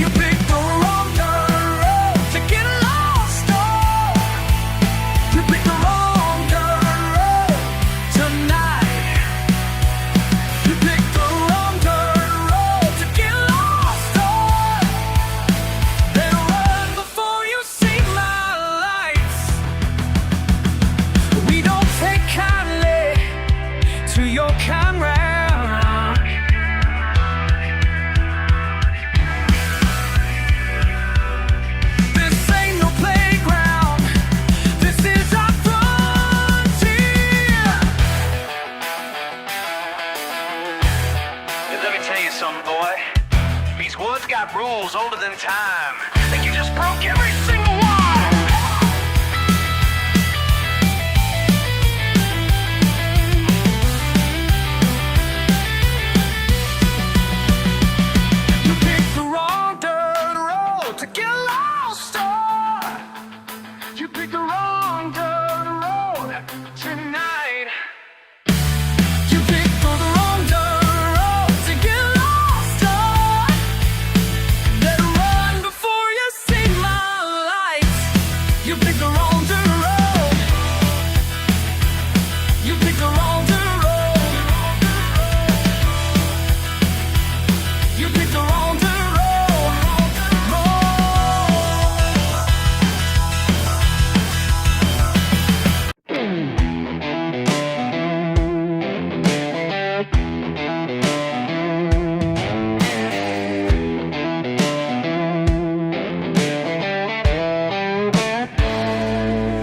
You picked the wrong dirt road to get lost on. You picked the wrong dirt road tonight. You picked the wrong dirt road to get lost on. Better run before you see my lights. We don't take kindly to your camera. This ain't no playground. This is our frontier. Let me tell you something, boy. These woods got rules older than time, and you just broke every single one. You picked the wrong dirt road to get lost on. You picked the wrong dirt road tonight. You picked the wrong dirt road to get lost on. Better run before you see my lights. You picked the wrong dirt road. You picked the wrong dirt road. You picked the wrong dirt road.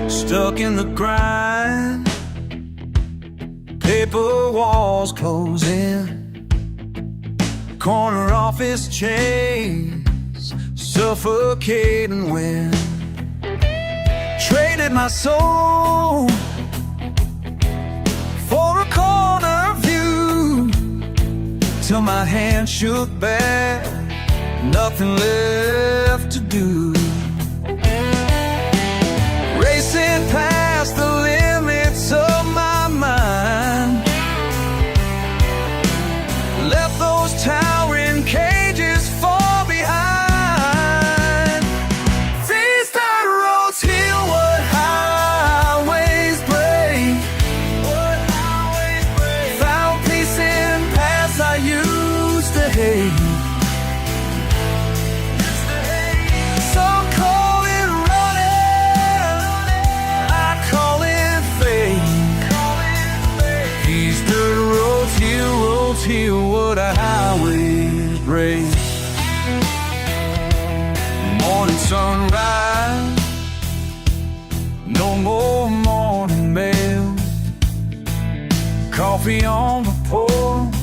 Stuck in the grind, paper walls closing, corner office chains suffocating wind. Traded my soul for a corner view till my hand shook back, nothing left to do. Racing past the limits of my mind, left those towering cages far behind. These dirt roads heal what highways break. Found peace in paths I used to hate. Some call it running, I call it fate. These dirt roads heal what highways break. Morning sunrise, no more morning mail. Coffee on the porch,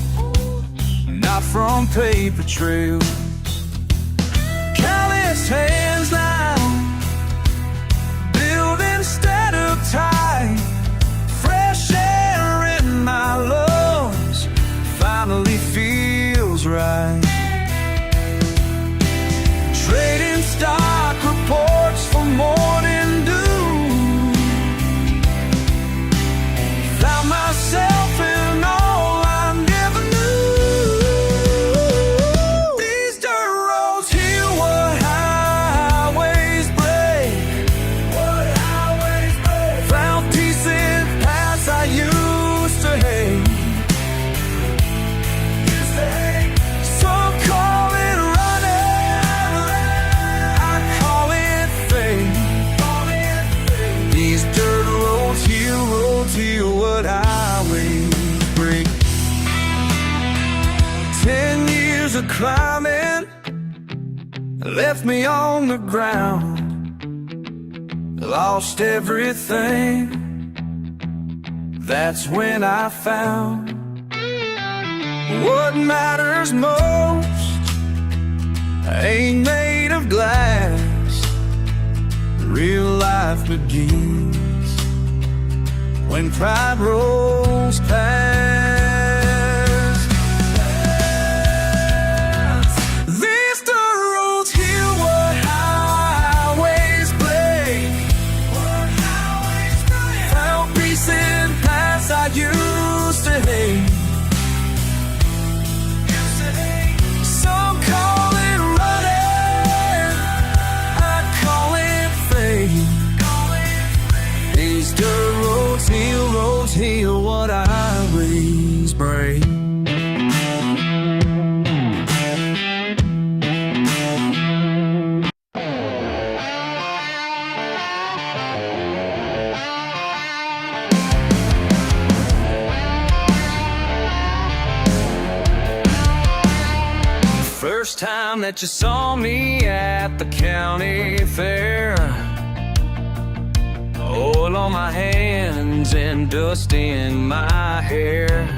not from paper trails. Careless hands now, building instead of tight. Fresh air in my lungs finally feels right. Trading stock reports for morning dew. of climbing left me on the ground. Lost everything. That's when I found what matters most ain't made of glass. Real life begins when pride rolls past. These dirt roads heal what highways break. Found peace in paths I used to hate. Some call it running, I call it fate. These dirt roads heal what highways break. First time that you saw me at the county fair, oil on my hands and dust in my hair.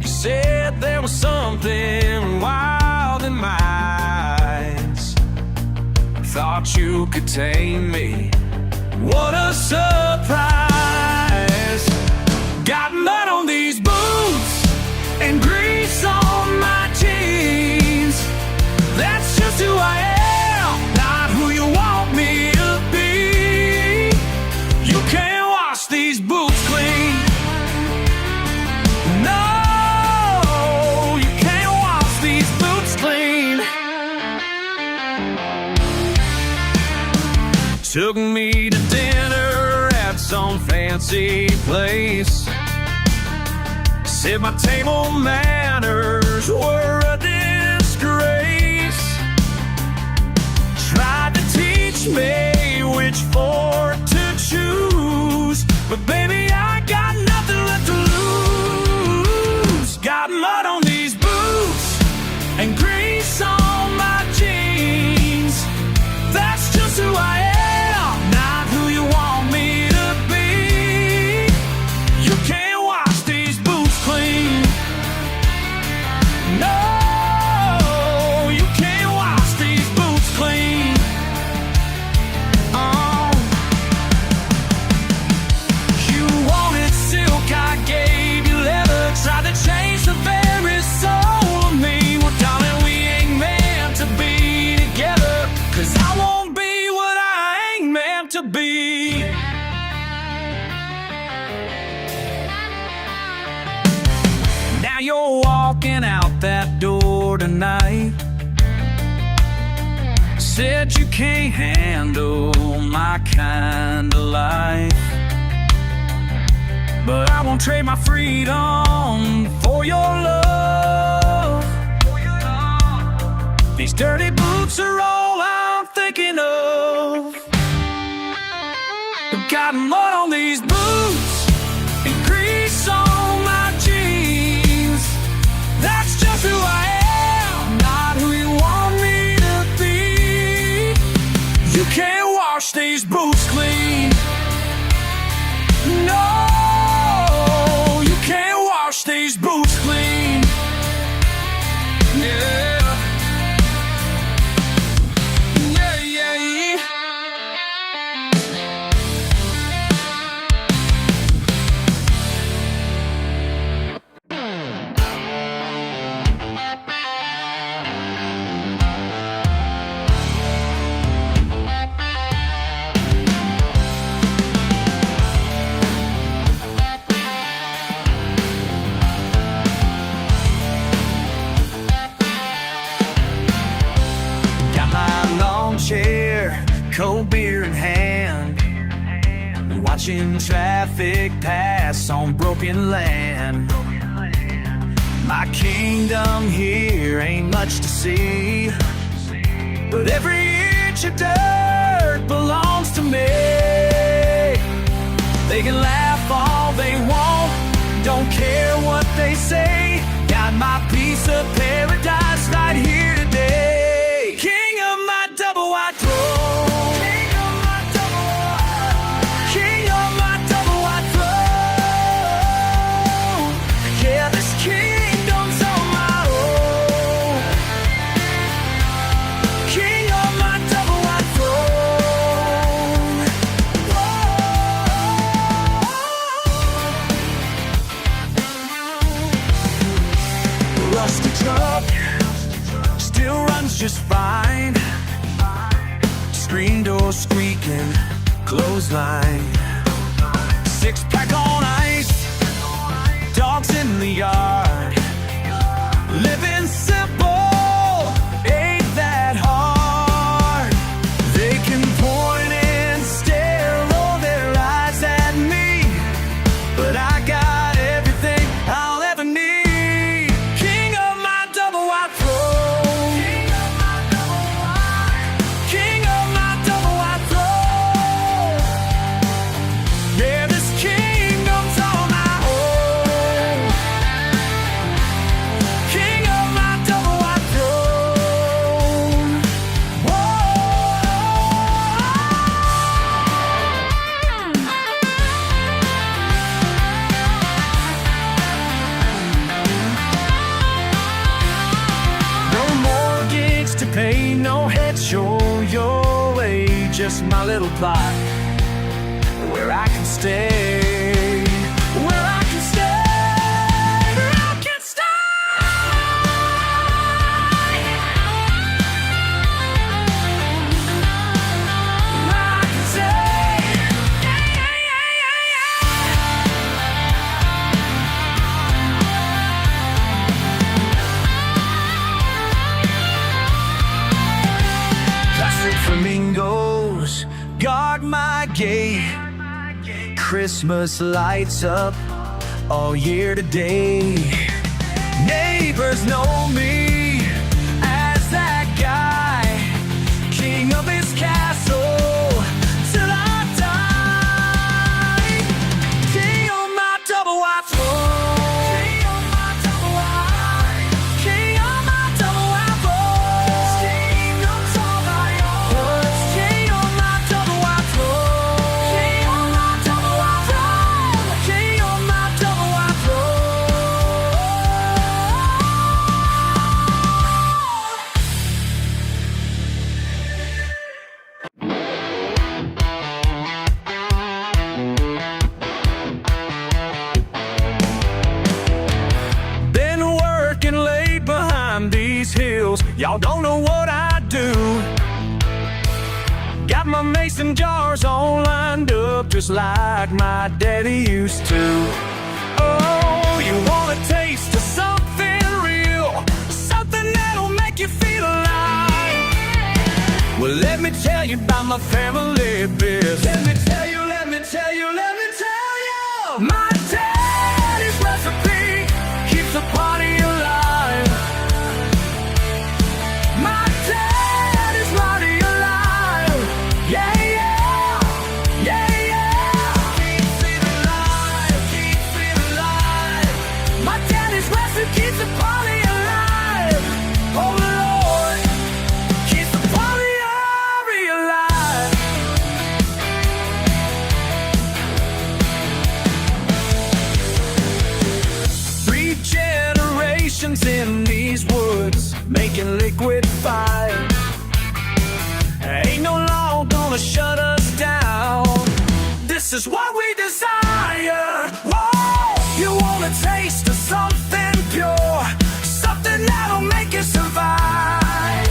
You said there was something wild in my eyes. Thought you could tame me. What a surprise. Got mud on these boots and grease on my jeans. That's just who I am, not who you want me to be. You can't wash these boots clean. No, you can't wash these boots clean. Took me to dinner at some fancy place. Said my table manners were a disgrace. Tried to teach me which fork to choose, but baby, I got nothing left to lose. Got mud on these boots and grease on my jeans. That's just who I am, not who you want me to be. You can't wash these boots clean. No, you can't wash these boots clean. Oh, you wanted silk, I gave you leather. Tried to change the very soul of me. Well, darling, we ain't meant to be together, 'cause I won't be what I ain't meant to be. Now you're walking out that door tonight. Said you can't handle my kind of life, but I won't trade my freedom for your love. These dirty boots are all I'm thinking of. Got mud on these boots and grease on my jeans. That's just who I am, not who you want me to be. You can't wash these boots clean. No, you can't wash these boots clean. Yeah. Yeah, yeah, yeah. Chair, cold beer in hand, watching traffic pass on broken land. My kingdom here ain't much to see, but every inch of dirt belongs to me. They can laugh all they want, don't care what they say. Got my piece of paradise squeaking clothesline. Six-pack on ice, dogs in the yard. Living simple, ain't that hard. They can point and stare, roll their eyes at me, but I got everything I'll ever need. King of my double wide throw. King of my double wide. King of my double wide throw. Yeah, this kingdom's all my own. King of my double wide throne. No mortgage to pay, no head show your way. Just my little plot where I can stay. Where I can stay. Where I can stay. Where I can stay. Plastic flamingos guard my gate. Christmas lights up all year today. Neighbors know me as that guy, king of his castle till I die. King on my double wide throne. King on my double wide. King on my double wide throne. Kingdom's all my own. King on my double wide throne. King on my double wide throne. King on my double wide throne. Been working late behind these hills. Y'all don't know what I do. Got my mason jars all lined up just like my daddy used to. Oh, you want a taste of something real, something that'll make you feel alive? Well, let me tell you about my family biz. Let me tell you, let me tell you, let me tell you. My daddy's recipe keeps the party alive. My daddy's party alive. Yeah, yeah, yeah, yeah. Keeps it alive, keeps it alive. My daddy's recipe keeps the party alive. Oh Lord, keeps the party alive. Three generations in these woods making liquid fire. Ain't no law gonna shut us down. This is what we desire. Whoa, you want a taste of something pure, something that'll make you survive.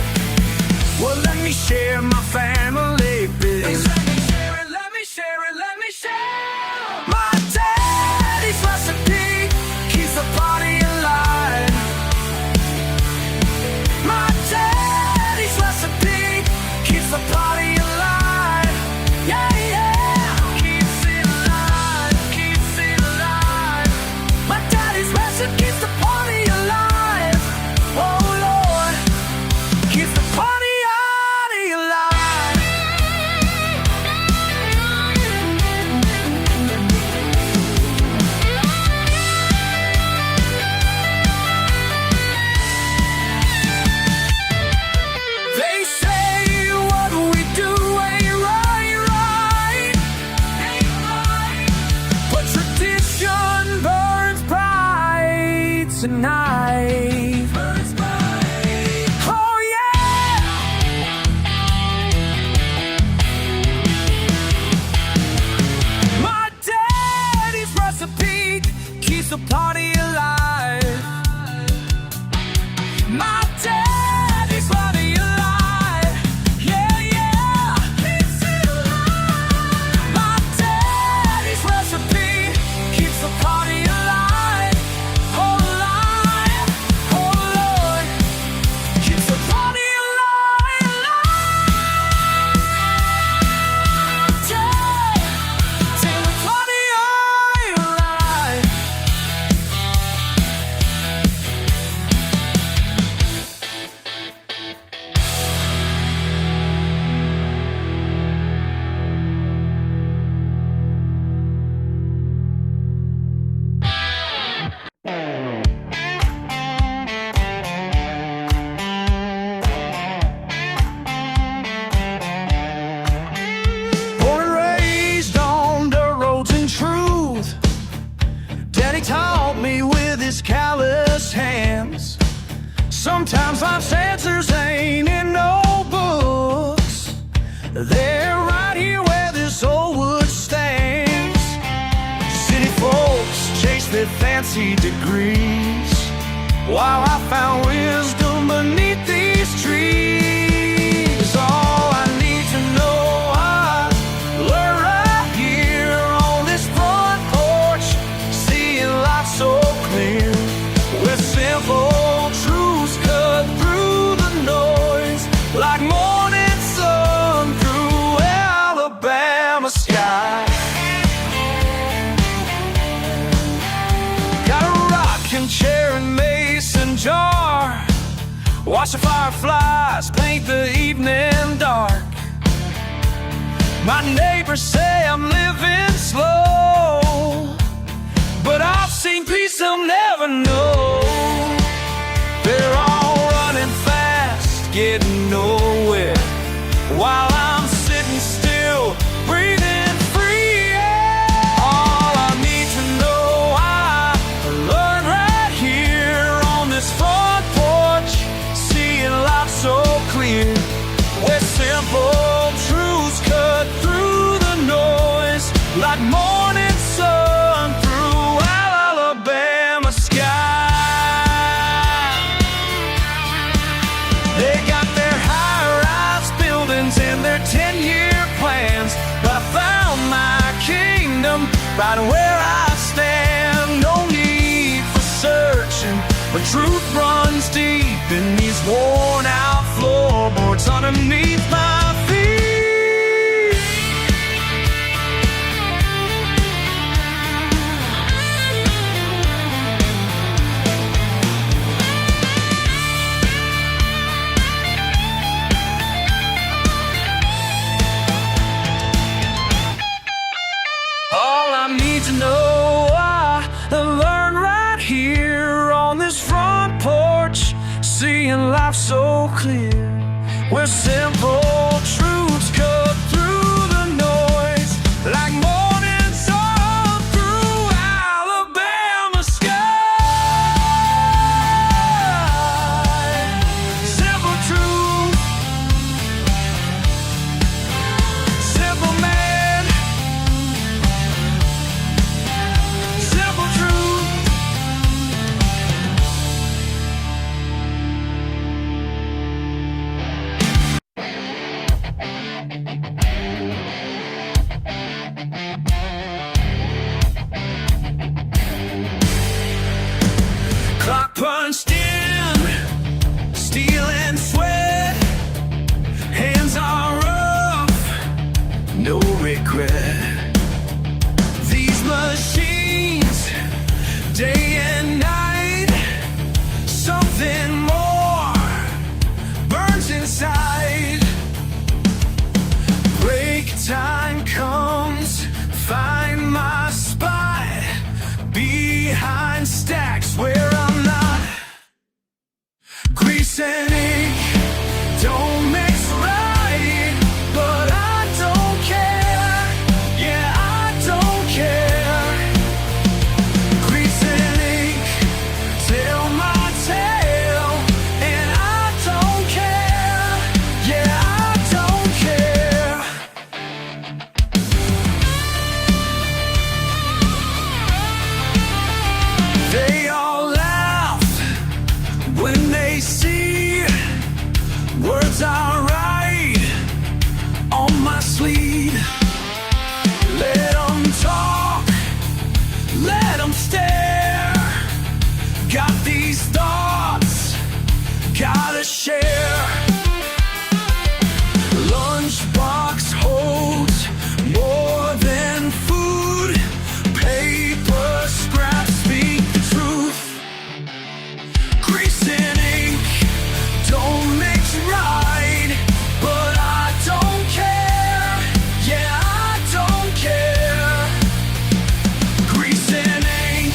Well, let me share my family biz. Let me share it, let me share it, let me share. My daddy's recipe keeps the party alive. My daddy's recipe keeps the party alive. Yeah, yeah, keeps it alive. Sometimes life's answers ain't in no books. They're right here where this old wood stands. City folks chase their fancy degrees, while I found wisdom beneath these trees. All I need to know I learned right here on this front porch, seeing life so clear, with simple truths cut through the noise, like morning sun through Alabama sky. Got a rocking chair and mason jar, watch the fireflies paint the evening dark. My neighbors say I'm living slow, but I've seen peace they'll never know. They're all running fast, getting nowhere, while I'm sitting still, breathing free. All I need to know I learned right here on this front porch, seeing life so clear, where simple truths cut through the noise, like morning sun through Alabama sky. They got their high-rise buildings and their 10-year plans, but I found my kingdom right where I stand. No need for searching, but truth runs deep in these worn-out floorboards underneath my feet. All I need to know I learned right here on this front porch, seeing life so clear, where simple truths cut through the noise, like morning sun through Alabama sky. Simple truth, simple man, simple truth. Clock punched in, steel and sweat, hands are rough, no regret. These machines, day and night, something more burns inside. Break time comes, find my spot behind stacks where I'm not. Grease and ink don't mix right, but I don't care. Yeah, I don't care. Grease and ink tell my tale, and I don't care. Yeah, I don't care. They all laugh when they see words I write on my sleeve. Let them talk, let them stare. Got these thoughts, gotta share. Lunchbox holds more than food. Paper scraps speak the truth. Grease and ink don't mix right, but I don't care. Yeah, I don't care. Grease and ink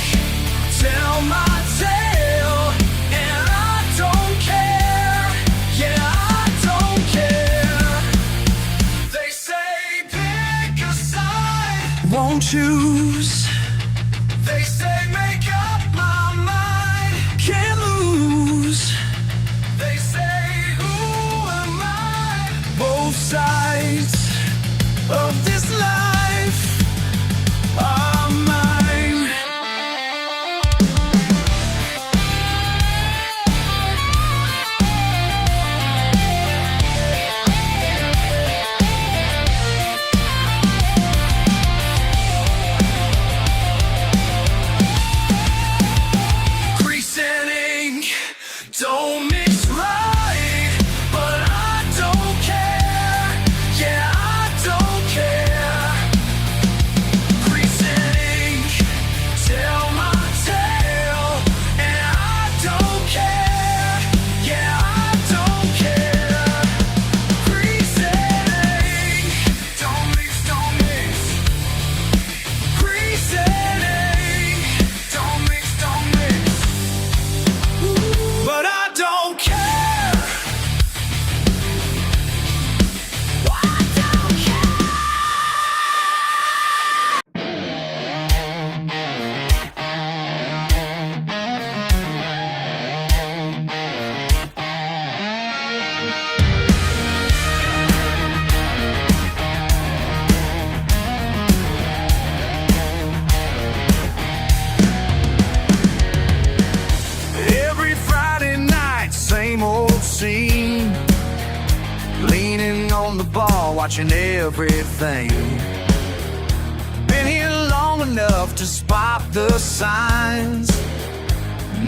tell my tale, and I don't care. Yeah, I don't care. They say pick a side, won't choose. They say make up my mind, can't lose. They watching everything. Been here long enough to spot the signs,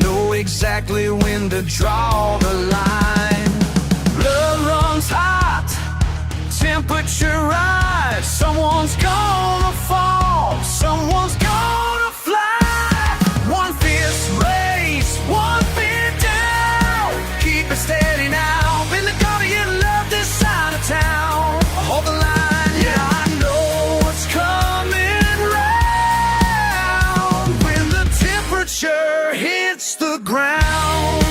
know exactly when to draw the line. Blood runs hot, temperature rise. Someone's gonna fall, someone's gonna fly. One fist raised, one feet down. Keep it steady now. Been the guardian love this side of town. Hold the line, yeah, I know what's coming round. When the temperature hits the ground.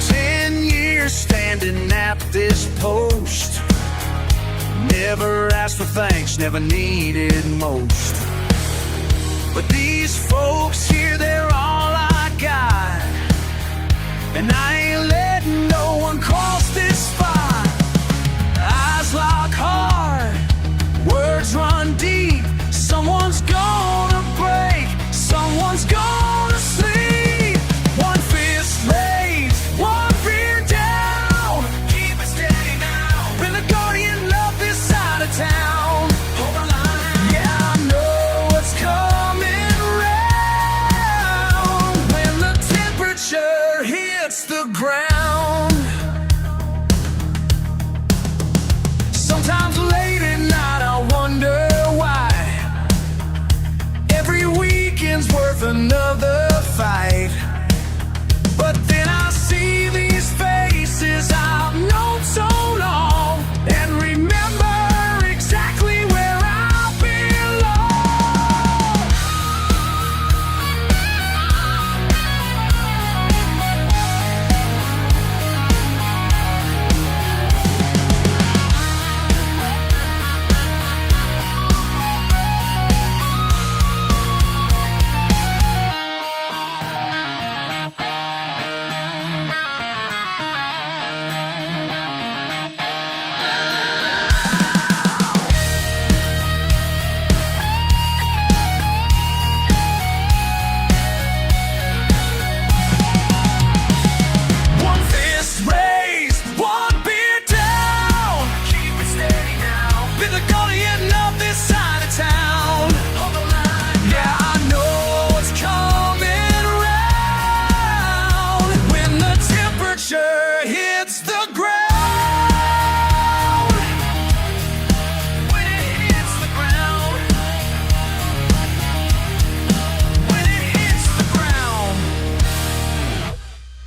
10 years standing at this post. Never asked for thanks, never needed most. But these folks here, they're all I got, and I ain't letting no one cross this spot. Eyes lock hard, words run deep. Someone's gonna break, someone's gonna sleep. One fist raised, one fear down. Keep it steady now. Been the guardian of this side of town. Hold the line. Yeah, I know what's coming round. When the temperature hits the ground. Sometimes late at night I wonder why every weekend's worth another fight.